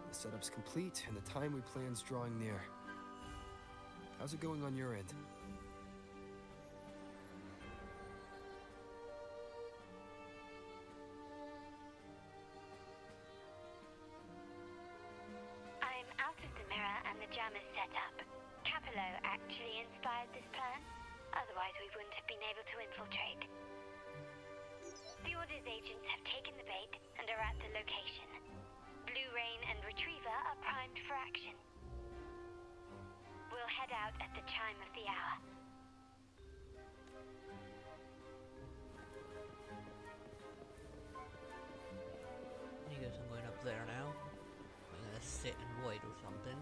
The setup's complete and the time we plan's drawing near. How's it going on your end? I'm out of the mirror and the jam is set up. Capello actually inspired this plan. Otherwise we wouldn't have been able to infiltrate. The Order's agents have taken the bait and are at the location. Blue Rain and Retriever are primed for action. We'll head out at the chime of the hour. I guess I'm going up there now. I'm gonna sit and wait or something.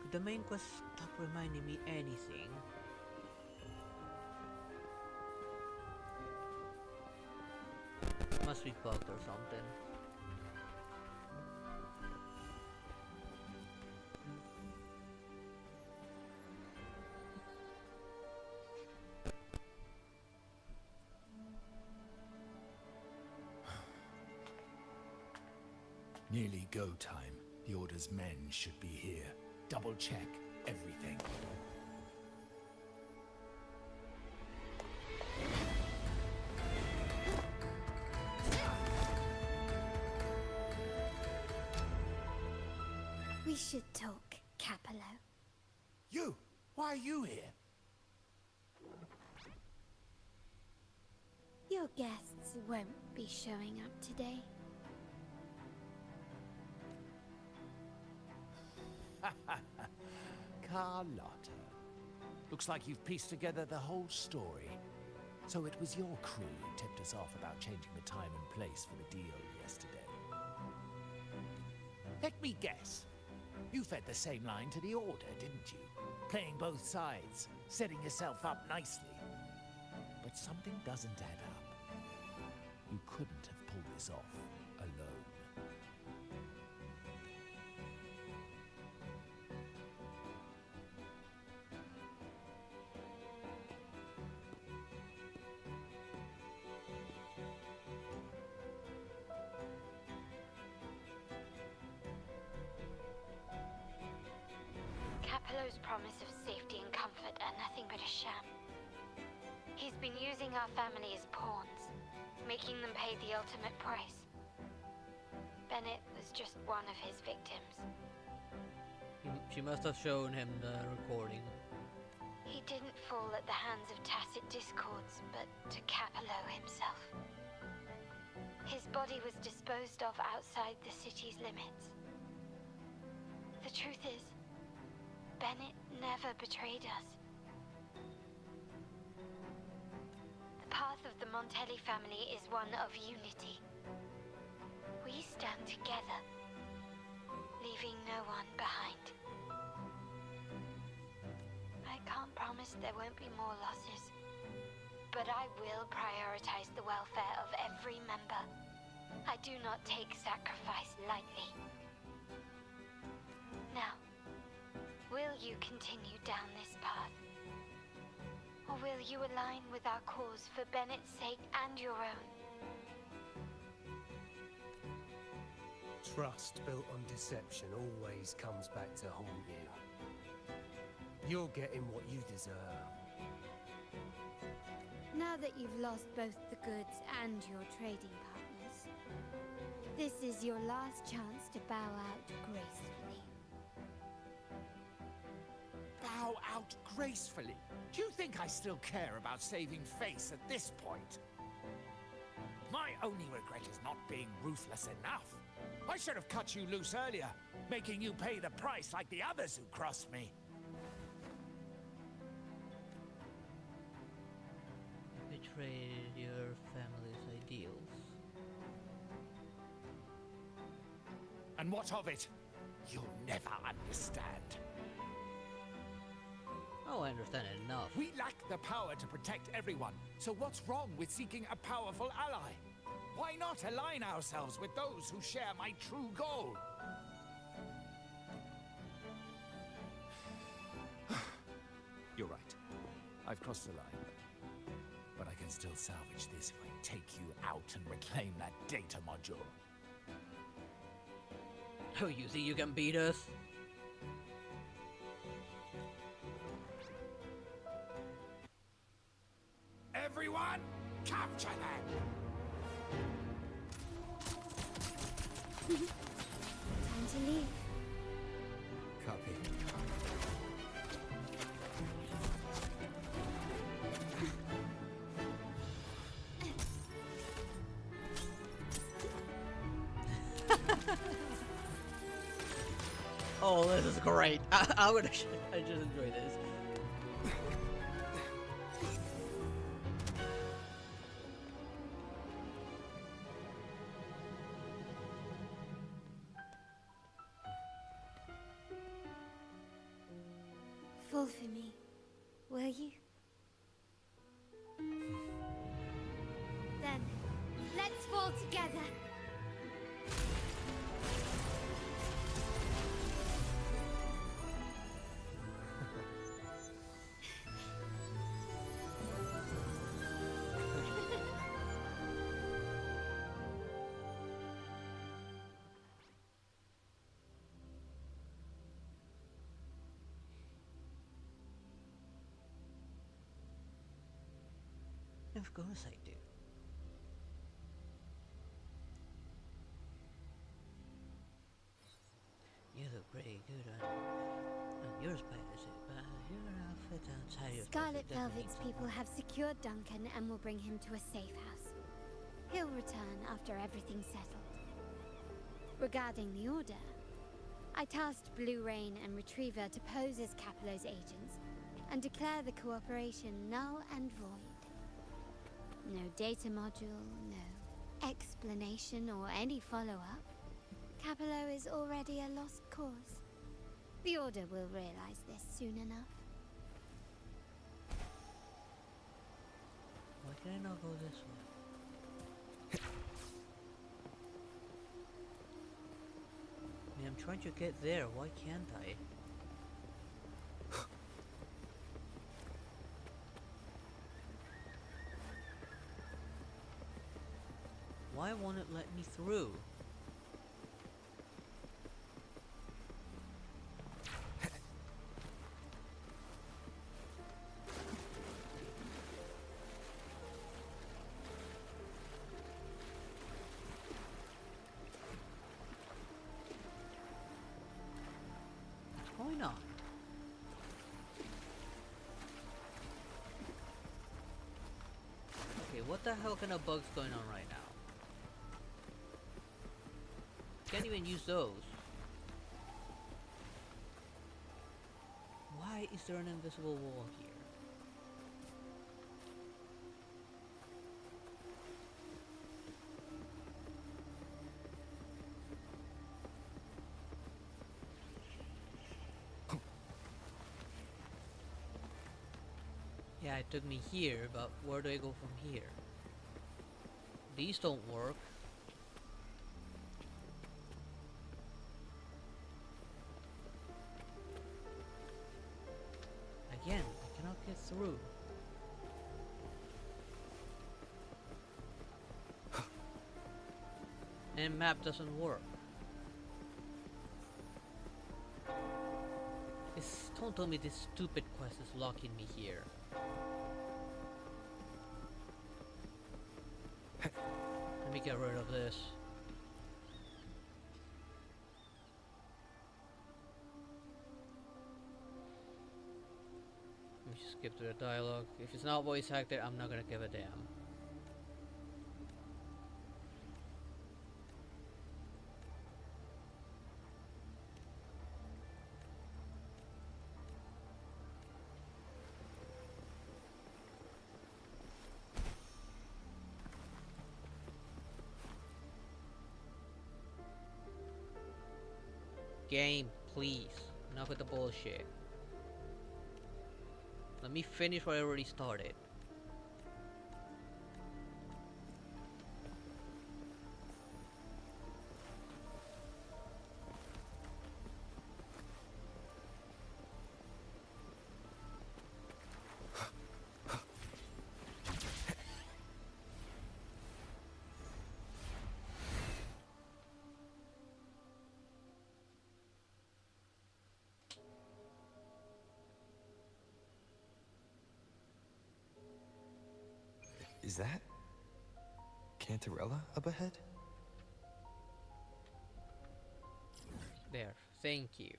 Could the main quest stop reminding me anything? Must be bugged or something. Nearly go time. The Order's men should be here. Double check everything. We should talk, Capello. You! Why are you here? Your guests won't be showing up today. Carlotta. Looks like you've pieced together the whole story. So it was your crew who tipped us off about changing the time and place for the deal yesterday. Let me guess. You fed the same line to the Order, didn't you? Playing both sides, setting yourself up nicely. But something doesn't add up. You couldn't have pulled this off alone. Capello's promise of safety and comfort are nothing but a sham. He's been using our family as pawns, making them pay the ultimate price. Bennett was just one of his victims. She must have shown him the recording. He didn't fall at the hands of tacit discords, but to Capello himself. His body was disposed of outside the city's limits. The truth is, Bennett never betrayed us. The path of the Montelli family is one of unity. We stand together, leaving no one behind. I can't promise there won't be more losses, but I will prioritize the welfare of every member. I do not take sacrifice lightly. Now, will you continue down this path? Or will you align with our cause for Bennett's sake and your own? Trust built on deception always comes back to haunt you. You're getting what you deserve. Now that you've lost both the goods and your trading partners, this is your last chance to bow out gracefully. Bow out gracefully? Do you think I still care about saving face at this point? My only regret is not being ruthless enough. I should have cut you loose earlier, making you pay the price like the others who crossed me. Betrayed your family's ideals. And what of it? You'll never understand. Oh, I understand enough. We lack the power to protect everyone, so what's wrong with seeking a powerful ally? Why not align ourselves with those who share my true goal? You're right. I've crossed the line. But I can still salvage this if I take you out and reclaim that data module. Oh, you think you can beat us? Everyone, capture them! Time to leave. Copy. Oh, this is great. I just enjoy this. Fall for me, will you? Then, let's fall together. Of course I do. You look pretty good on your spider suit, but your outfit outside your Scarlet closet definitely Velvet's needs people some have secured Duncan and will bring him to a safe house. He'll return after everything's settled. Regarding the Order, I tasked Blue Rain and Retriever to pose as Capello's agents and declare the cooperation null and void. No data module, no explanation or any follow-up. Capello is already a lost cause. The Order will realize this soon enough. Why can I not go this way? I mean, I'm trying to get there. Why can't I? Why won't it let me through? What the hell kind of bug's going on right now? Can't even use those. Why is there an invisible wall here? Yeah, it took me here, but where do I go from here? These don't work. Again, I cannot get through. And map doesn't work. Don't tell me this stupid quest is locking me here. Let me get rid of this. Let me just skip to the dialogue. If it's not voice acted, I'm not gonna give a damn. Game, please. Enough with the bullshit. Let me finish what I already started. Is that Cantarella up ahead? There, thank you.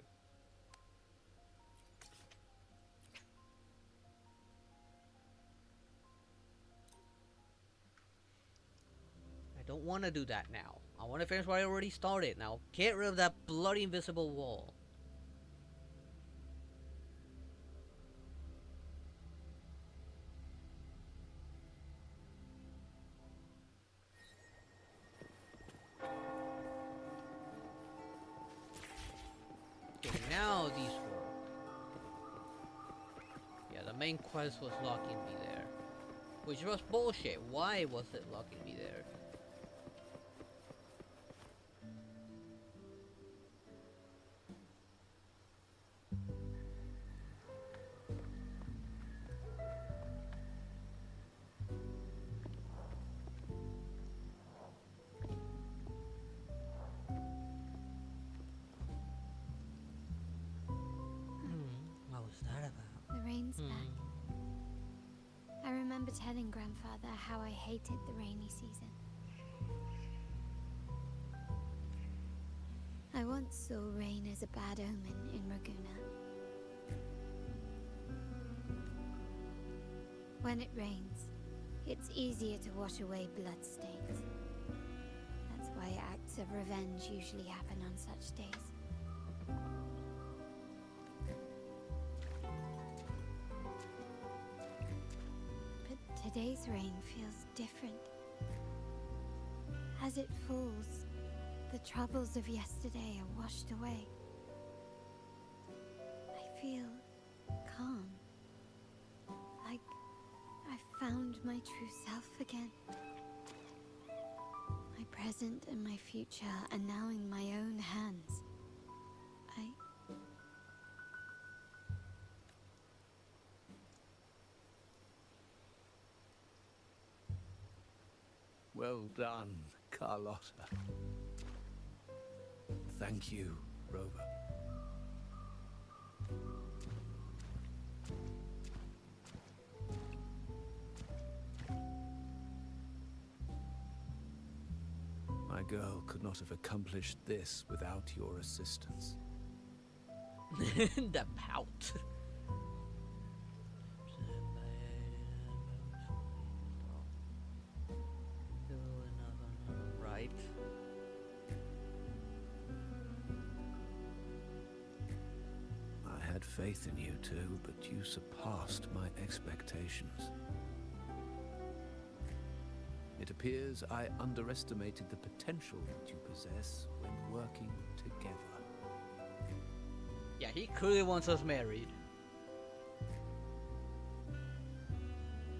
I don't want to do that now. I want to finish what I already started. Now, get rid of that bloody invisible wall. Okay, now these work. Yeah, the main quest was locking me there. Which was bullshit. Why was it locking me there? What was that about? The rain's back. I remember telling Grandfather how I hated the rainy season. I once saw rain as a bad omen in Raguna. When it rains, it's easier to wash away bloodstains. That's why acts of revenge usually happen on such days. Today's rain feels different. As it falls, the troubles of yesterday are washed away. I feel calm. Like I found my true self again. My present and my future are now in my own hands. Well done, Carlotta. Thank you, Rover. My girl could not have accomplished this without your assistance. The pout. faith in you two, but you surpassed my expectations. It appears I underestimated the potential that you possess when working together. Yeah, he clearly wants us married.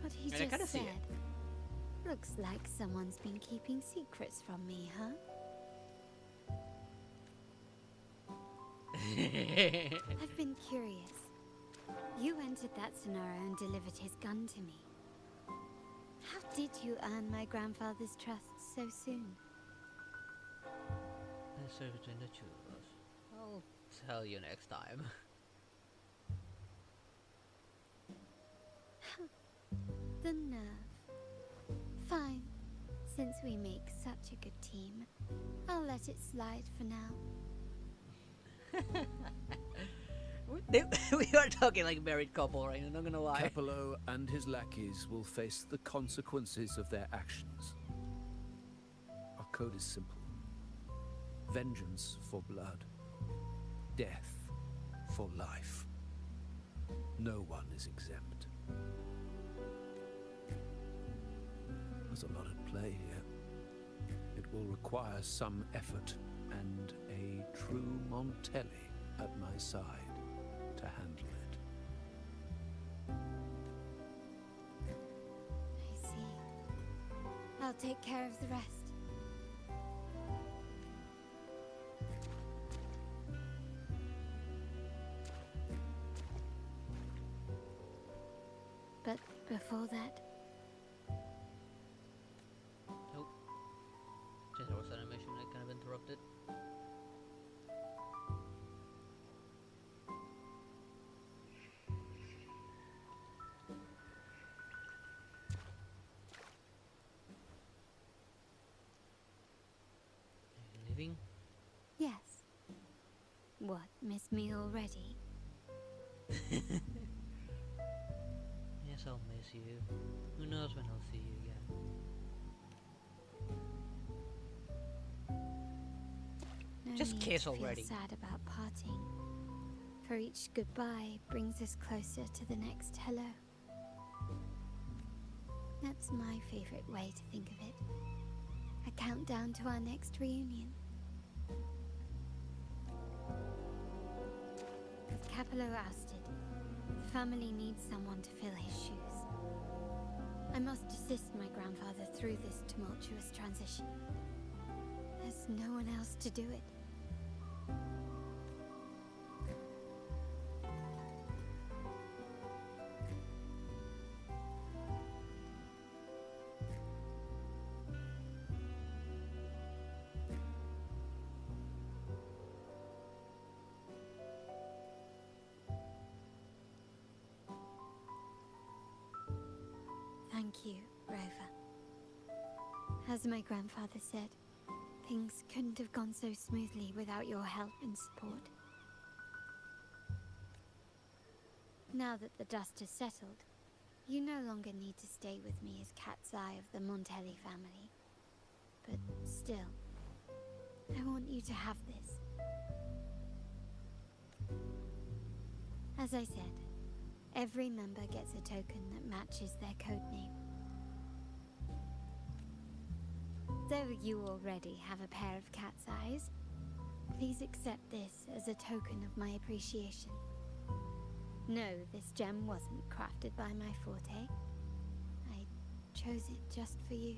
What he And I kinda just see said. it. Looks like someone's been keeping secrets from me, huh? I've been curious. You entered that Sonora and delivered his gun to me. How did you earn my grandfather's trust so soon? Let's serve between the two of us. I'll tell you next time. The nerve. Fine. Since we make such a good team, I'll let it slide for now. We are talking like a married couple right now, not gonna lie. Capello and his lackeys will face the consequences of their actions. Our code is simple. Vengeance for blood. Death for life. No one is exempt. There's a lot at play here. It will require some effort and a true Montelli at my side to handle it. I see. I'll take care of the rest. But before that, Nope. Just there was an animation that kind of interrupted. Leaving? yes. What, miss me already? Yes, I'll miss you. Who knows when I'll see you again. No Just need kiss to already. feel sad about parting. For each goodbye brings us closer to the next hello. That's my favorite way to think of it. A countdown to our next reunion. With Capello ousted, the family needs someone to fill his shoes. I must assist my grandfather through this tumultuous transition. There's no one else to do it. Thank you, Rover. As my grandfather said, things couldn't have gone so smoothly without your help and support. Now that the dust has settled, you no longer need to stay with me as Cat's Eye of the Montelli family. But still, I want you to have this. As I said, every member gets a token that matches their codename. Though you already have a pair of cat's eyes, please accept this as a token of my appreciation. No, this gem wasn't crafted by my forte. I chose it just for you.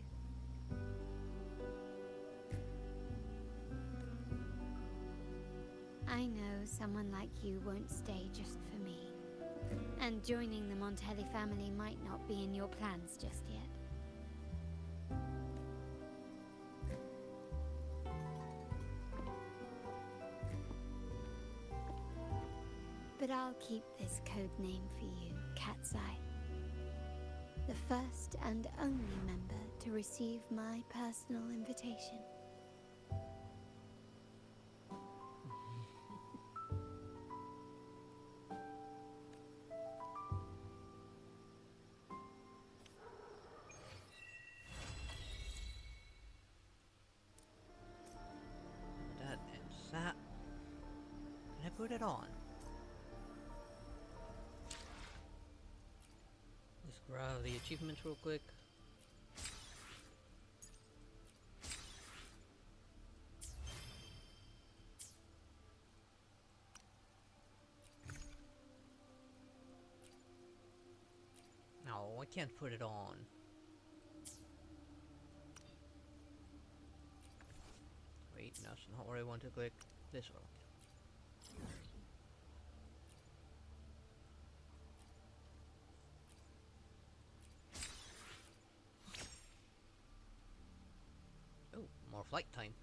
I know someone like you won't stay just for me. And joining the Montelli family might not be in your plans just yet. But I'll keep this code name for you, Cat's Eye. The first and only member to receive my personal invitation. That ends that. Can I put it on? Grab the achievements real quick. No, I can't put it on. Wait, no, that's not where I want to click. This one. Oh, more flight time.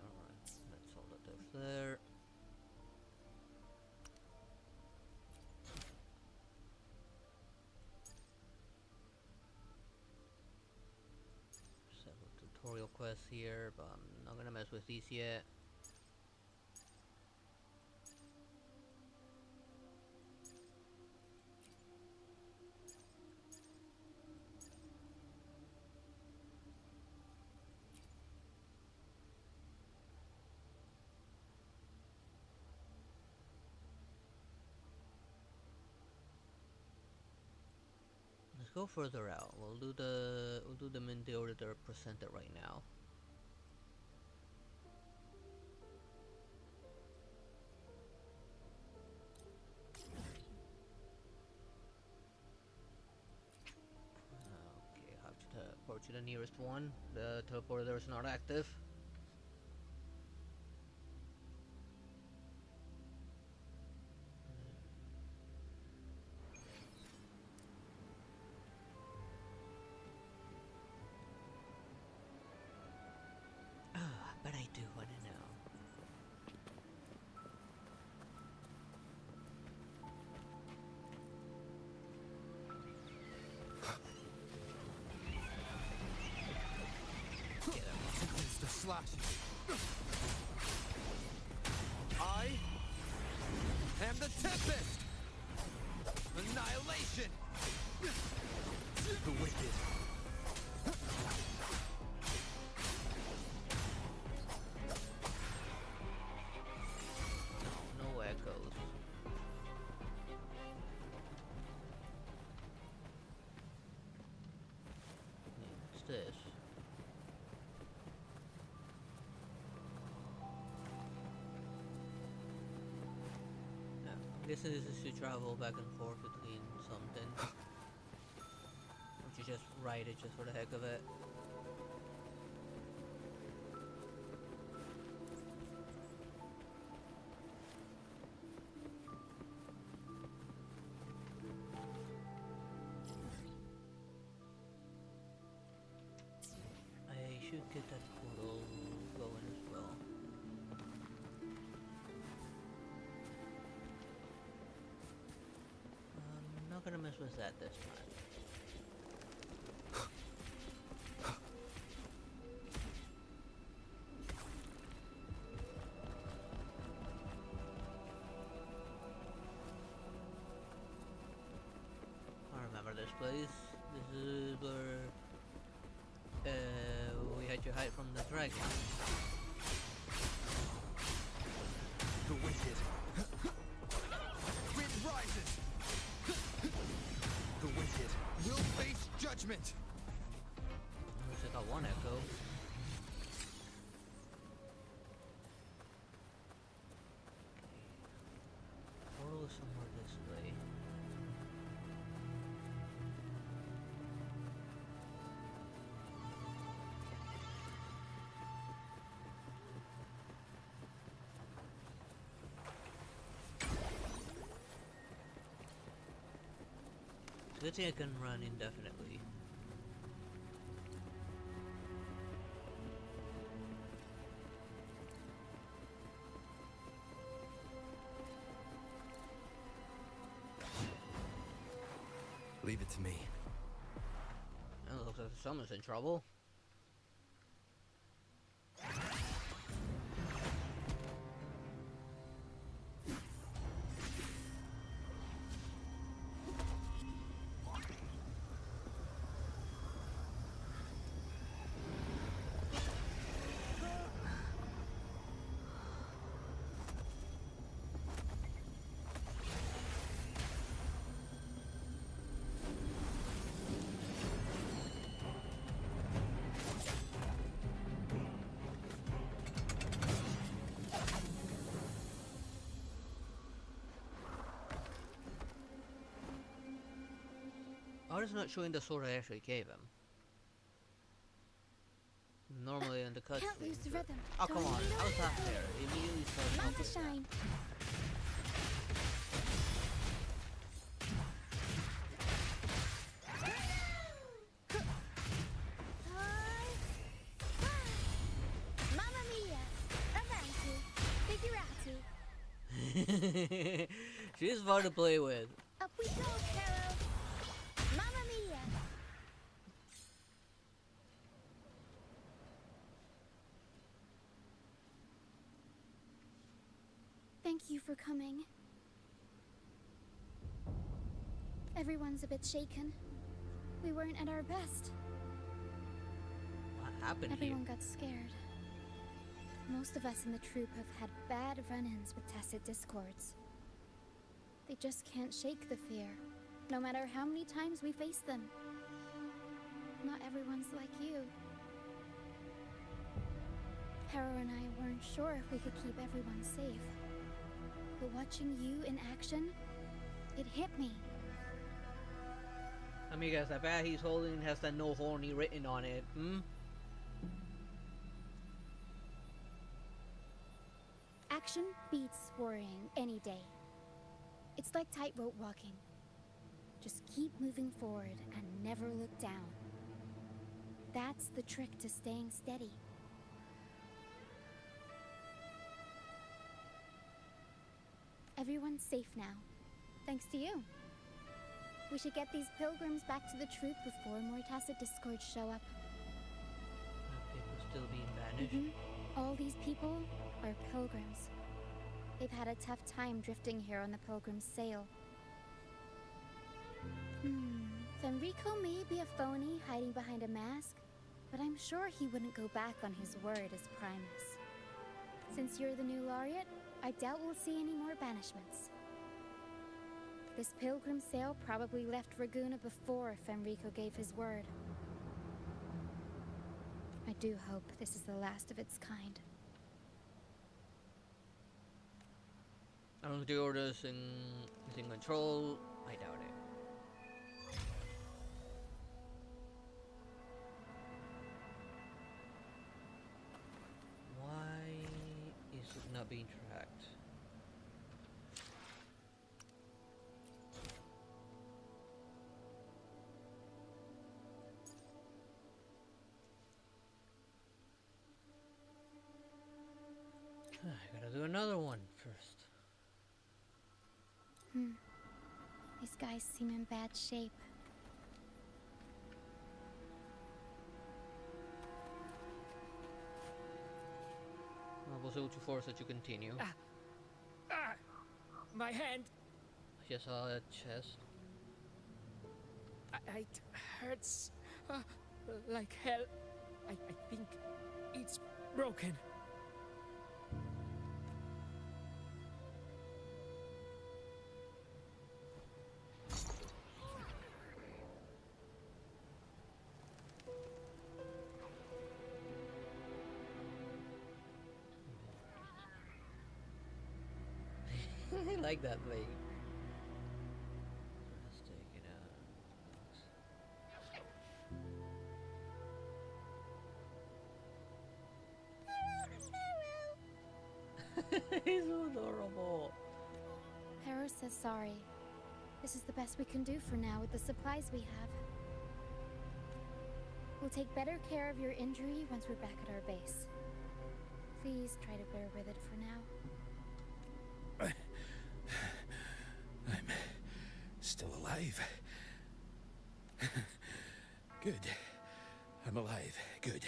Alright, that's all that is there. Several tutorial quests here, but I'm not gonna mess with these yet. Let's go further out. We'll do them in the order they're presented right now. Okay, I have to teleport to the nearest one. The teleporter is not active. But I do want to know. Mr. Slashes. I am the Tempest! Annihilation! The wicked. No echoes. What's this? Yeah, I'm guessing this is to travel back and forth between something. Or to just ride it just for the heck of it. I should get that portal going as well. I'm not gonna mess with that this time. I remember this place. This is where we had to hide from the dragon. The wicked. Wind rises. The wicked will face judgment. Looks like I got one echo. Portal is somewhere this way. It's a good thing I can run indefinitely. Leave it to me. It looks like someone's in trouble. How is it not showing the sword I actually gave him? Normally in the cutscene. Can't lose the rhythm. Oh, come on. How's that fair? It immediately starts Not off to with that. shine. Mamma mia! Avanti! Figurati! She's fun to play with. Up we go, Caro! Mamma mia! Thank you for coming. Everyone's a bit shaken. We weren't at our best. What happened Everyone here? got scared. Most of us in the troop have had bad run-ins with tacit discords. They just can't shake the fear, no matter how many times we face them. Not everyone's like you. Harrow and I weren't sure if we could keep everyone safe. But watching you in action, it hit me. Amigas, that bag he's holding has that no horny written on it. Hmm? Action beats worrying any day. It's like tightrope walking. Just keep moving forward and never look down. That's the trick to staying steady. Everyone's safe now, thanks to you. We should get these pilgrims back to the troop before more tacit discords show up. People still being banished. All these people are pilgrims. They've had a tough time drifting here on the pilgrim's sail. Fenrico may be a phony hiding behind a mask, but I'm sure he wouldn't go back on his word as Primus. Since you're the new laureate, I doubt we'll see any more banishments. This pilgrim sail probably left Raguna before Fenrico gave his word. I do hope this is the last of its kind. I don't think the Order is in control. I doubt it. Why is it not being tracked? I gotta do another one first. These guys seem in bad shape. I was able to force it to continue. My hand! I just saw a chest. It hurts like hell. I think it's broken. I like that thing. Let's take it out. He's so adorable. Harrow says sorry. This is the best we can do for now with the supplies we have. We'll take better care of your injury once we're back at our base. Please try to bear with it for now. I'm still alive. Good. I'm alive. Good.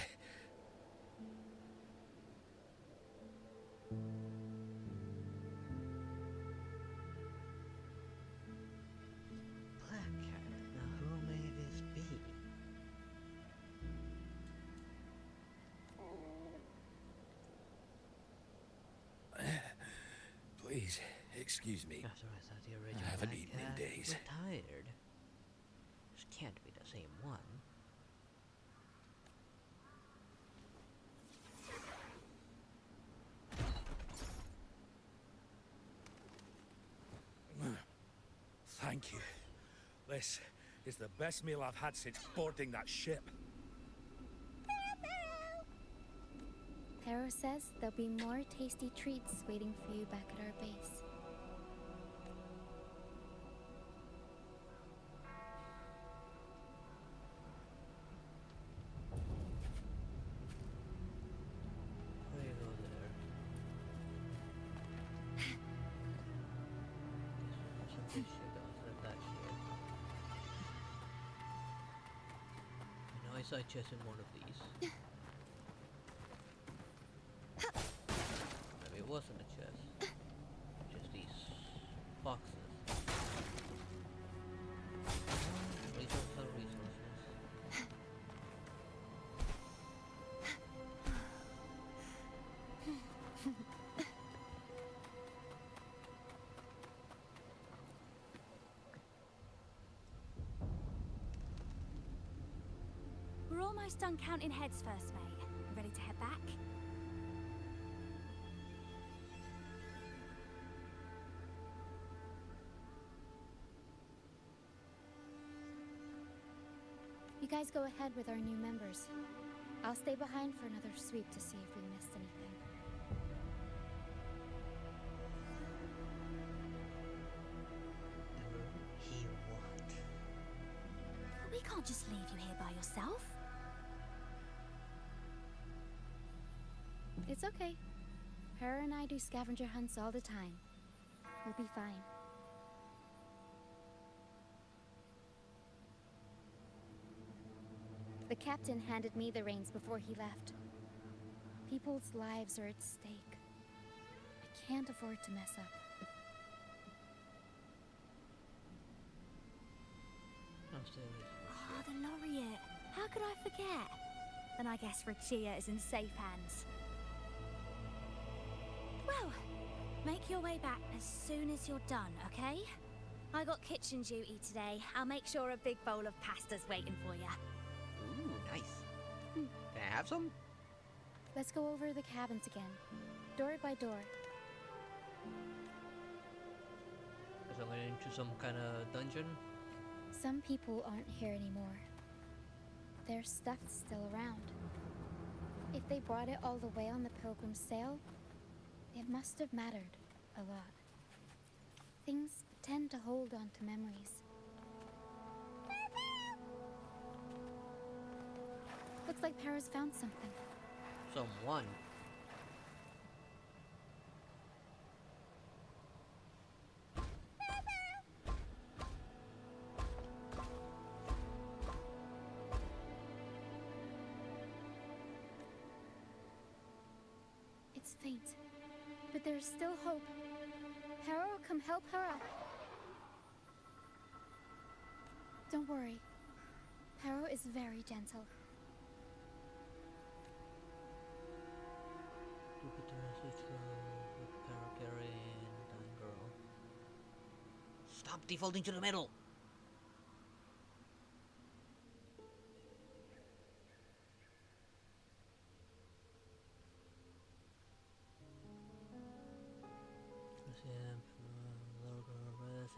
Blackcat. Now who may this be? Please, excuse me. After I thought the original I haven't eaten in Blackcat days. retired. This can't be the same one. Thank you. This is the best meal I've had since boarding that ship. Pero says there'll be more tasty treats waiting for you back at our base. Where you go there? Some good shit outside that shit. I know I saw a chest in one of these. Maybe it wasn't a chest. Just these boxes. Resources. We're almost done counting heads first, mate. You ready to head back? You guys go ahead with our new members. I'll stay behind for another sweep to see if we missed anything. He what? But we can't just leave you here by yourself. It's okay. Her and I do scavenger hunts all the time. We'll be fine. The captain handed me the reins before he left. People's lives are at stake. I can't afford to mess up. I'm serious. Oh, the laureate. How could I forget? Then I guess Richia is in safe hands. Well, make your way back as soon as you're done, okay? I got kitchen duty today. I'll make sure a big bowl of pasta's waiting for you. Ooh, nice. Can I have some? Let's go over the cabins again, door by door. Because I'm going into some kind of dungeon. Some people aren't here anymore. Their stuff's still around. If they brought it all the way on the Pilgrim's sail, it must have mattered a lot. Things tend to hold on to memories. Looks like Paris found something. Someone. It's faint, but there's still hope. Harrow, come help her up. Don't worry. Harrow is very gentle. Look at the message with Paracari and Dying Girl. Stop defaulting to the middle!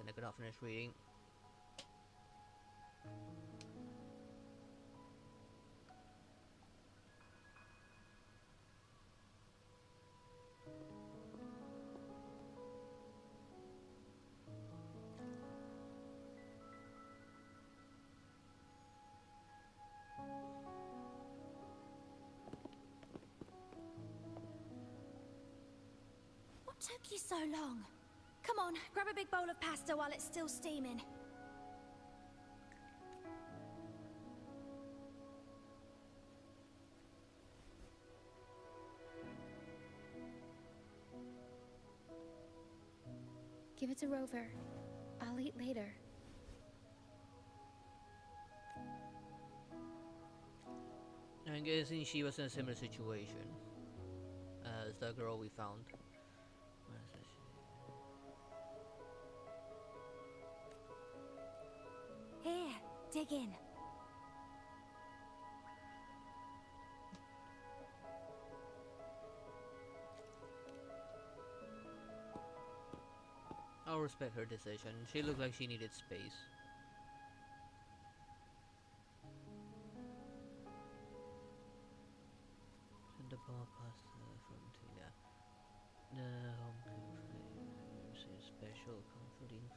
And I could not finish reading. What took you so long? Come on, grab a big bowl of pasta while it's still steaming. Give it to Rover. I'll eat later. I'm guessing she was in a similar situation as the girl we found. Where is this? Here, dig in. I'll respect her decision. She looked like she needed space. come across the frontier. The home flavors is special, comforting.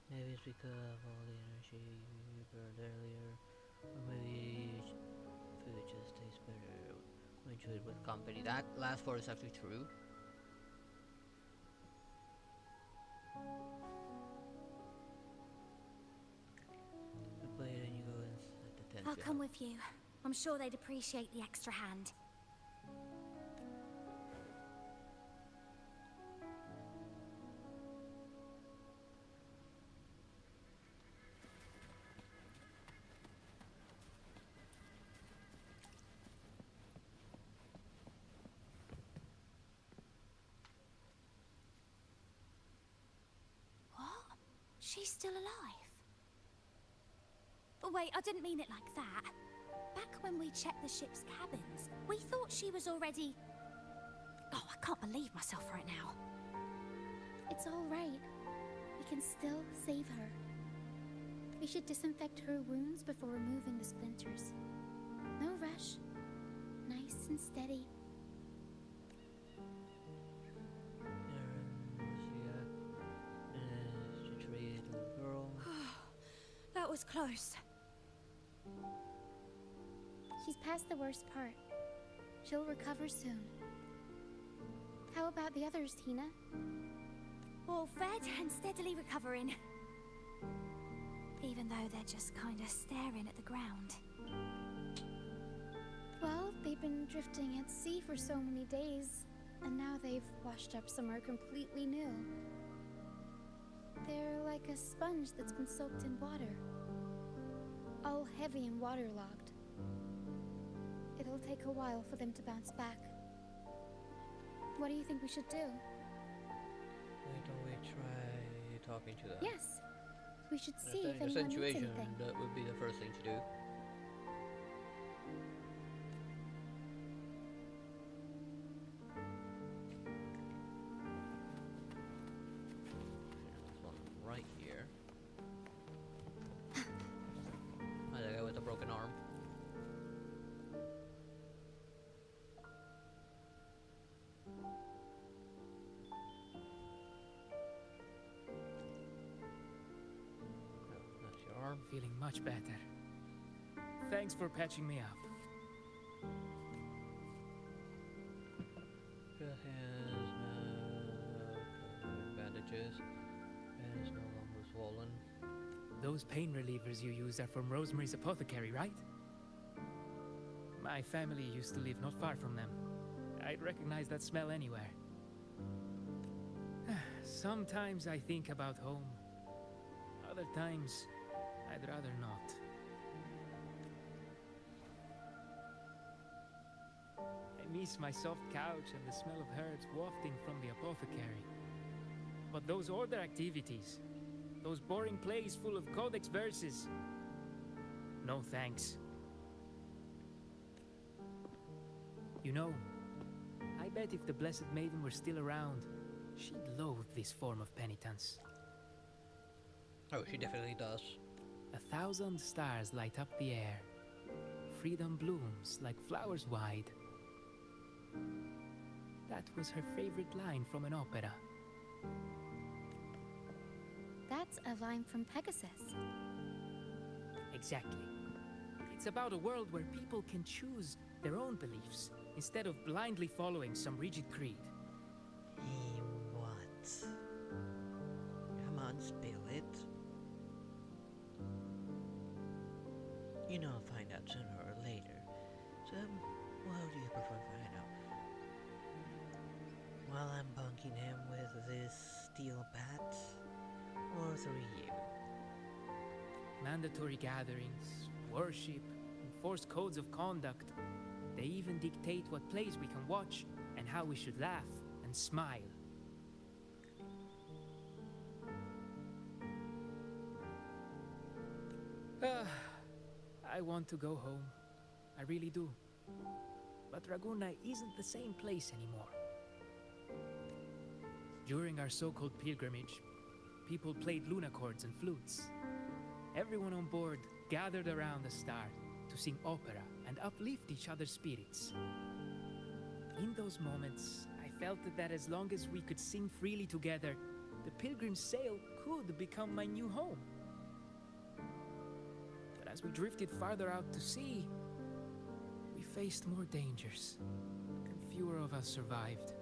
Maybe it's because of all the energy you burned earlier, or maybe food just tastes better when you eat with company. That last part is actually true. You play it and you go inside the tent. I'll come with you. I'm sure they'd appreciate the extra hand. She's still alive. Oh, wait, I didn't mean it like that. Back when we checked the ship's cabins, we thought she was already... Oh, I can't believe myself right now. It's all right. We can still save her. We should disinfect her wounds before removing the splinters. No rush. Nice and steady. That was close. She's past the worst part. She'll recover soon. How about the others, Tina? All fed and steadily recovering. Even though they're just kind of staring at the ground. Well, they've been drifting at sea for so many days, and now they've washed up somewhere completely new. They're like a sponge that's been soaked in water. All heavy and waterlogged. It'll take a while for them to bounce back. What do you think we should do? Why don't we try talking to them? Yes. We should see If if they're in a anyone needs situation, anything. that would be the first thing to do. There's one right here. Oh, the guy with the broken arm. That's your arm. Feeling much better. Thanks for patching me up. Good hands now covered in bandages. And it's no longer swollen. Those pain relievers you use are from Rosemary's Apothecary, right? My family used to live not far from them. I'd recognize that smell anywhere. Sometimes I think about home. Other times, I'd rather not. I miss my soft couch and the smell of herbs wafting from the apothecary. But those order activities, those boring plays full of codex verses, no thanks. You know, I bet if the Blessed Maiden were still around, she'd loathe this form of penitence. Oh, she definitely does. 1,000 stars light up the air. Freedom blooms like flowers wide. That was her favorite line from an opera. That's a line from Pegasus. Exactly. It's about a world where people can choose their own beliefs instead of blindly following some rigid creed. What? Come on, spill it. You know I'll find out sooner or later. So, what do you prefer to find out? While I'm bunking him with this steel bat? Or through you? Mandatory gatherings, worship, enforced codes of conduct. They even dictate what plays we can watch and how we should laugh and smile. I want to go home. I really do. But Raguna isn't the same place anymore. During our so-called pilgrimage, people played lunacords and flutes. Everyone on board gathered around the star to sing opera and uplift each other's spirits. In those moments, I felt that as long as we could sing freely together, the Pilgrim's Sail could become my new home. But as we drifted farther out to sea, we faced more dangers, and fewer of us survived.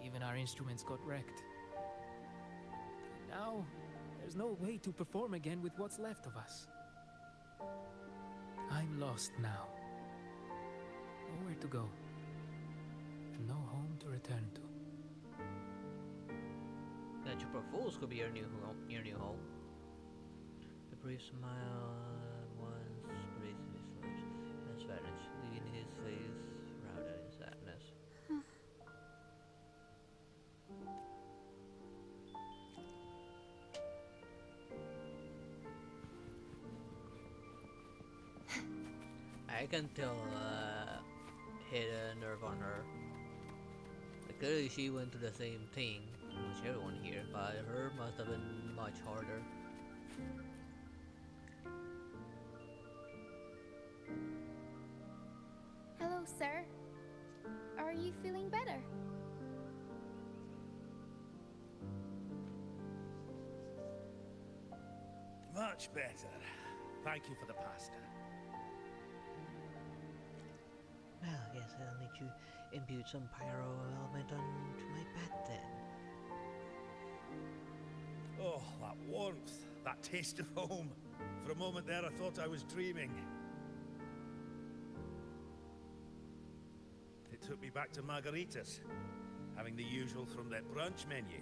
Even our instruments got wrecked. And now, there's no way to perform again with what's left of us. I'm lost now. Nowhere to go. And no home to return to. The Trooper Fools could be your new home. The brief smile once graced his lips has vanished, leaving his face shrouded in sadness. I can tell hit a nerve on her. Like, clearly she went through the same thing as everyone here, but her must have been much harder. Hello, sir. Are you feeling better? Much better. Thank you for the pasta. Well, I guess I'll need to impute some pyro element onto my bat then. Oh, that warmth, that taste of home. For a moment there, I thought I was dreaming. It took me back to margaritas, having the usual from their brunch menu.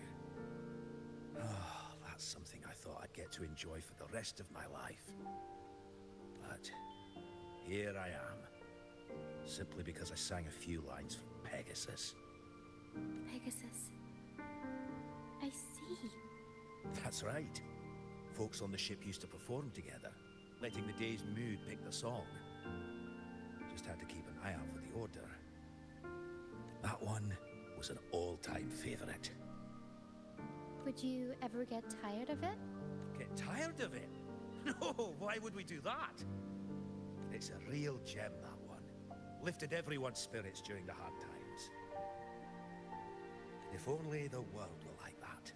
Oh, that's something I thought I'd get to enjoy for the rest of my life. But here I am, simply because I sang a few lines from Pegasus. Pegasus. I see. That's right. Folks on the ship used to perform together, letting the day's mood pick the song. Just had to keep an eye out for the order. That one was an all-time favorite. Would you ever get tired of it? Get tired of it? No, why would we do that? It's a real gem, that one. Lifted everyone's spirits during the hard times. If only the world were like that,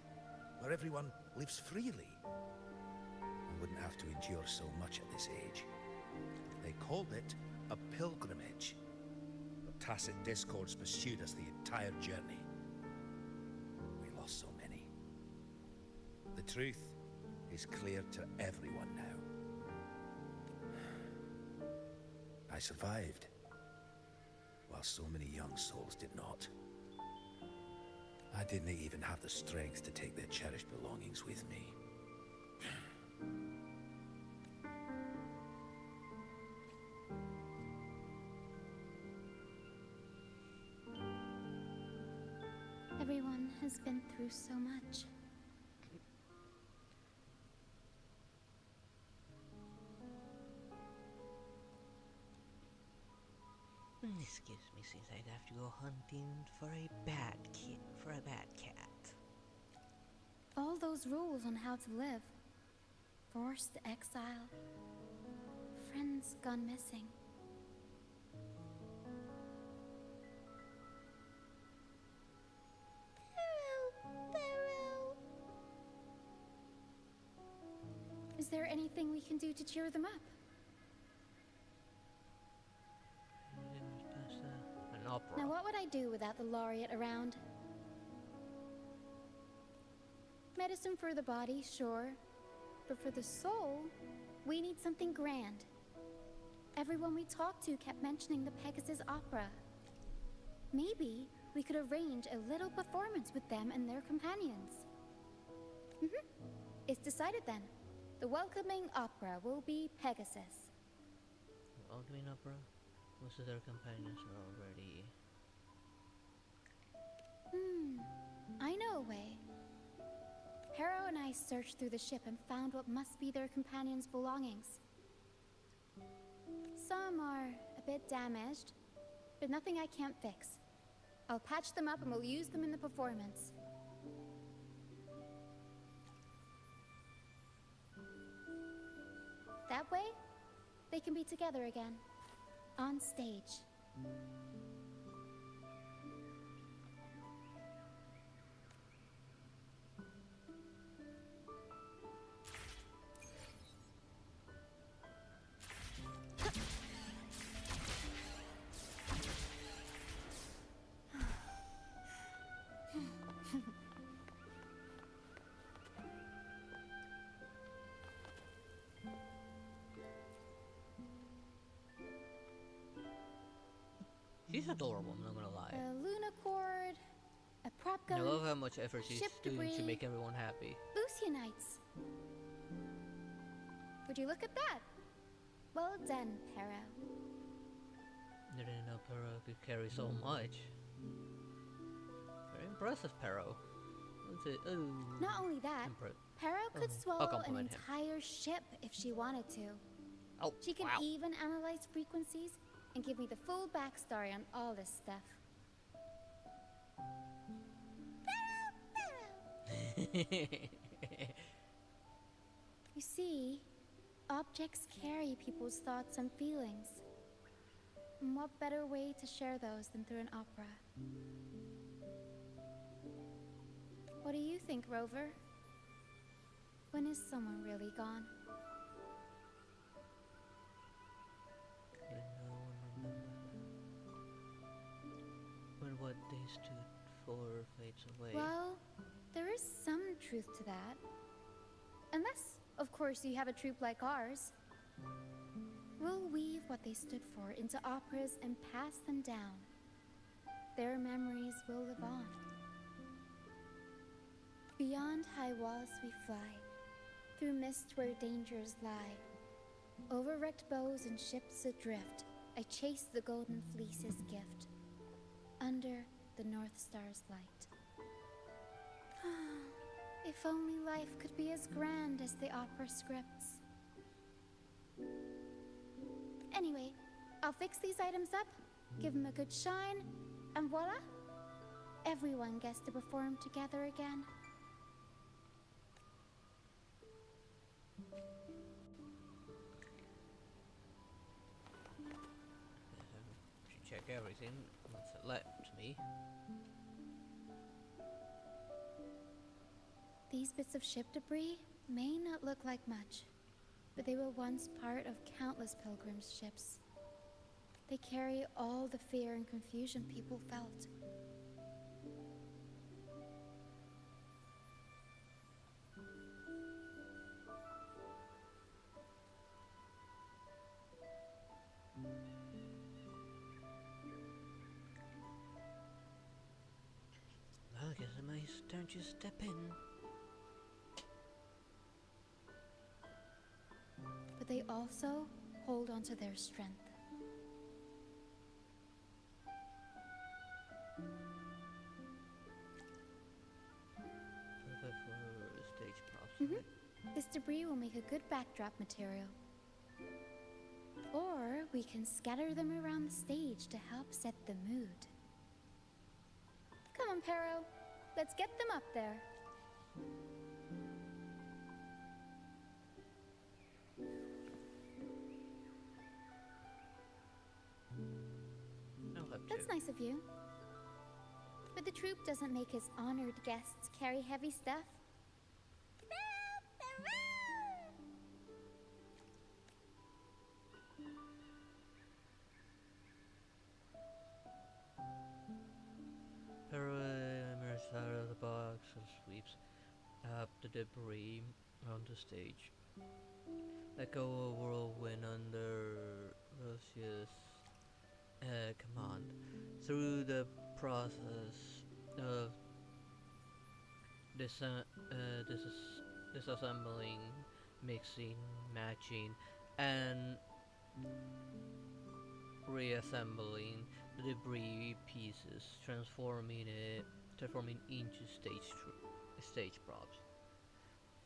where everyone lives freely. We wouldn't have to endure so much at this age. They called it a pilgrimage. But tacit discords pursued us the entire journey. We lost so many. The truth is clear to everyone now. I survived, while so many young souls did not. I didn't even have the strength to take their cherished belongings with me. Everyone has been through so much. Excuse me, since I'd have to go hunting for a bad cat. All those rules on how to live. Forced exile. Friends gone missing. Barrow. Is there anything we can do to cheer them up? An opera. Now what would I do without the laureate around? Medicine for the body, sure. But for the soul, we need something grand. Everyone we talked to kept mentioning the Pegasus Opera. Maybe we could arrange a little performance with them and their companions. It's decided then. The welcoming opera will be Pegasus. Welcoming opera? Most of their companions are already... I know a way. Harrow and I searched through the ship and found what must be their companions' belongings. Some are a bit damaged, but nothing I can't fix. I'll patch them up and we'll use them in the performance. That way, they can be together again, on stage. She's adorable, I'm not gonna lie. A lunacord, a prop I gun, love how much effort she's ship doing to debris, make everyone happy. Lucianites. Would you look at that? Well done, Pero. I didn't know Pero could carry so much. Very impressive, Pero. What's it? Ooh. Not only that, Pero could I'll swallow an compliment him. entire ship if she wanted to. Oh, she can wow. even analyze frequencies and give me the full backstory on all this stuff. You see, objects carry people's thoughts and feelings. And what better way to share those than through an opera? What do you think, Rover? When is someone really gone? When what they stood for fades away. Well, there is some truth to that. Unless, of course, you have a troupe like ours. We'll weave what they stood for into operas and pass them down. Their memories will live on. Beyond high walls we fly, through mist where dangers lie. Over wrecked bows and ships adrift, I chase the golden fleece's gift, under the North Star's light. If only life could be as grand as the opera scripts. Anyway, I'll fix these items up, give them a good shine, and voila! Everyone gets to perform together again. Should check everything. What's it left me? These bits of ship debris may not look like much, but they were once part of countless pilgrims' ships. They carry all the fear and confusion people felt. Well, I guess I might turn to step in. But they also hold on to their strength. Perfect for stage props. Mm-hmm. This debris will make a good backdrop material. Or we can scatter them around the stage to help set the mood. Come on, Pero. Let's get them up there. That's nice of you. But the troupe doesn't make its honored guests carry heavy stuff. Pero emerges out of the box and sweeps up the debris on the stage. Let go a whirlwind under Lucius' command. Through the process of disassembling, mixing, matching, and reassembling the debris pieces, transforming into stage props.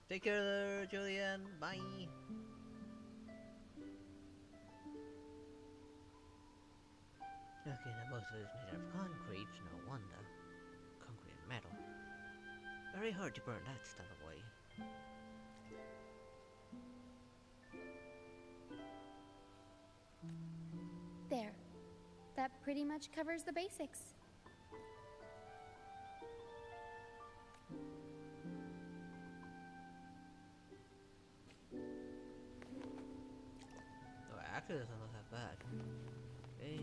Take care there, Julian. Bye. Okay, now most of it is made out of concrete, no wonder. Concrete and metal. Very hard to burn that stuff away. There. That pretty much covers the basics. Oh, actually doesn't look that bad. Okay,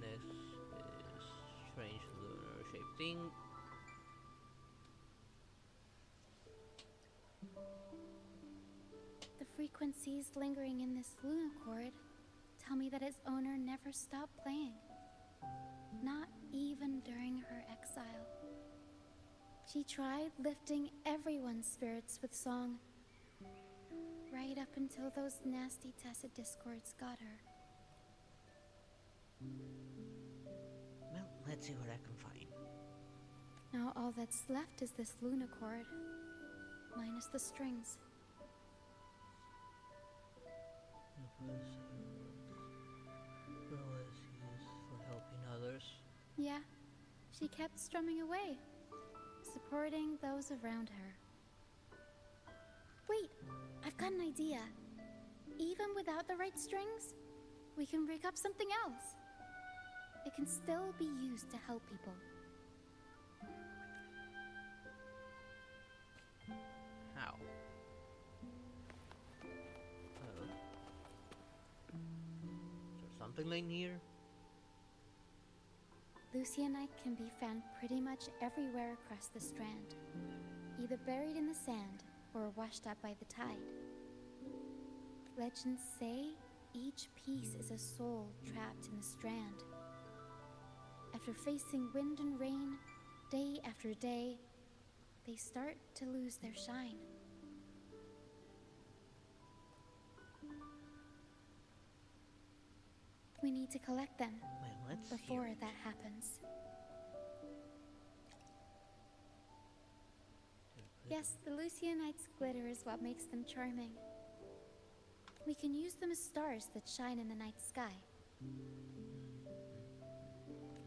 next is strange lunar shaped thing. The frequencies lingering in this lunocord tell me that its owner never stopped playing. Not even during her exile. She tried lifting everyone's spirits with song, right up until those nasty tacit discords got her. Well, let's see what I can find. Now all that's left is this lunacord, minus the strings. Was used for helping others. Yeah, she kept strumming away, supporting those around her. Wait, I've got an idea. Even without the right strings, we can rig up something else. It can still be used to help people. How? Oh. Is there something in here? Lucianite can be found pretty much everywhere across the Strand, either buried in the sand or washed up by the tide. Legends say each piece is a soul trapped in the Strand. After facing wind and rain, day after day, they start to lose their shine. We need to collect them before that happens. Yes, the Lucianite's glitter is what makes them charming. We can use them as stars that shine in the night sky.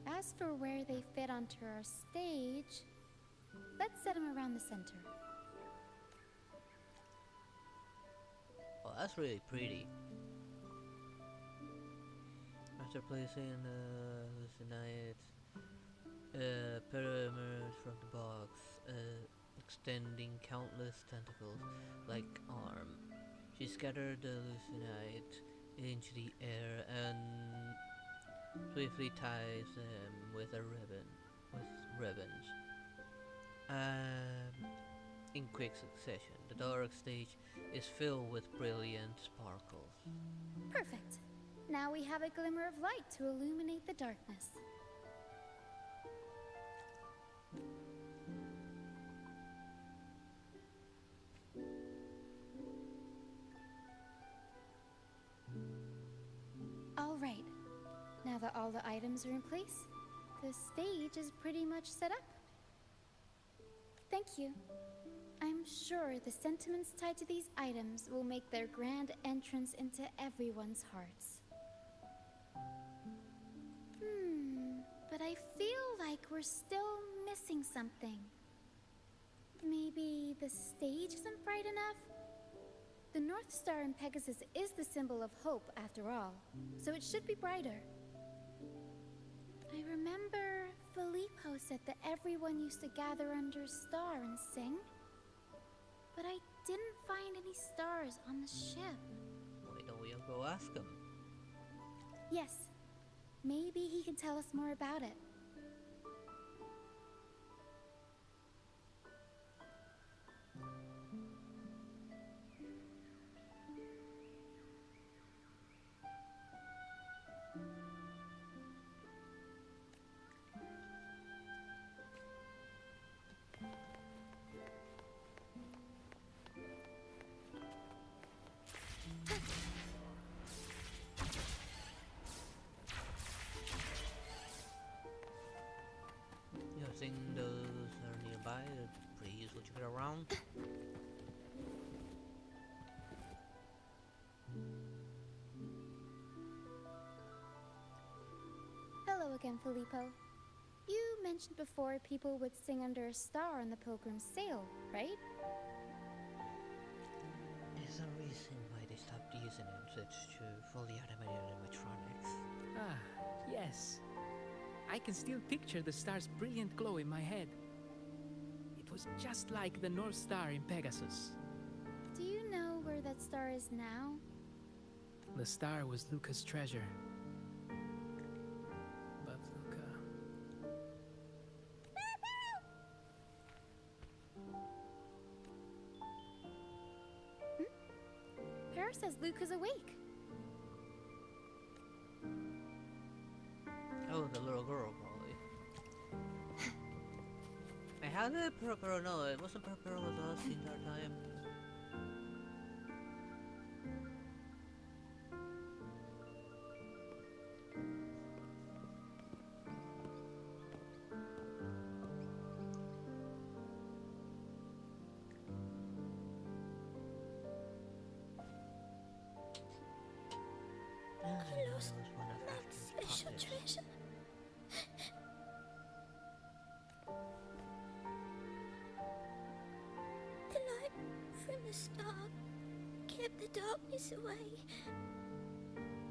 As for where they fit onto our stage, let's set them around the center. Oh, that's really pretty. After placing Lucianite pyramids from the box, extending countless tentacles like arm, she scattered the Lucianite into the air and swiftly ties them with ribbons. In quick succession, the dark stage is filled with brilliant sparkles. Perfect. Now we have a glimmer of light to illuminate the darkness. All right. Now that all the items are in place, the stage is pretty much set up. Thank you. I'm sure the sentiments tied to these items will make their grand entrance into everyone's hearts. But I feel like we're still missing something. Maybe the stage isn't bright enough? The North Star in Pegasus is the symbol of hope, after all, so it should be brighter. I remember Filippo said that everyone used to gather under a star and sing, but I didn't find any stars on the ship. Why don't we go ask him? Yes, maybe he can tell us more about it. I think those are nearby. Pretty useful to get around. Hello again, Filippo. You mentioned before people would sing under a star on the Pilgrim's Sail, right? Is there a reason why they stopped using them such to fully animated animatronics? Ah, yes. I can still picture the star's brilliant glow in my head. It was just like the North Star in Pegasus. Do you know where that star is now? The star was Luca's treasure. But Luca... Paris says Luca's awake. Oh, the little girl. how did Purple know? It wasn't Purple with us the entire time. I lost my special treasure. The light from the star kept the darkness away.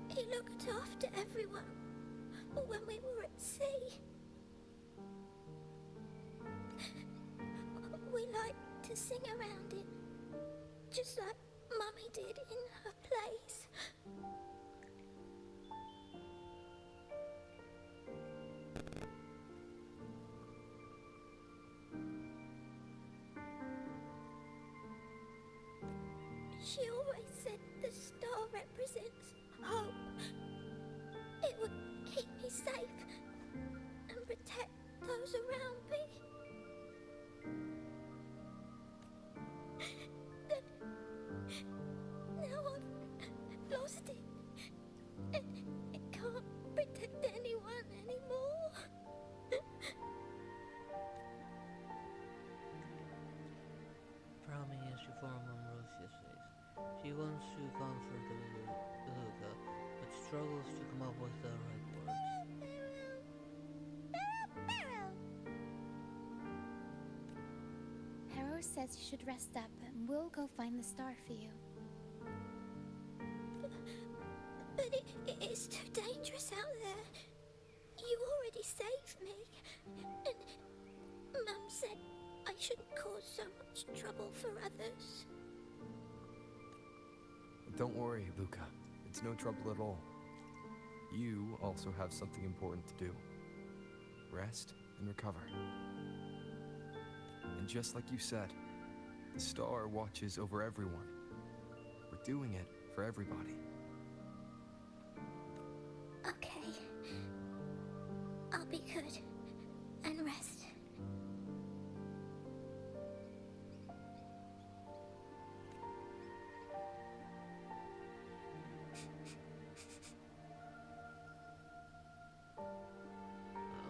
He looked after everyone when we were at sea. We liked to sing around it, just like Mummy did in her plays. She always said the star represents hope. It would keep me safe and protect those around me. Now I've lost it, and it can't protect anyone anymore. Frowning as she formed on Rosia's face. She wants to comfort Luca, but struggles to come up with the right words. Harrow says you should rest up, and we'll go find the star for you. But it is too dangerous out there. You already saved me, and Mum said I shouldn't cause so much trouble for others. Don't worry, Luca. It's no trouble at all. You also have something important to do. Rest and recover. And just like you said, the star watches over everyone. We're doing it for everybody. Okay. I'll be good and rest.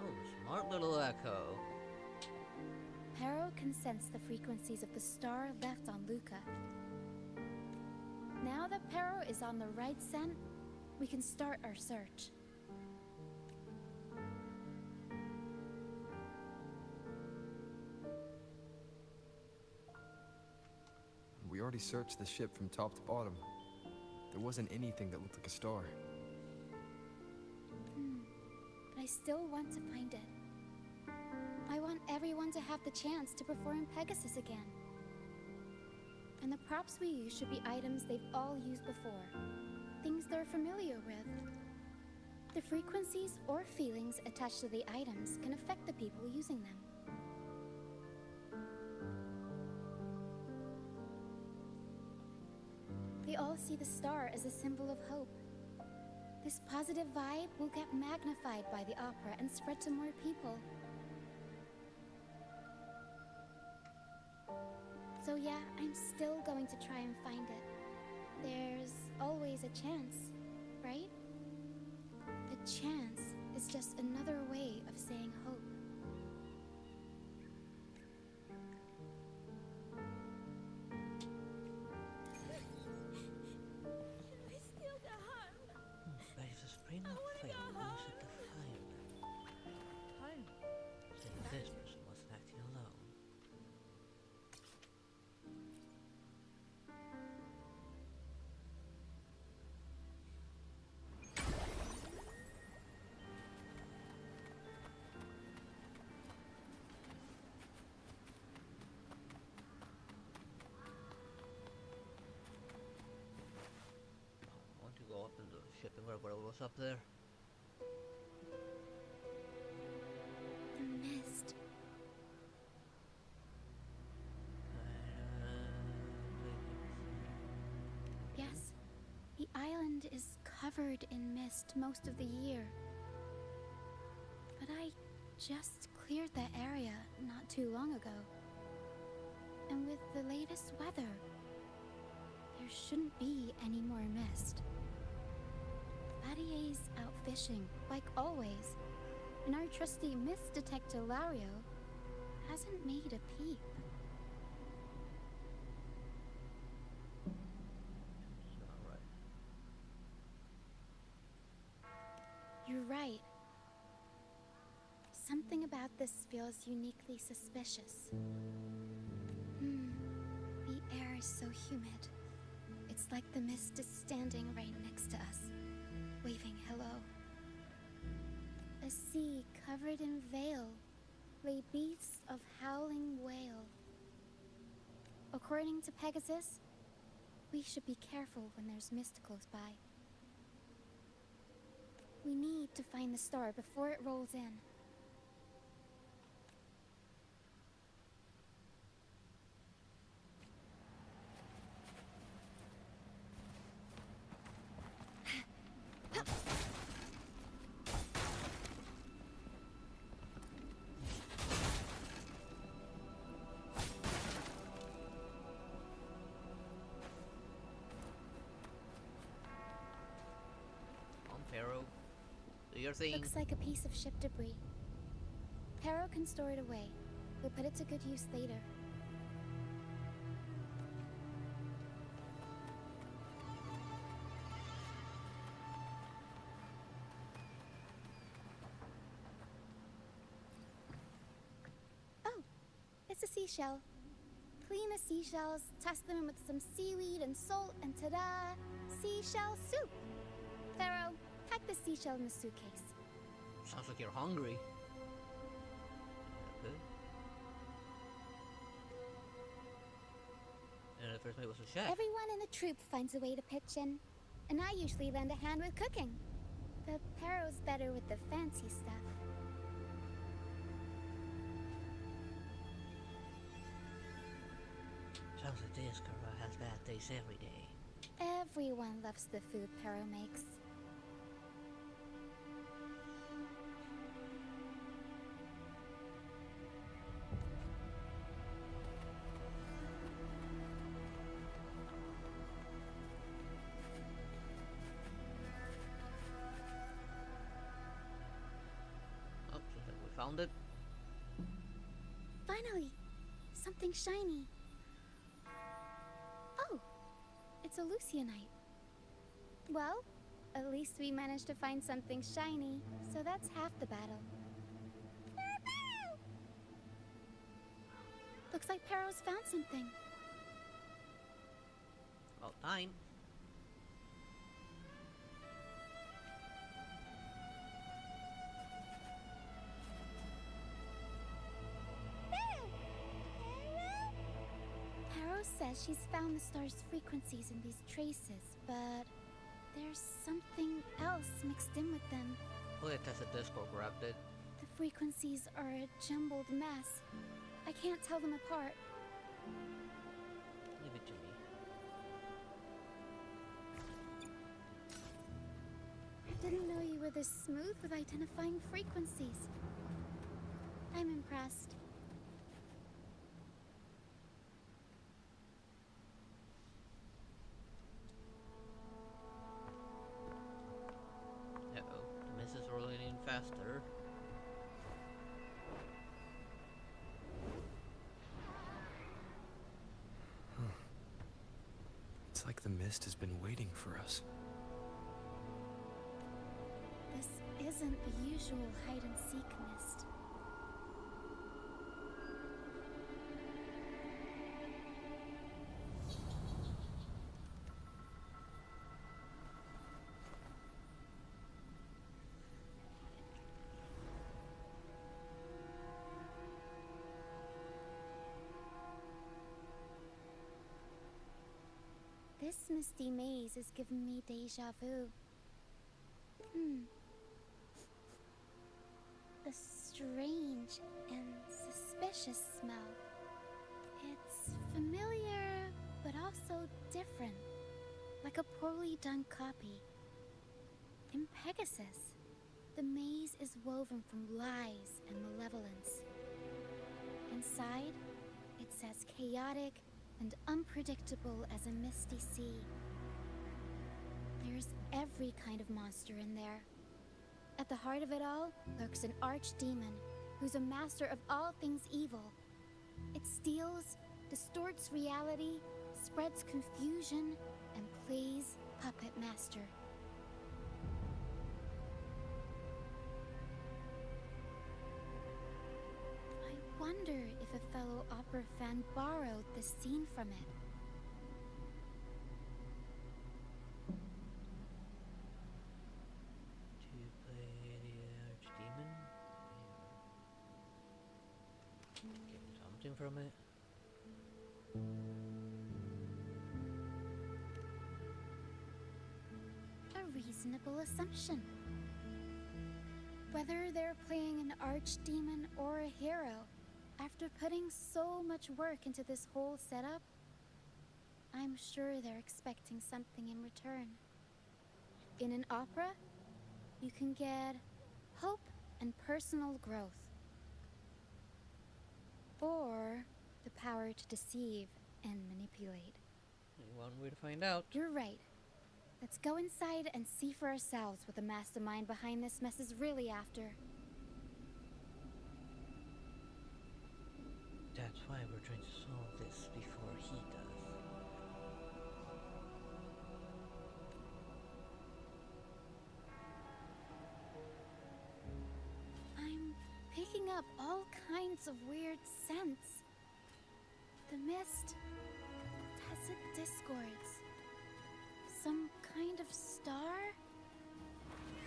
Oh, smart little Echo. Harrow can sense the frequencies of the star left on Luca. Now that Perro is on the right scent, we can start our search. We already searched the ship from top to bottom. There wasn't anything that looked like a star. But I still want to find it. I want everyone to have the chance to perform Pegasus again. And the props we use should be items they've all used before. Things they're familiar with. The frequencies or feelings attached to the items can affect the people using them. They all see the star as a symbol of hope. This positive vibe will get magnified by the opera and spread to more people. So yeah, I'm still going to try and find it. There's always a chance, right? The chance is just another way of saying hope. Should we still go home? There's a spring of flame loose at the fire. Home? Saying this person wasn't acting alone. I want to go up in the ship and whatever was up there. The mist. Yes, the island is covered in mist most of the year. But I just cleared that area not too long ago. And with the latest weather, there shouldn't be any more mist. Batier's out fishing, like always, and our trusty mist detector Lario hasn't made a peep. You're right. Something about this feels uniquely suspicious. The air is so humid. It's like the mist is standing right next to us, waving hello. A sea covered in veil lay beasts of howling wail. According to Pegasus, we should be careful when there's mist close by. We need to find the star before it rolls in. Pharaoh, do your thing. Looks like a piece of ship debris. Pero can store it away. We'll put it to good use later. Oh, it's a seashell. Clean the seashells, toss them in with some seaweed and salt, and ta-da! Seashell soup! Pero, pack the seashell in the suitcase. Sounds like you're hungry. Okay. And the first mate was a chef. Everyone in the troop finds a way to pitch in, and I usually lend a hand with cooking. The Paro's better with the fancy stuff. Sounds like this girl has bad days every day. Everyone loves the food Pero makes. Oh, seems like we found it. Finally! Something shiny. Oh! It's a Lucianite. Well, at least we managed to find something shiny, so that's half the battle. Looks like Pero's found something. About time. Pero says she's found the star's frequencies in these traces, but there's something else mixed in with them. Oh, it has a Discord grabbed it. The frequencies are a jumbled mess. I can't tell them apart. Leave it to me. I didn't know you were this smooth with identifying frequencies. I'm impressed. Uh-oh, the mist is rolling in faster. It's like the mist has been waiting for us. This isn't the usual hide-and-seek mist. This misty maze is giving me déjà vu. A strange and suspicious smell. It's familiar, but also different. Like a poorly done copy. In Pegasus, The maze is woven from lies and malevolence. Inside, it's as chaotic and unpredictable as a misty sea. There's every kind of monster in there. At the heart of it all lurks an archdemon who's a master of all things evil. It steals, distorts reality, spreads confusion, and plays puppet master. I wonder if a fellow opera fan borrowed this scene from it. To play the archdemon? Get something from it. A reasonable assumption. Whether they're playing an archdemon or a hero, after putting so much work into this whole setup, I'm sure they're expecting something in return. In an opera, you can get hope and personal growth. Or the power to deceive and manipulate. One way to find out. You're right. Let's go inside and see for ourselves what the mastermind behind this mess is really after. That's why we're trying to solve this before he does. I'm picking up all kinds of weird scents. The mist, tacit discords, some kind of star,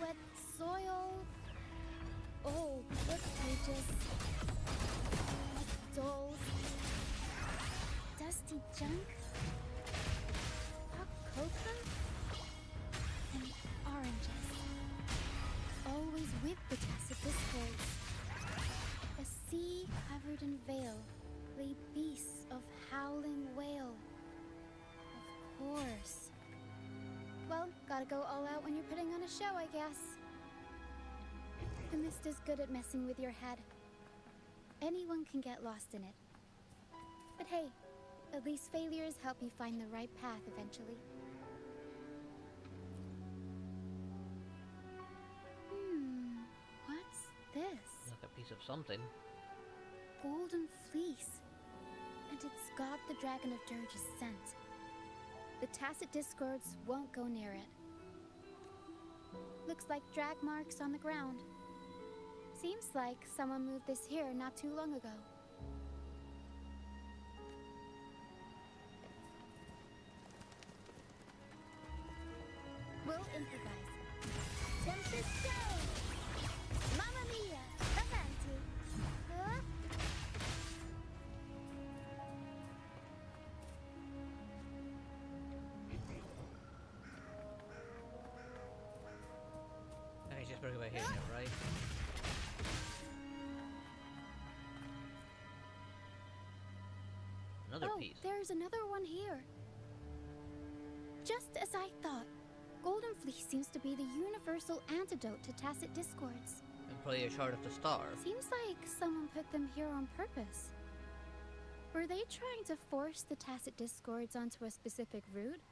wet soil, old book pages, dolls, dusty junk, hot cocoa, and oranges. Always with the tacit discords. A sea covered in veil lay beasts of howling whale. Of course. Well, gotta go all out when you're putting on a show, I guess. The mist is good at messing with your head. Anyone can get lost in it. But hey, at least failures help you find the right path eventually. What's this? Like a piece of something. Golden fleece. And it's got the Dragon of Dirge's scent. The tacit discords won't go near it. Looks like drag marks on the ground. Seems like someone moved this here not too long ago. We'll improvise. Tempest show! Mamma mia! Avanti! Huh? I just broke my head now, right? Another piece. There's another one here. Just as I thought, Golden Fleece seems to be the universal antidote to tacit discords. And probably a shard of the star. Seems like someone put them here on purpose. Were they trying to force the tacit discords onto a specific route?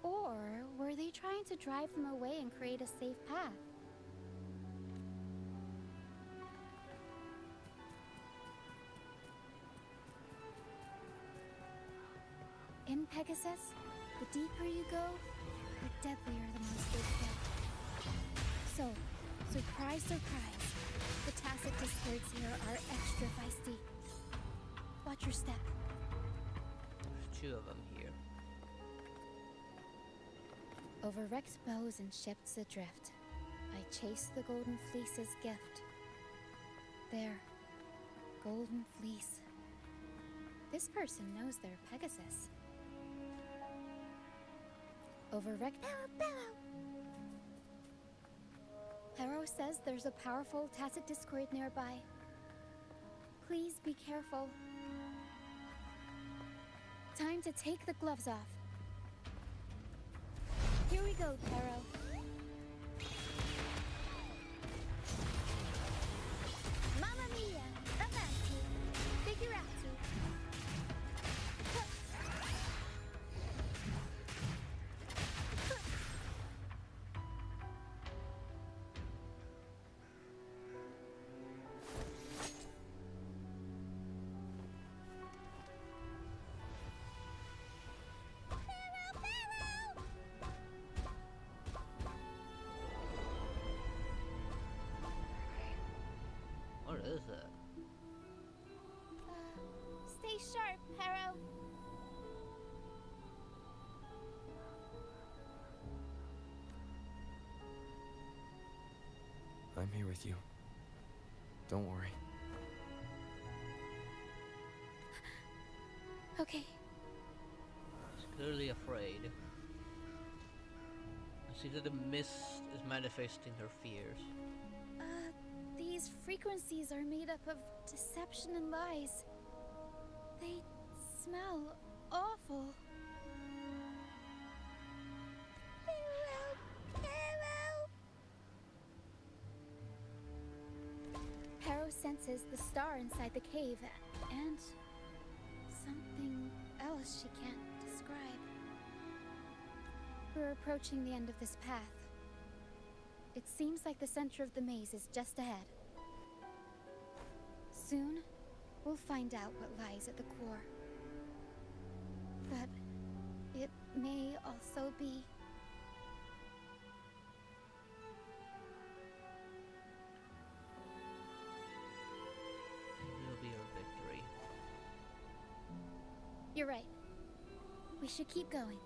Or were they trying to drive them away and create a safe path? In Pegasus, the deeper you go, the deadlier the monsters get. So, surprise, surprise, the tacit discords here are extra feisty. Watch your step. There's two of them here. Over wrecked bows and ships adrift, I chase the Golden Fleece's gift. There, Golden Fleece. This person knows their Pegasus. Over wrecked... Harrow says there's a powerful tacit discord nearby. Please be careful. Time to take the gloves off. Here we go, Taro. you're out to. What is it? Stay sharp, Harrow. I'm here with you. Don't worry. Okay. She's clearly afraid. I see that the mist is manifesting her fears. These frequencies are made up of deception and lies. They smell awful. Harrow senses the star inside the cave, and something else she can't describe. We're approaching the end of this path. It seems like the center of the maze is just ahead. Soon, we'll find out what lies at the core. But it may also be... It'll be our victory. You're right. We should keep going.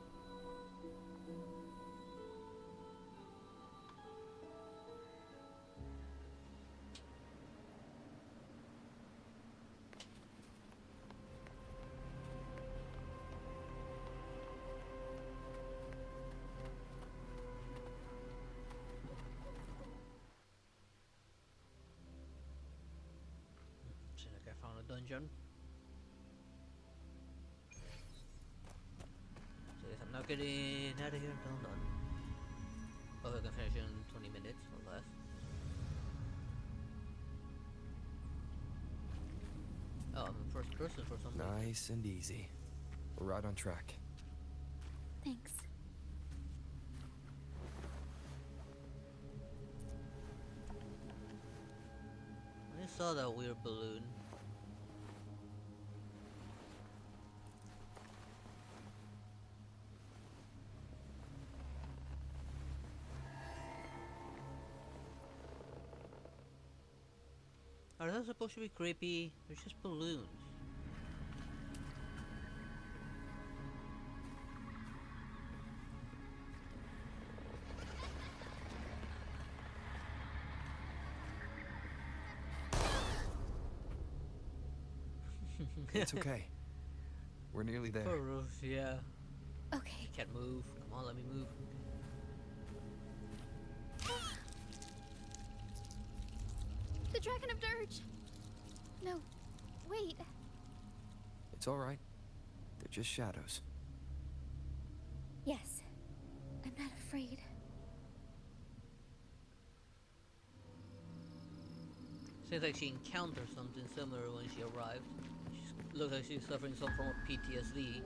Seems like I found a dungeon. So I guess I'm not getting out of here until I'm done. Oh, I can finish in 20 minutes or less. Oh, I'm in first person for some reason. Nice and easy. We're right on track. Thanks. I saw that weird balloon. Are those supposed to be creepy? They're just balloons. It's okay. We're nearly there. Poor Roof, yeah. Okay. Can't move. Come on, let me move. The Dragon of Dirge! No, wait. It's all right. They're just shadows. Yes, I'm not afraid. Seems like she encountered something similar when she arrived. She looks like she's suffering some form of PTSD.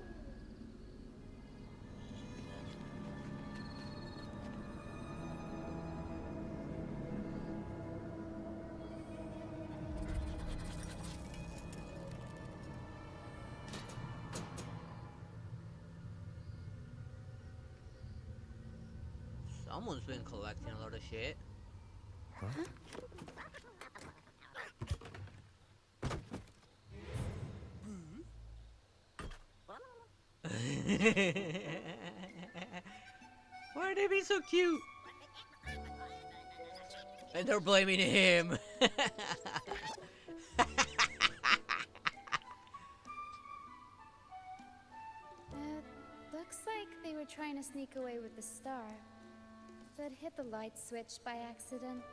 Someone's been collecting a lot of shit. Huh? Why are they being so cute? And they're blaming him. Looks like they were trying to sneak away with the star, but hit the light switch by accident.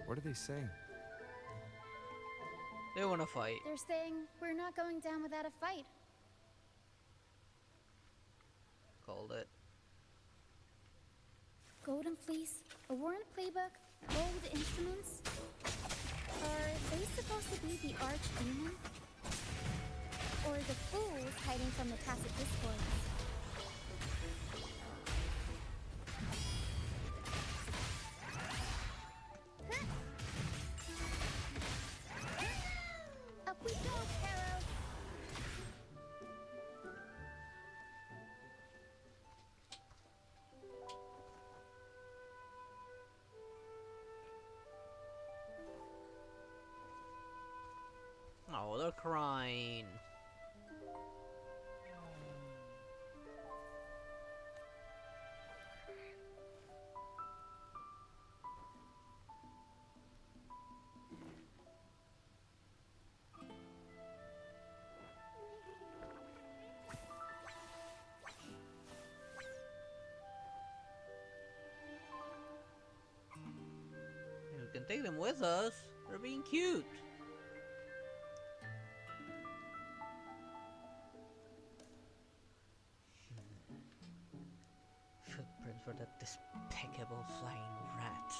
What are they saying? They want to fight. They're saying we're not going down without a fight. Called it. Fleece, a worn playbook, old instruments. Are they supposed to be the archdemon? Or the fools hiding from the tacit discords? Up we go, Caro! Oh, they're crying. We can take them with us. They're being cute. Footprints for that despicable flying rat.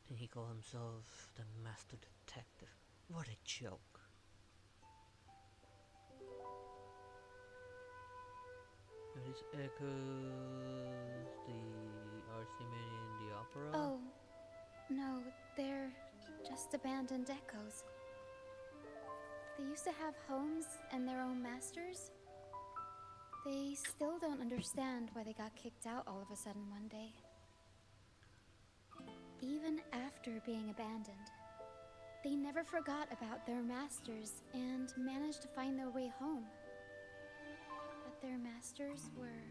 Did he call himself the master detective? What a joke. These echoes, the archdemon in the opera? Oh, no, they're just abandoned echoes. They used to have homes and their own masters. They still don't understand why they got kicked out all of a sudden one day. Even after being abandoned, they never forgot about their masters and managed to find their way home. But their masters were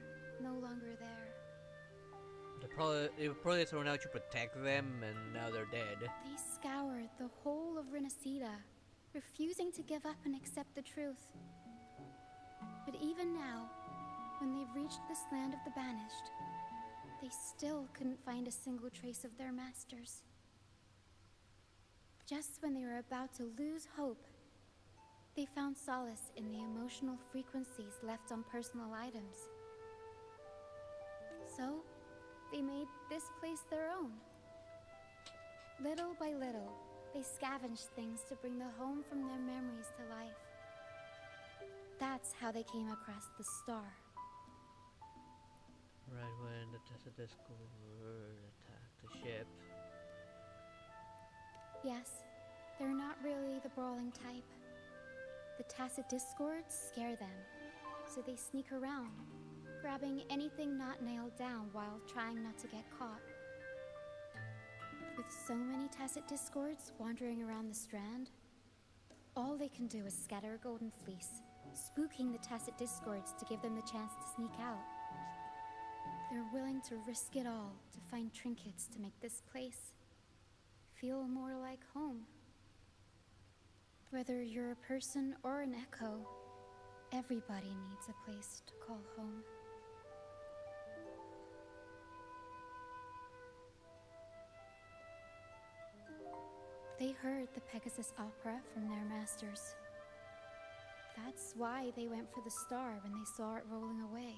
no longer there. They were probably thrown out to protect them, and now they're dead. They scoured the whole of Renacida, refusing to give up and accept the truth. But even now, when they've reached this land of the banished, they still couldn't find a single trace of their masters. Just when they were about to lose hope, they found solace in the emotional frequencies left on personal items. So, they made this place their own. Little by little, they scavenged things to bring the home from their memories to life. That's how they came across the star. Right when the Tacit Discord attacked the ship. Yes, they're not really the brawling type. The Tacit Discords scare them, so they sneak around, grabbing anything not nailed down while trying not to get caught. With so many Tacit Discords wandering around the Strand, all they can do is scatter a golden fleece, spooking the Tacit Discords to give them the chance to sneak out. They're willing to risk it all to find trinkets to make this place feel more like home. Whether you're a person or an echo, everybody needs a place to call home. They heard the Pegasus Opera from their masters. That's why they went for the star when they saw it rolling away.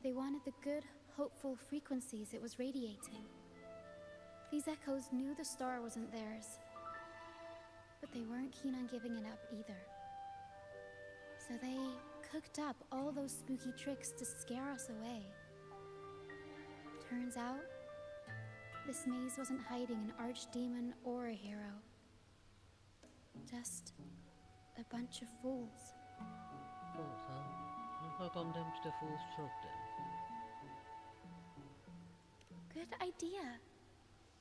They wanted the good, hopeful frequencies it was radiating. These echoes knew the star wasn't theirs, but they weren't keen on giving it up either. So they cooked up all those spooky tricks to scare us away. Turns out, this maze wasn't hiding an archdemon or a hero. Just a bunch of fools. Fools, huh? Let's not condemn to the fool's trope then. Good idea.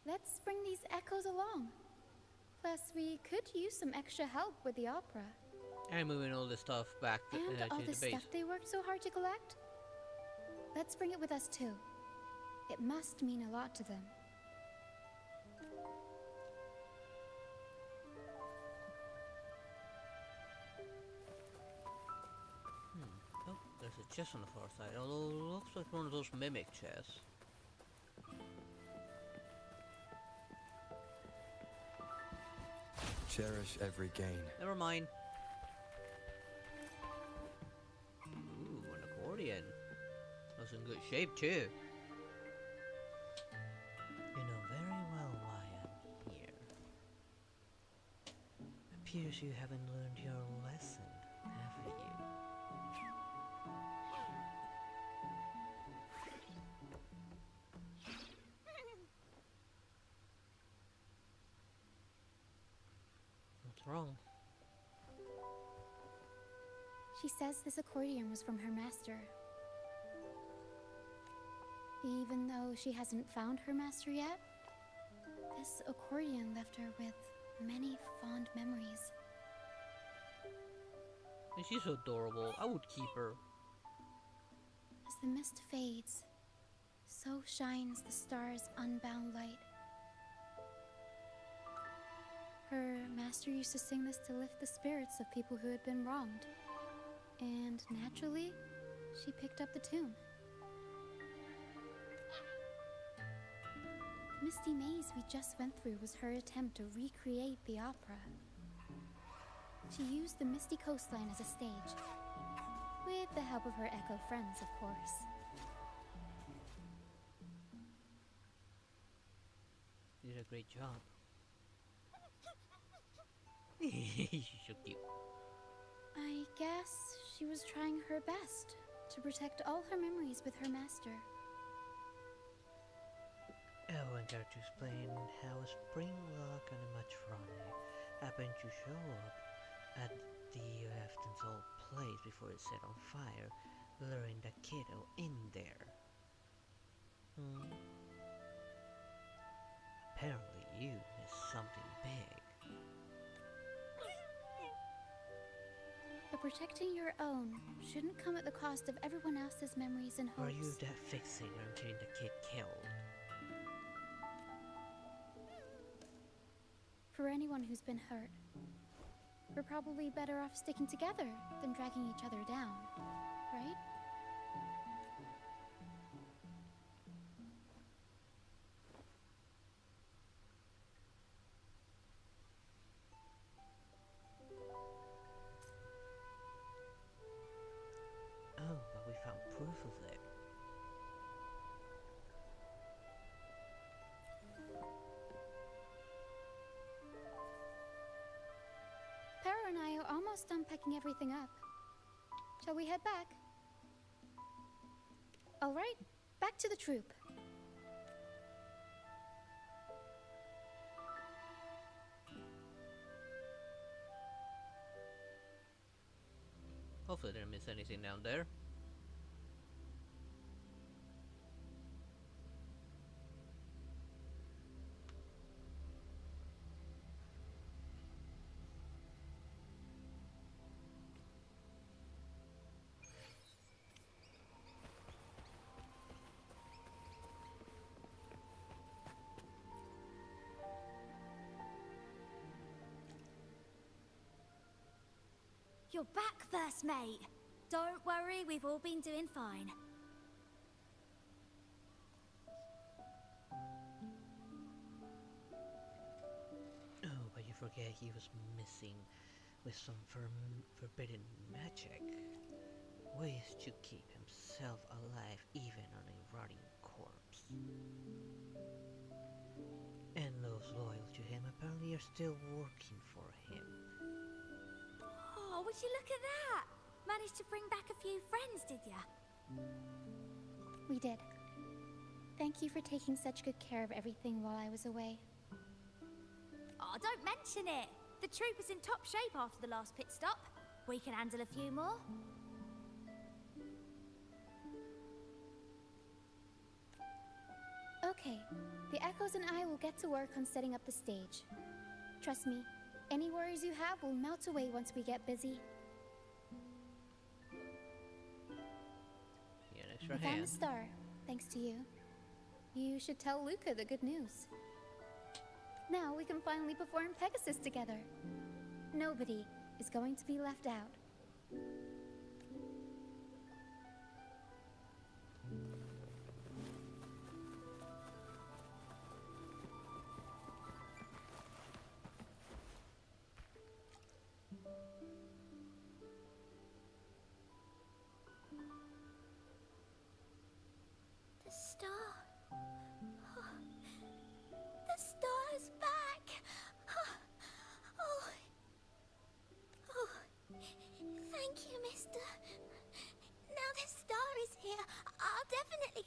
Let's bring these echoes along. Plus, we could use some extra help with the opera. And moving all this stuff back to, And all the this base. stuff they worked so hard to collect. Let's bring it with us too. It must mean a lot to them. Oh, there's a chest on the far side, although it looks like one of those mimic chests. Cherish every gain. Never mind. in good shape too. You know very well why I'm here. Appears you haven't learned your lesson, have you? What's wrong? She says this accordion was from her master. Even though she hasn't found her master yet, this accordion left her with many fond memories. And she's so adorable. I would keep her. As the mist fades, so shines the star's unbound light. Her master used to sing this to lift the spirits of people who had been wronged. And naturally, she picked up the tune. The misty maze we just went through was her attempt to recreate the opera. She used the misty coastline as a stage, with the help of her echo friends, of course. You did a great job. She's so cute. I guess she was trying her best to protect all her memories with her master. Oh, and care to explain how a spring lock and a matrone happened to show up at the Afton's old place before it set on fire, luring the kiddo in there. Apparently you missed something big. But protecting your own shouldn't come at the cost of everyone else's memories and hopes. Are you that fixated on getting the kid killed? For anyone who's been hurt, we're probably better off sticking together than dragging each other down, right? Oh, but we found proof of it. Para and I are almost done packing everything up. Shall we head back? All right, back to the troop. Hopefully I didn't miss anything down there. You're back, first mate. Don't worry, we've all been doing fine. Oh, but you forget he was missing with some forbidden magic. Ways to keep himself alive even on a rotting corpse. And those loyal to him apparently are still working for him. Oh, would you look at that? Managed to bring back a few friends, did ya? We did. Thank you for taking such good care of everything while I was away. Oh, don't mention it. The troop is in top shape after the last pit stop. We can handle a few more. Okay, the Echoes and I will get to work on setting up the stage. Trust me, any worries you have will melt away once we get busy. Yeah, an extra We found hand. the star, thanks to you. You should tell Luca the good news. Now we can finally perform Pegasus together. Nobody is going to be left out.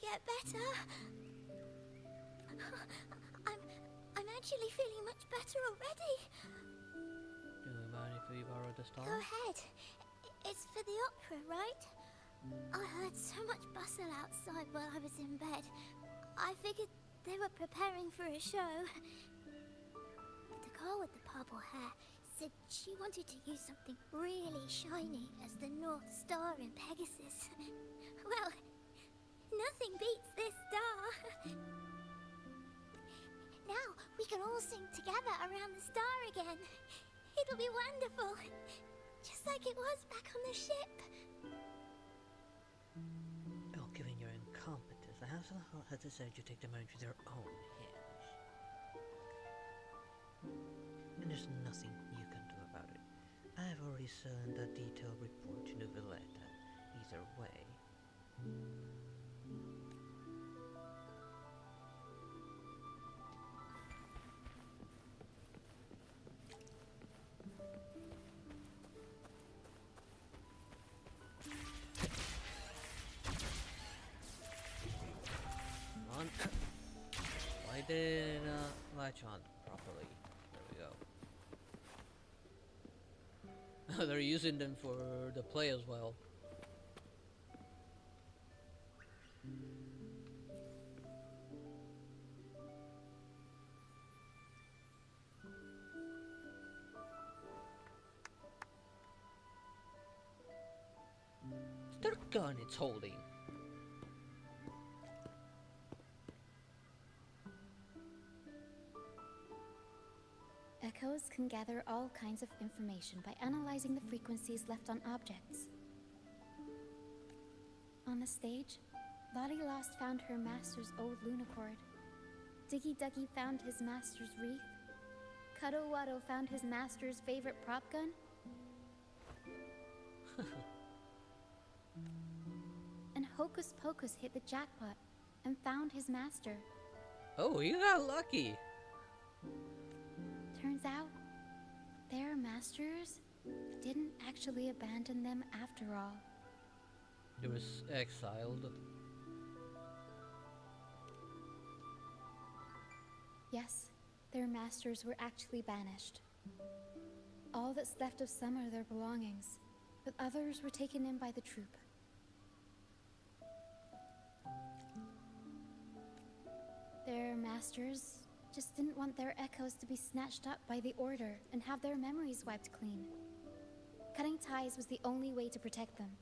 get better. I'm actually feeling much better already. Do you mind if we borrow the star? Go ahead. It's for the opera, right? I heard so much bustle outside while I was in bed. I figured they were preparing for a show. The girl with the purple hair said she wanted to use something really shiny as the North Star in Pegasus. Well, nothing beats this star. Now we can all sing together around the star again. It'll be wonderful. Just like it was back on the ship. Oh, given your incompetence, I have somehow had decided to take the matter into their own hands. And there's nothing you can do about it. I have already sent a detailed report to Valletta. Either way. Why didn't latch on properly? There we go. They're using them for the play as well. It's their gun it's holding. Echoes can gather all kinds of information by analyzing the frequencies left on objects. On the stage, Lottie Lost found her master's old lunicord. Diggy Duggy found his master's wreath. Cuddle Waddle found his master's favorite prop gun. And Hocus Pocus hit the jackpot and found his master. Oh, you got lucky. Turns out, their masters didn't actually abandon them after all. It was exiled. Yes, their masters were actually banished. All that's left of some are their belongings, but others were taken in by the troop. Their masters just didn't want their echoes to be snatched up by the Order and have their memories wiped clean. Cutting ties was the only way to protect them.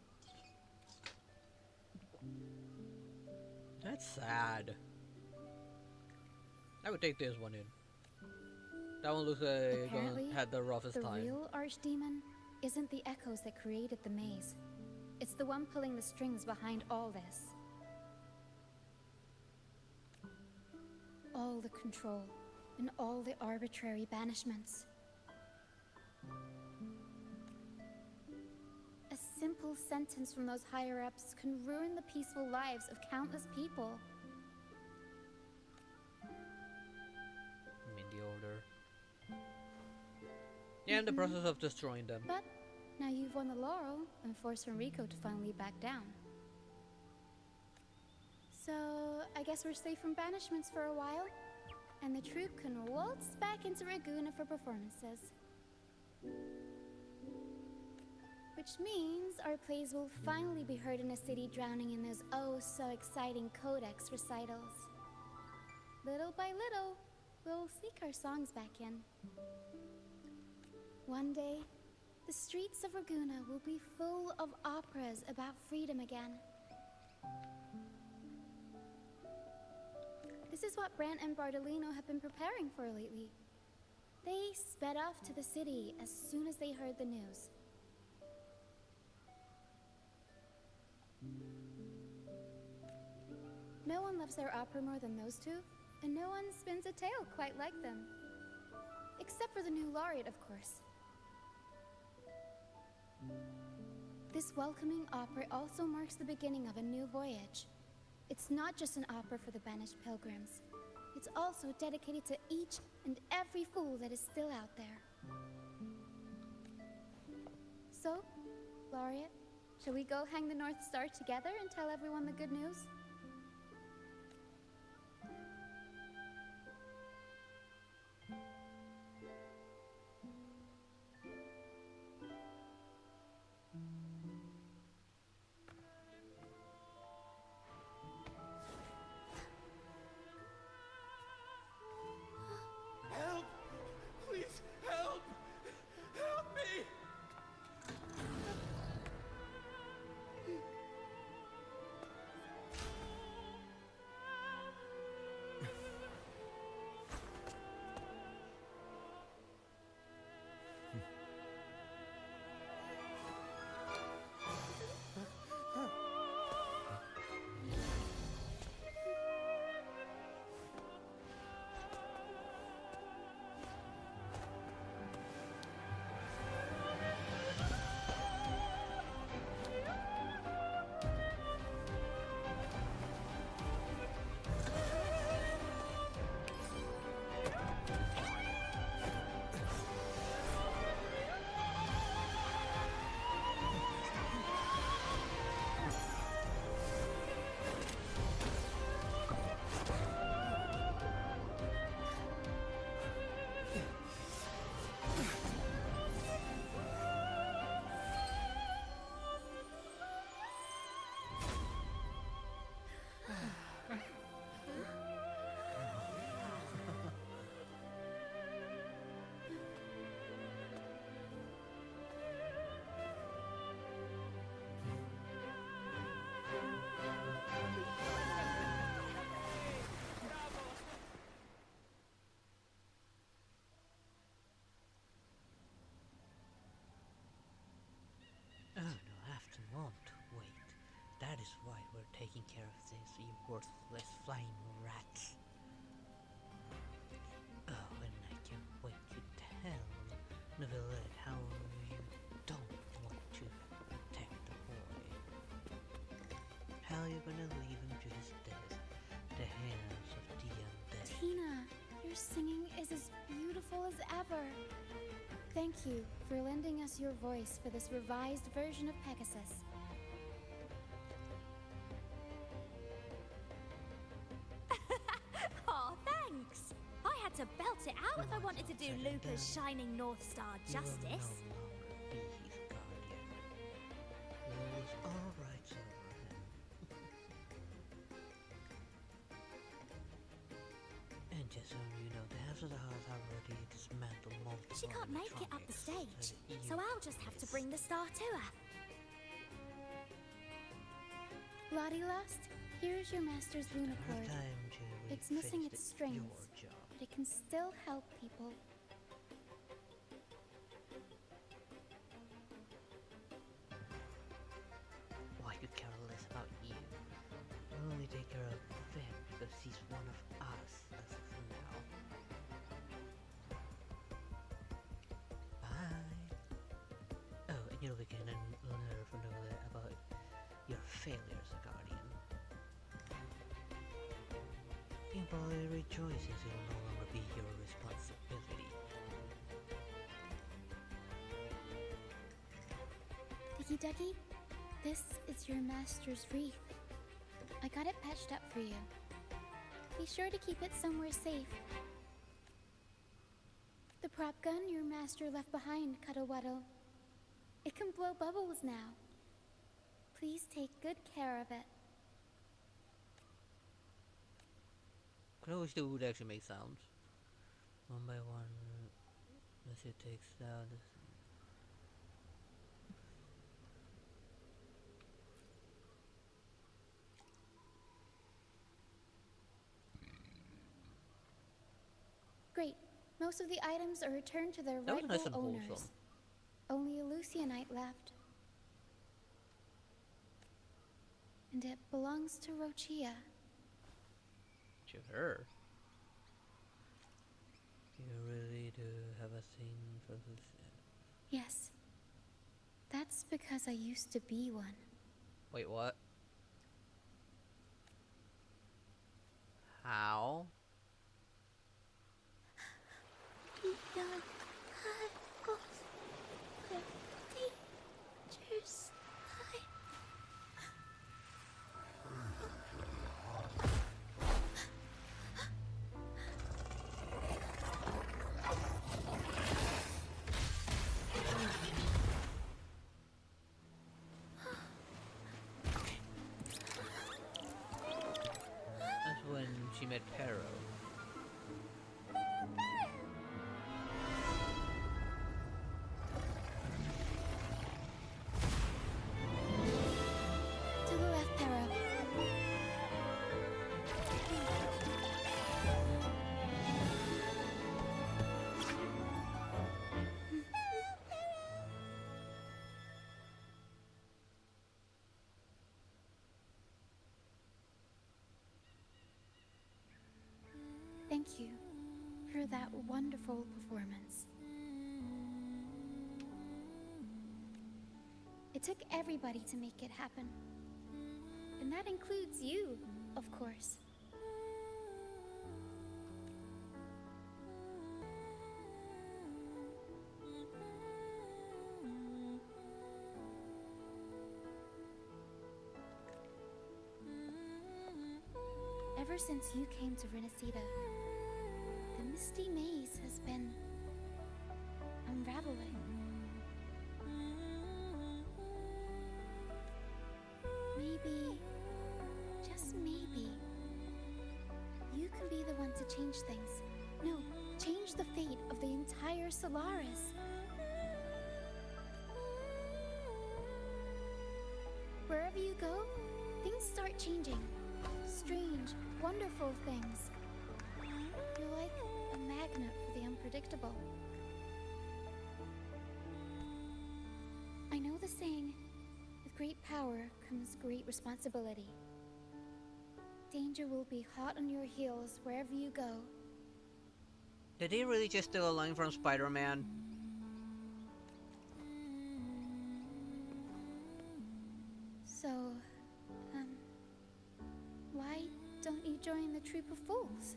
That's sad. I would take this one in. That one looks like Apparently, had the roughest the time. real archdemon isn't the echoes that created the maze. It's the one pulling the strings behind all this. All the control and all the arbitrary banishments. A simple sentence from those higher-ups can ruin the peaceful lives of countless people. I mean, the Order. Yeah, in the process of destroying them. But now you've won the laurel and forced Enrico to finally back down. So, I guess we're safe from banishments for a while, and the troupe can waltz back into Raguna for performances. Which means our plays will finally be heard in a city drowning in those oh-so-exciting codex recitals. Little by little, we'll sneak our songs back in. One day, the streets of Raguna will be full of operas about freedom again. This is what Brant and Bardolino have been preparing for lately. They sped off to the city as soon as they heard the news. No one loves their opera more than those two, and no one spins a tale quite like them. Except for the new laureate, of course. This welcoming opera also marks the beginning of a new voyage. It's not just an opera for the banished pilgrims. It's also dedicated to each and every fool that is still out there. So, Laureate, shall we go hang the North Star together and tell everyone the good news? is why we're taking care of this, you worthless flying rats. Oh, and I can't wait to tell the village how you don't want to protect the boy. How are you gonna leave him to his death? The hands of the undead. Tina, your singing is as beautiful as ever. Thank you for lending us your voice for this revised version of Pegasus. Aw, thanks! I had to belt it out if I wanted to do Luca's Shining North Star justice. Be his guardian. Lose all rights over him. And just so you know, the House of the Heart already dismantled multiple She can't make it up the electronics, stage, so I'll just have to bring the star to her. Lottie Lost, here's your master's Lunacord. Time to It's missing finish its your strings, job. but it can still help people. Why could care less about you? We'll only take care of Vic because he's one of us as of now. Bye. Oh, and you'll be getting a letter from Nola about your failure as a guardian. He probably rejoices it will no longer be your responsibility. Diggy Duggy, this is your master's wreath. I got it patched up for you. Be sure to keep it somewhere safe. The prop gun your master left behind, Cuddle-Wuddle. It can blow bubbles now. Please take good care of it. I wish the wood actually make sounds. One by one, as it takes down this. Great. Most of the items are returned to their That was nice rightful and owners. wholesome. Only a Lucianite left. And it belongs to Rochia. To her. You really do have a thing for this. Yes. That's because I used to be one. Wait, what? How? Beyond high off the dangerous line. That's when she met Pero. To the left, Pero. Thank you for that wonderful performance. It took everybody to make it happen. And that includes you, of course. Ever since you came to Renacida, the Misty Maze has been unraveling. Maybe, just maybe, you can be the one to change things. No, change the fate of the entire Solaris. Wherever you go, things start changing. Strange, wonderful things. You're like a magnet for the unpredictable. I know the saying, if great power comes great responsibility. Danger will be hot on your heels wherever you go. Did he really just steal a line from Spider-Man? So, why don't you join the troop of fools?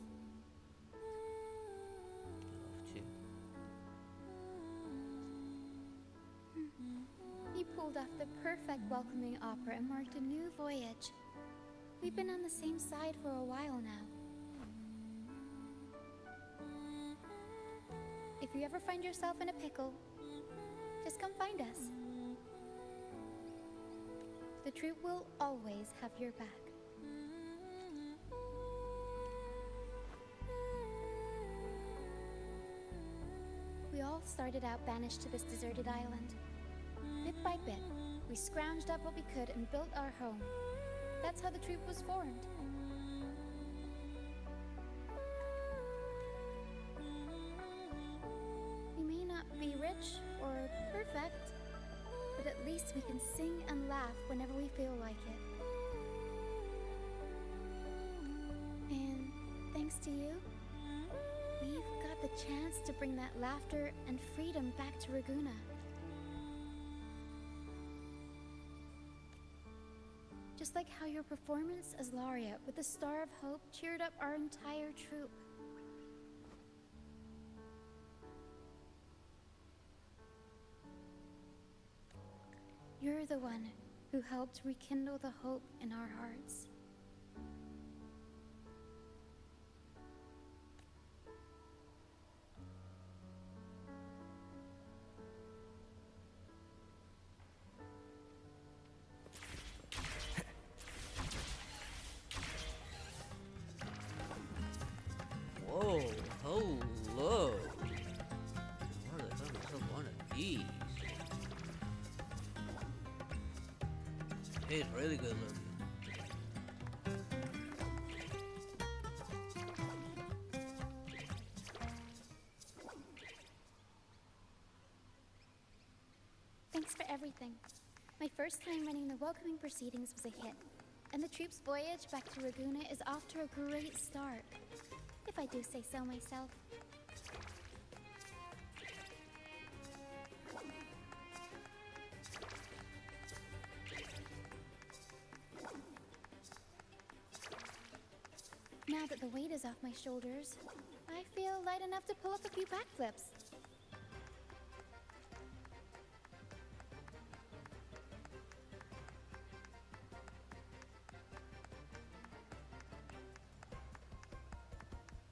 You pulled off the perfect welcoming opera and marked a new voyage. We've been on the same side for a while now. If you ever find yourself in a pickle, just come find us. The troop will always have your back. We all started out banished to this deserted island. Bit by bit, we scrounged up what we could and built our home. That's how the troop was formed. We may not be rich or perfect, but at least we can sing and laugh whenever we feel like it. And thanks to you, we've got the chance to bring that laughter and freedom back to Raguna. Just like how your performance as Laureate with the Star of Hope cheered up our entire troop. You're the one who helped rekindle the hope in our hearts. Whoa, hello. Where the hell is up one of these? It's really good looking. Thanks for everything. My first time running the welcoming proceedings was a hit, and the troop's voyage back to Raguna is off to a great start, if I do say so myself. Now that the weight is off my shoulders, I feel light enough to pull up a few backflips.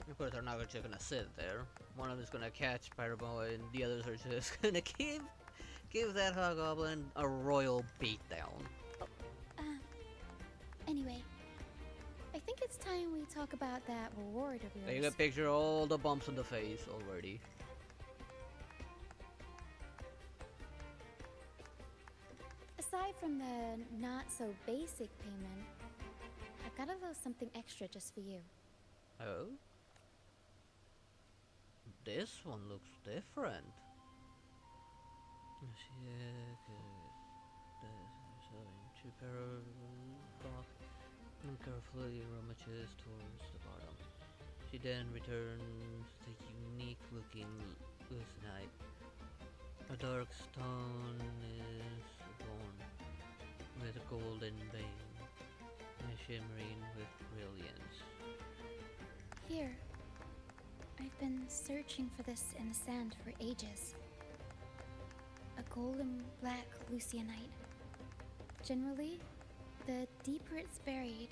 Of course, they're not just gonna sit there. One of them is gonna catch Spider-Boy, and the others are just gonna give that hobgoblin a royal beatdown. Anyway, I think it's time we talk about that reward of yours. You can picture all the bumps in the face already. Aside from the not-so-basic payment, I've got a little something extra just for you. Oh? This one looks different. Carefully rummages towards the bottom. She then returns the unique-looking Lucenite. A dark stone is adorned with a golden vein, shimmering with brilliance. Here. I've been searching for this in the sand for ages. A golden black Lucianite. Generally, the deeper it's buried,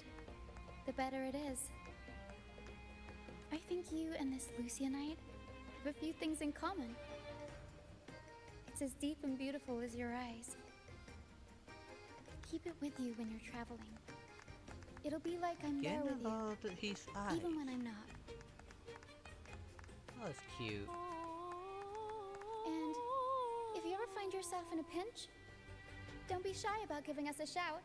the better it is. I think you and this Lucianite have a few things in common. It's as deep and beautiful as your eyes. Keep it with you when you're traveling. It'll be like I'm there with you, his eyes. even when I'm not. Oh, that's cute. And if you ever find yourself in a pinch, don't be shy about giving us a shout.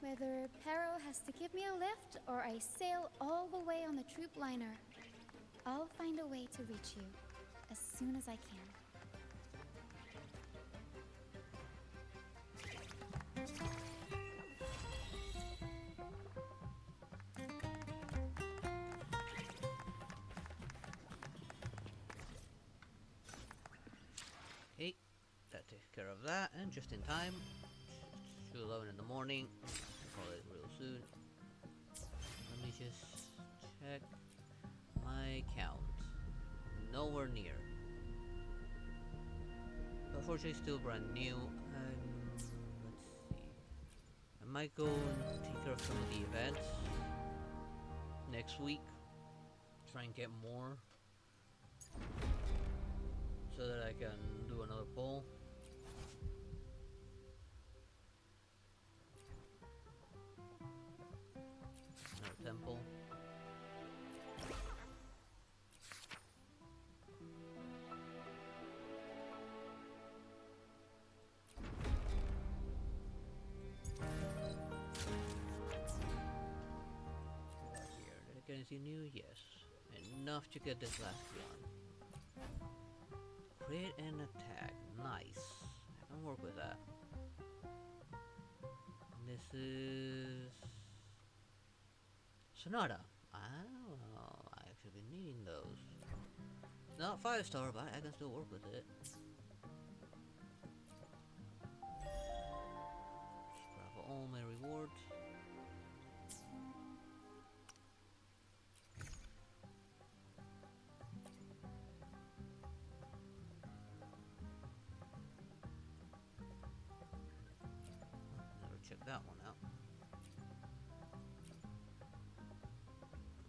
Whether Pero has to give me a lift or I sail all the way on the troop liner, I'll find a way to reach you as soon as I can. of that, and just in time. 2:11 in the morning. I'll call it real soon. Let me just check my count. Nowhere near. Unfortunately, still brand new. Let's see. I might go and take care of some of the events next week. Try and get more so that I can do another poll. Another temple. Anything new? Yes. Enough to get this last one. Crit and attack. Nice. I can work with that. And this is Sonata. Oh, I actually been needing those. Not 5-star, but I can still work with it. Just grab all my rewards. Check that one out.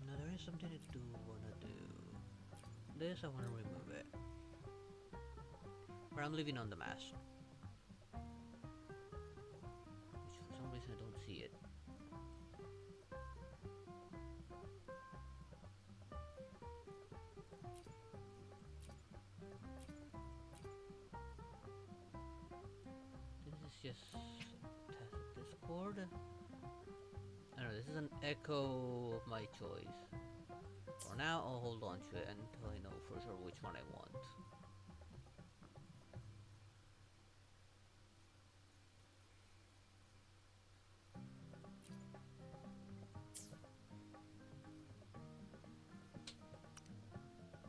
Now there is something I do wanna do. This I wanna remove it. But I'm leaving on the mask. Which for some reason I don't see it. This is just Discord. I don't know, this is an echo of my choice. For now, I'll hold on to it until I know for sure which one I want.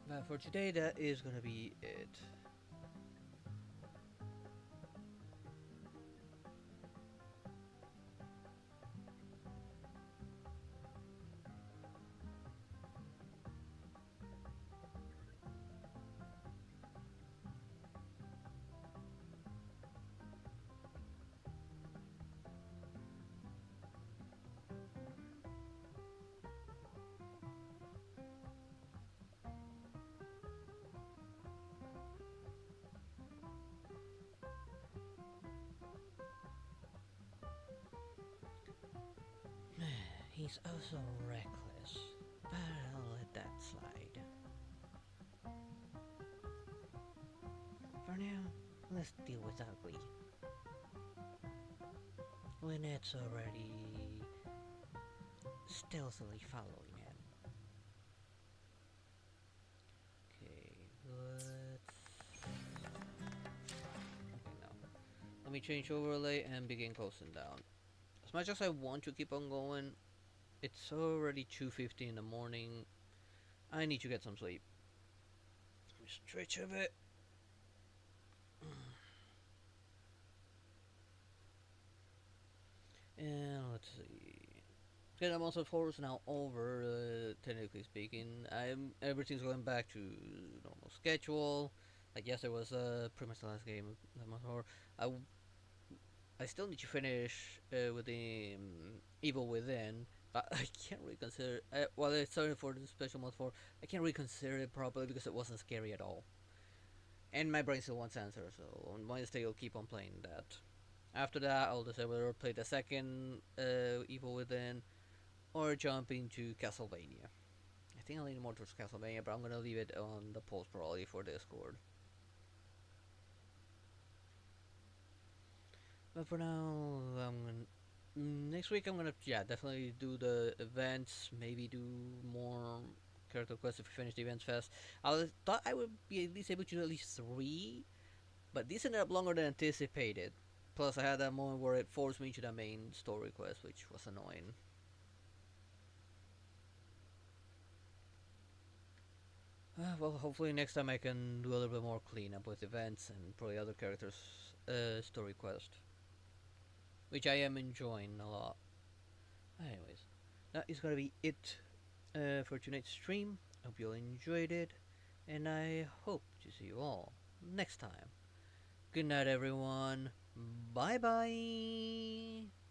But for today, that is gonna be it. He's also reckless, but I'll let that slide. For now, let's deal with ugly. When it's already stealthily following him. Okay, no. Let me change overlay and begin closing down. As much as I want to keep on going, it's already 2:50 in the morning. I need to get some sleep. Let me stretch a bit. And let's see. Okay, I'm also 4 is now over, technically speaking. Everything's going back to normal schedule. Like yesterday was pretty much the last game of that month. I still need to finish with the Evil Within. But I can't really consider well, it's starting for the special mod 4. I can't really consider it properly because it wasn't scary at all. And my brain still wants answers, so on Wednesday I'll keep on playing that. After that, I'll decide whether to play the second Evil Within or jump into Castlevania. I think I'll lean more towards Castlevania, but I'm gonna leave it on the post probably for Discord. But for now, next week I'm gonna definitely do the events, maybe do more character quests if we finish the events fast. I thought I would be at least able to do at least 3, but these ended up longer than anticipated. Plus I had that moment where it forced me to the main story quest, which was annoying. Well, hopefully next time I can do a little bit more cleanup with events and probably other characters story quest, which I am enjoying a lot. Anyways, that is gonna be it for tonight's stream. Hope you all enjoyed it, and I hope to see you all next time. Good night, everyone. Bye bye.